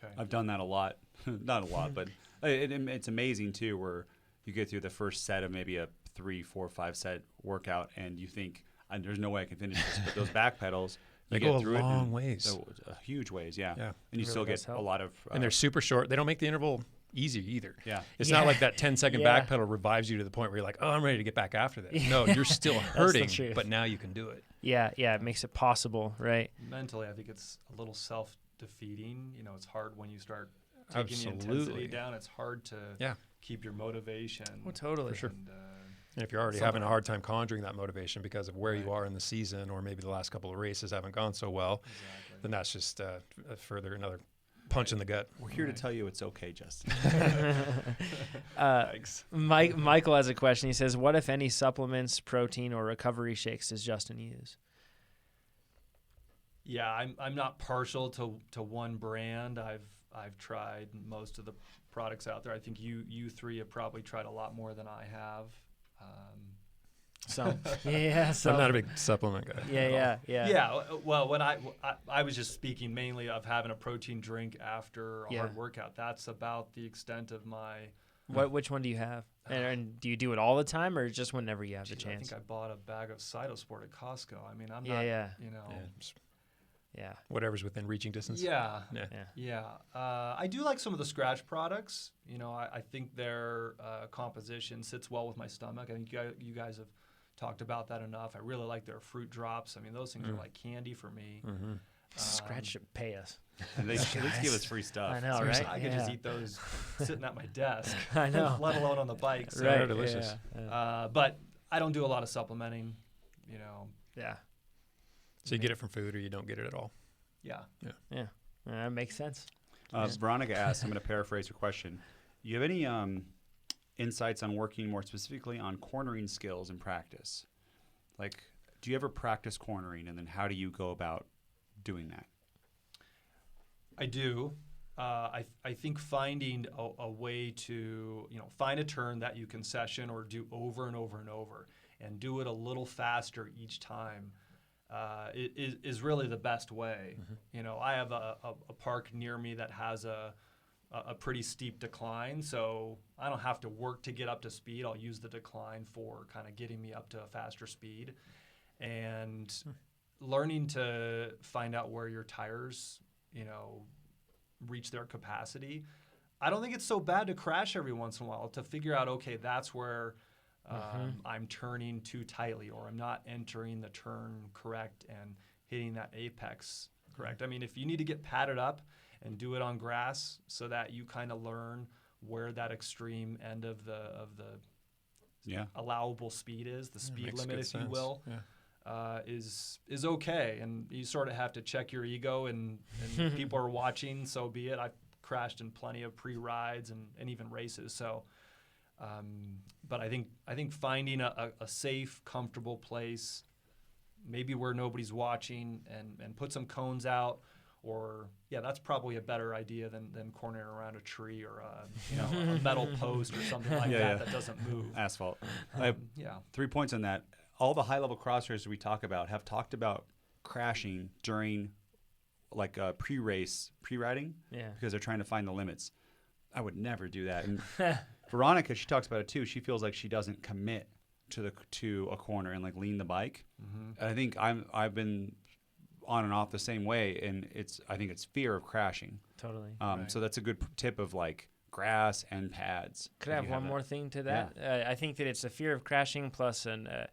Okay. I've done that a lot. Not a lot, but it's amazing too where you get through the first set of maybe a 3, 4, 5 set workout and you think, there's no way I can finish this. But those back pedals, They you go get a through long it ways. huge ways, yeah. Yeah. And you Really still does get a help. lot of And they're super short. They don't make the interval easy either. yeah. It's Yeah. not like that 10-second Yeah. back pedal revives you to the point where you're like, oh, I'm ready to get back after this. No, you're still the hurting, truth. but now you can do it. Yeah, it makes it possible, right? Mentally, I think it's a little self-defeating. It's hard when you start taking the Absolutely. intensity down. It's hard to keep your motivation. Well, totally. For sure. And, And if you're already having a hard time conjuring that motivation because of where you are in the season or maybe the last couple of races haven't gone so well, then that's just another punch in the gut. We're here to tell you it's okay, Justin. Thanks. Michael has a question. He says, what, if any, supplements, protein, or recovery shakes does Justin use? Yeah, I'm not partial to one brand. I've tried most of the products out there. I think you three have probably tried a lot more than I have. So yeah, I'm not a big supplement guy. Yeah. Yeah. Well, when I was just speaking mainly of having a protein drink after a hard workout. That's about the extent of my. Which one do you have? And do you do it all the time, or just whenever you have the chance? I think I bought a bag of Cytosport at Costco. I mean, I'm not. Yeah. Yeah. Whatever's within reaching distance. Yeah. I do like some of the scratch products. I think their composition sits well with my stomach. I think you guys have talked about that enough. I really like their fruit drops. I mean, those things are like candy for me. Mm-hmm. Scratch should pay us. And they give us free stuff. I know, Seriously, right? I could just eat those sitting at my desk. I know. Let alone on the bike. So, They're delicious. Yeah. But I don't do a lot of supplementing. Yeah. So you get it from food or you don't get it at all. Yeah. That makes sense. Veronica asked, I'm going to paraphrase her question. You have any insights on working more specifically on cornering skills in practice? Like, do you ever practice cornering, and then how do you go about doing that? I do. I think finding a way to, find a turn that you can session or do over and over and over and do it a little faster each time is really the best way. Mm-hmm. I have a park near me that has a pretty steep decline, so I don't have to work to get up to speed. I'll use the decline for kind of getting me up to a faster speed. And learning to find out where your tires, reach their capacity. I don't think it's so bad to crash every once in a while, to figure out, okay, that's where I'm turning too tightly, or I'm not entering the turn correct and hitting that apex correct. I mean, if you need to get padded up and do it on grass so that you kind of learn where that extreme end of the allowable speed is, the speed limit, if you will, is okay. And you sort of have to check your ego, and people are watching, so be it. I've crashed in plenty of pre-rides and even races. So, but I think finding a safe, comfortable place, maybe where nobody's watching, and put some cones out, or that's probably a better idea than cornering around a tree or a metal post or something like that doesn't move. Asphalt. I have 3 points on that. All the high-level cross racers we talk about have talked about crashing during like pre-race, pre-riding, because they're trying to find the limits. I would never do that. And Veronica, she talks about it too. She feels like she doesn't commit to a corner and like lean the bike. Mm-hmm. And I think I've been on and off the same way, and I think it's fear of crashing. Totally. So that's a good tip of like grass and pads. Could I have one more thing to that? I think that it's a fear of crashing plus a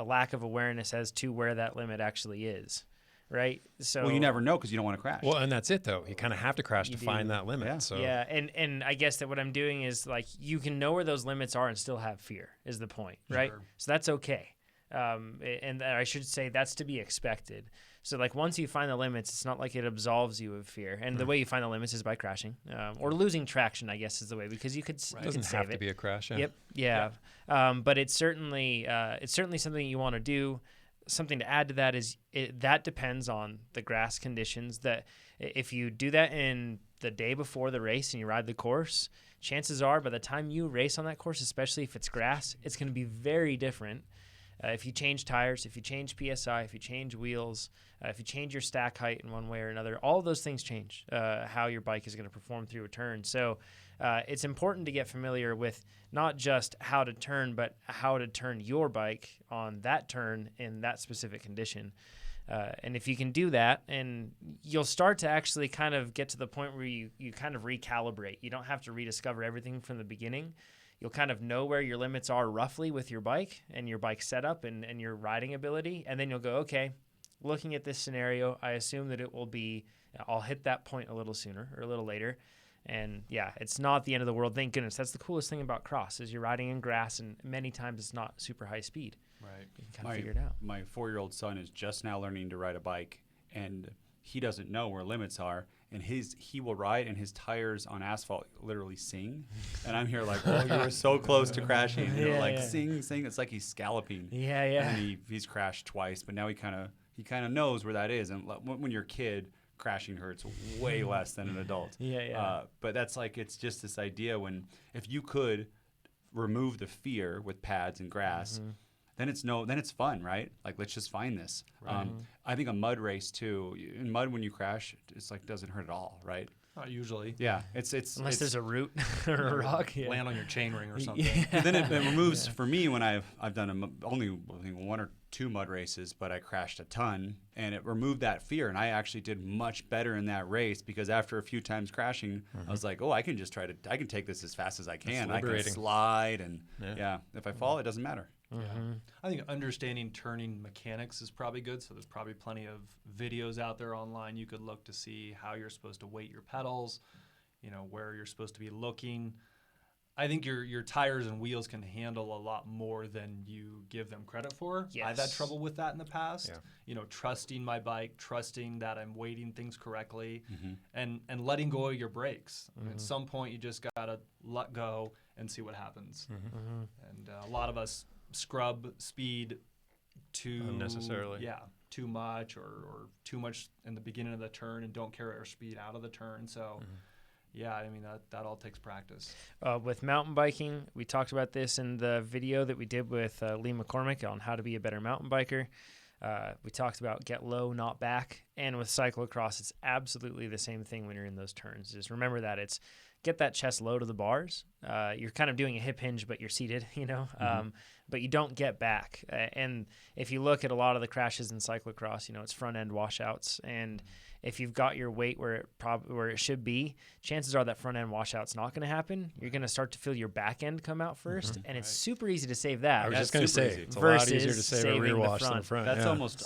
lack of awareness as to where that limit actually is, right? So Well, you never know because you don't want to crash. Well, and that's it though. You kind of have to crash to do. find that limit. Yeah. So yeah, and I guess that what I'm doing is like you can know where those limits are and still have fear is the point, right? Sure. So that's okay. And I should say that's to be expected. So like once you find the limits, it's not like it absolves you of fear. And the way you find the limits is by crashing or losing traction, I guess is the way, because you could it doesn't have to be a crash. Yeah. Yep. Yeah. But it's certainly something you want to do. Something to add to that is that depends on the grass conditions. That if you do that in the day before the race and you ride the course, chances are by the time you race on that course, especially if it's grass, it's going to be very different. If you change tires, if you change PSI, if you change wheels, if you change your stack height in one way or another, all of those things change how your bike is going to perform through a turn. So it's important to get familiar with not just how to turn, but how to turn your bike on that turn in that specific condition. And if you can do that, and you'll start to actually kind of get to the point where you kind of recalibrate. You don't have to rediscover everything from the beginning. You'll kind of know where your limits are roughly with your bike and your bike setup and your riding ability. And then you'll go, okay, looking at this scenario, I assume that it will be, I'll hit that point a little sooner or a little later. And yeah, it's not the end of the world. Thank goodness. That's the coolest thing about cross is you're riding in grass, and many times it's not super high speed. Right. You can kind of figure it out. My 4-year-old son is just now learning to ride a bike, and he doesn't know where limits are. And he will ride, and his tires on asphalt literally sing. And I'm here like, oh, you were so close to crashing. And sing. It's like he's scalloping. Yeah, yeah. And he's crashed twice, but now he kind of knows where that is. And when you're a kid, crashing hurts way less than an adult. Yeah. But that's like, it's just this idea if you could remove the fear with pads and grass, then it's fun, right? Like, let's just find this. Right. I think a mud race too. In mud, when you crash, it's like doesn't hurt at all, right? Not usually. Yeah, it's Unless there's a root or a rock. Yeah. Land on your chain ring or something. And then it removes for me when I've done only I think 1 or 2 mud races, but I crashed a ton, and it removed that fear, and I actually did much better in that race because after a few times crashing, I was like, oh, I can take this as fast as I can. I can slide, and if I fall, it doesn't matter. I think understanding turning mechanics is probably good. So there's probably plenty of videos out there online you could look to see how you're supposed to weight your pedals, where you're supposed to be looking. I think your tires and wheels can handle a lot more than you give them credit for. Yes. I've had trouble with that in the past. Yeah. Trusting my bike, trusting that I'm weighting things correctly, and letting go of your brakes. At some point, you just gotta let go and see what happens. And a lot of us scrub speed too unnecessarily. Too much or too much in the beginning of the turn and don't carry our speed out of the turn. So that all takes practice. With mountain biking, we talked about this in the video that we did with Lee McCormick on how to be a better mountain biker. We talked about get low, not back. And with cyclocross, it's absolutely the same thing when you're in those turns. Just remember that it's get that chest low to the bars. You're kind of doing a hip hinge, but you're seated, but you don't get back. And if you look at a lot of the crashes in cyclocross, it's front end washouts. And if you've got your weight where it should be, chances are that front end washout's not going to happen. You're going to start to feel your back end come out first, and it's super easy to save that. I was just going to say, it's a lot versus easier to save a rear wash than the front. That's yeah. almost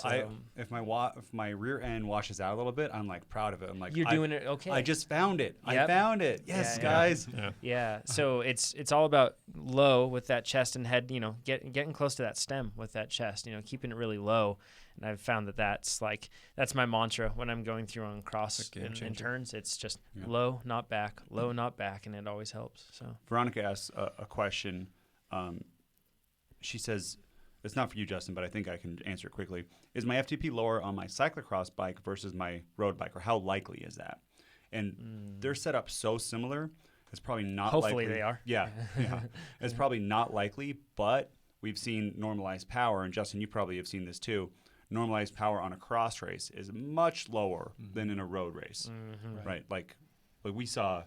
if my rear end washes out a little bit, I'm like proud of it. I'm like, you're doing it okay. I just found it. Yep. I found it. Yes, guys. Yeah. So it's all about low with that chest and head. Getting close to that stem with that chest. Keeping it really low. And I've found that's my mantra when I'm going through on cross and turns. It's just low, not back, low, not back, and it always helps. So Veronica asks a question. She says, it's not for you, Justin, but I think I can answer it quickly. Is my FTP lower on my cyclocross bike versus my road bike, or how likely is that? And they're set up so similar, it's probably not Hopefully likely. They are. Yeah. It's probably not likely, but we've seen normalized power, and Justin, you probably have seen this too. Normalized power on a cross race is much lower than in a road race, right? Like we saw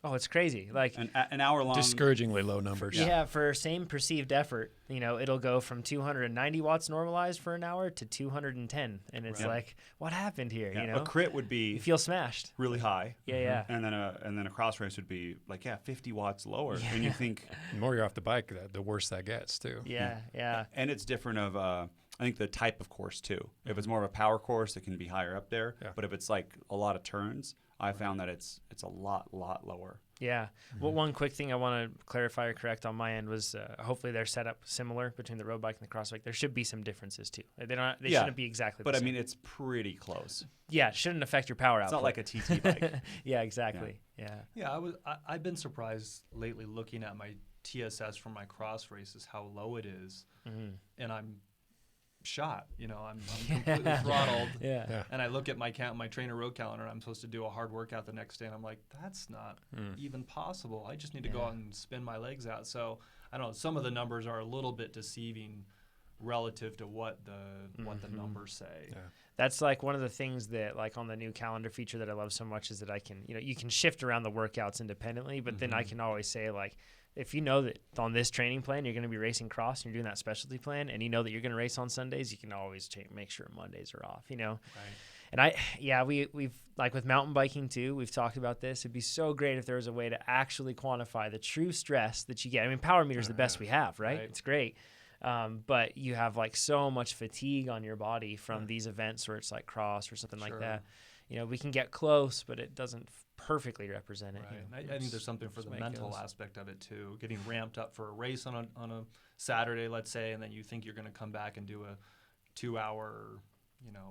Oh, it's crazy. Like An hour long. Discouragingly low numbers. yeah, for same perceived effort, it'll go from 290 watts normalized for an hour to 210, and it's like, what happened here? Yeah, a crit would be you feel smashed. really high. Yeah. And then a cross race would be like 50 watts lower. And you think The more you're off the bike, the worse that gets too. Yeah. and it's different of I think the type of course too. If it's more of a power course, it can be higher up there. Yeah. But if it's like a lot of turns, I found that it's a lot lower. Yeah. Well, one quick thing I want to clarify or correct on my end was hopefully they're set up similar between the road bike and the cross bike. There should be some differences too. They shouldn't be exactly But the I same. mean, it's pretty close. Yeah, it shouldn't affect your power It's output. not like a TT bike. Yeah, exactly. Yeah. Yeah, I've been surprised lately looking at my TSS from my cross races how low it is, and I'm shot. I'm completely throttled. Yeah. And I look at my trainer road calendar, and I'm supposed to do a hard workout the next day, and I'm like, that's not even possible. I just need to go out and spin my legs out. So I don't know. Some of the numbers are a little bit deceiving relative to what the numbers say. Yeah. That's like one of the things that like on the new calendar feature that I love so much is that I can, you can shift around the workouts independently, but then I can always say like, if you know that on this training plan you're going to be racing cross and you're doing that specialty plan and you know that you're going to race on Sundays, you can always make sure Mondays are off, Right. And we've like with mountain biking too, we've talked about this. It'd be so great if there was a way to actually quantify the true stress that you get. I mean, power meter is the best we have, right? It's great. But you have like so much fatigue on your body from these events where it's like cross or something like that. We can get close, but it doesn't perfectly represent it. Right. I think there's something for the mental aspect of it too. Getting ramped up for a race on a Saturday, let's say, and then you think you're going to come back and do a 2-hour,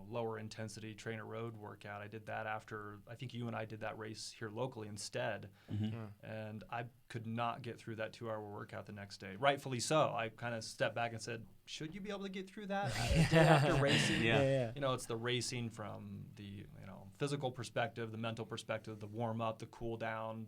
lower intensity trainer road workout. I did that after, I think you and I did that race here locally instead. And I could not get through that 2-hour workout the next day. Rightfully so. I kind of stepped back and said, should you be able to get through that a day after racing? Yeah. It's the racing from the, physical perspective, the mental perspective, the warm up, the cool down,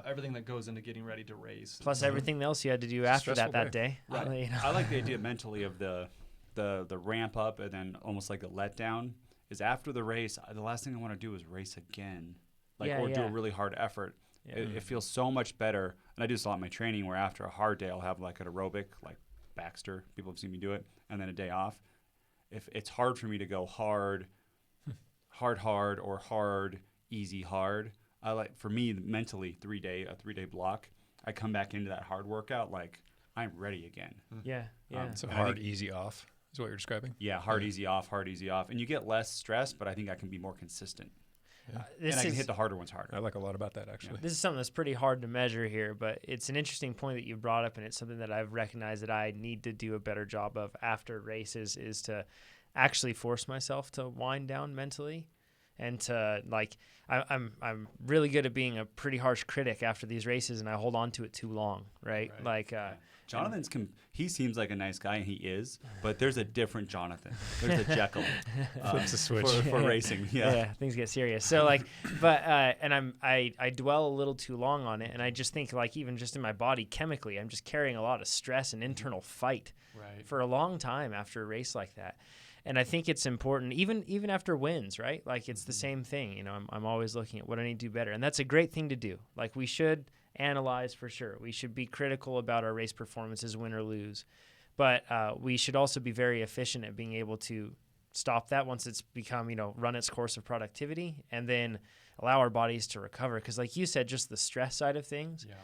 everything that goes into getting ready to race. Plus everything else you had to do after that day. Right. I like the idea mentally of the ramp up and then almost like a letdown is after the race. The last thing I want to do is race again, do a really hard effort. Yeah. It feels so much better. And I do this a lot in my training where after a hard day, I'll have like an aerobic, like Baxter. People have seen me do it. And then a day off. If it's hard for me to go hard, or hard, easy, hard. I like, for me, mentally, a 3-day block, I come back into that hard workout like I'm ready again. Yeah. So hard, easy, off is what you're describing? Yeah, hard, easy, off. And you get less stress, but I think I can be more consistent. And I can hit the harder ones harder. I like a lot about that, actually. This is something that's pretty hard to measure here, but it's an interesting point that you brought up, and it's something that I've recognized that I need to do a better job of after races is to actually force myself to wind down mentally and to like I'm really good at being a pretty harsh critic after these races, and I hold on to it too long, right? Like Jonathan's he seems like a nice guy, and he is, but there's a different Jonathan. There's a Jekyll. Flips a switch for racing. Yeah, things get serious. So like, but and I dwell a little too long on it, and I just think like even just in my body chemically, I'm just carrying a lot of stress and internal fight for a long time after a race like that. And I think it's important, even after wins, right? Like it's the same thing. I'm always looking at what I need to do better, and that's a great thing to do. Like we should analyze for sure. We should be critical about our race performances, win or lose, but we should also be very efficient at being able to stop that once it's become, run its course of productivity, and then allow our bodies to recover. Because, like you said, just the stress side of things. Yeah.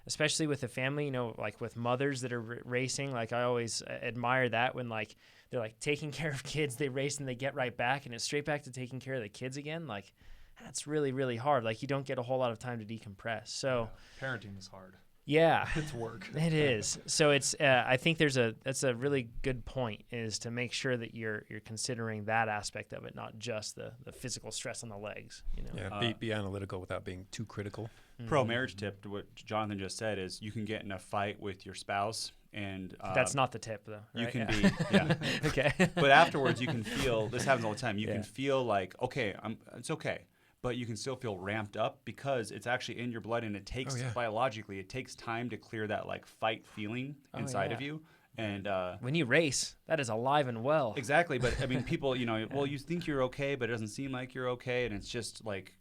Especially with the family, like with mothers that are racing, like I always admire that when like they're like taking care of kids, they race and they get right back and it's straight back to taking care of the kids again. Like that's really, really hard. Like you don't get a whole lot of time to decompress. So parenting is hard. Yeah, it's work. It is. So it's. I think that's a really good point is to make sure that you're considering that aspect of it, not just the physical stress on the legs. Yeah, be analytical without being too critical. Pro marriage tip to what Jonathan just said is you can get in a fight with your spouse and that's not the tip though. Right? You can be okay. But afterwards you can feel this happens all the time. You can feel like it's okay. But you can still feel ramped up because it's actually in your blood, and it takes biologically, it takes time to clear that like fight feeling inside of you. And when you race, that is alive and well. Exactly, but I mean, people, you think you're okay, but it doesn't seem like you're okay, and it's just like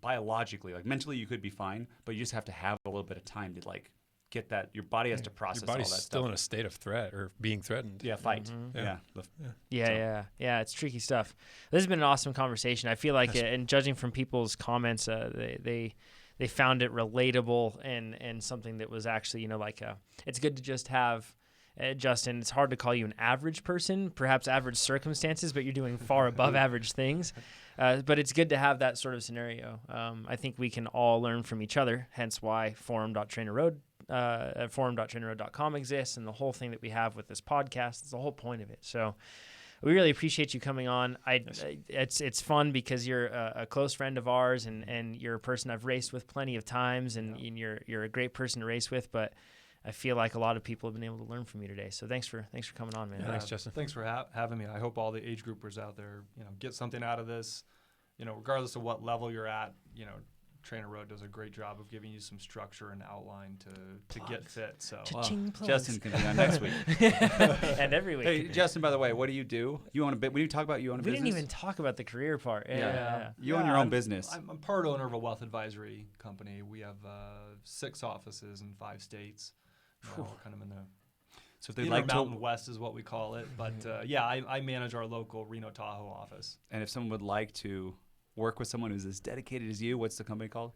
biologically, like mentally, you could be fine, but you just have to have a little bit of time to like get that. Your body has to process Your body's all that still stuff. in a state of threat or being threatened. Yeah, fight. Yeah. Yeah, it's tricky stuff. This has been an awesome conversation. I feel like, and judging from people's comments, they found it relatable and something that was actually, it's good to just have. Justin, it's hard to call you an average person, perhaps average circumstances, but you're doing far above average things. But it's good to have that sort of scenario. I think we can all learn from each other, hence why forum.trainerroad.com exists, and the whole thing that we have with this podcast is the whole point of it. So we really appreciate you coming on. It's fun because you're a close friend of ours, and you're a person I've raced with plenty of times, and you're a great person to race with, but I feel like a lot of people have been able to learn from you today. So thanks for coming on, man. Yeah, thanks, Justin. Thanks for having me. I hope all the age groupers out there, get something out of this. Regardless of what level you're at, Trainer Road does a great job of giving you some structure and outline to get fit. So Justin can be on next week and every week. Hey, Justin, by the way, what do you do? You own a bit? When you talk about you own a business, we didn't even talk about the career part. You own your own business. I'm part owner of a wealth advisory company. We have 6 offices in 5 states. We're kind of in the so if they like Mountain West is what we call it. But I manage our local Reno Tahoe office. And if someone would like to work with someone who's as dedicated as you, what's the company called?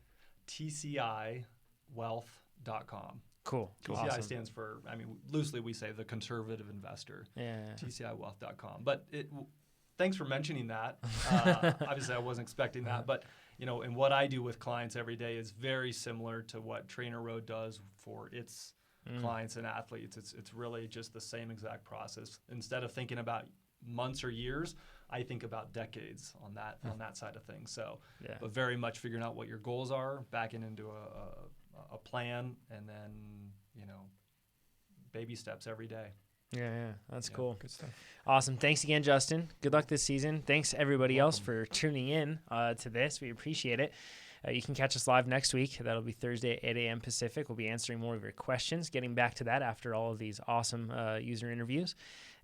TCIwealth.com. Cool. TCI Awesome. stands for, loosely we say the conservative investor. Yeah. TCIwealth.com. But thanks for mentioning that. Obviously, I wasn't expecting that. But, and what I do with clients every day is very similar to what Trainer Road does for its clients and athletes. It's really just the same exact process. Instead of thinking about months or years, I think about decades on that side of things. So, but very much figuring out what your goals are, backing into a plan, and then baby steps every day. Yeah, that's cool. Good stuff. Awesome. Thanks again, Justin. Good luck this season. Thanks everybody else for tuning in to this. We appreciate it. You can catch us live next week. That'll be Thursday at 8 a.m. Pacific. We'll be answering more of your questions, getting back to that after all of these awesome user interviews.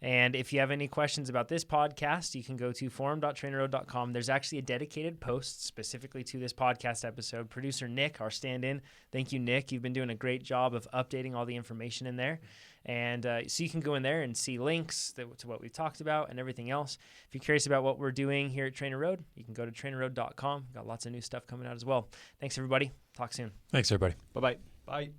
And if you have any questions about this podcast, you can go to forum.trainerroad.com. There's actually a dedicated post specifically to this podcast episode. Producer Nick, our stand-in. Thank you, Nick. You've been doing a great job of updating all the information in there. And so you can go in there and see links to what we've talked about and everything else. If you're curious about what we're doing here at Trainer Road, you can go to trainerroad.com. Got lots of new stuff coming out as well. Thanks, everybody. Talk soon. Thanks, everybody. Bye-bye. Bye.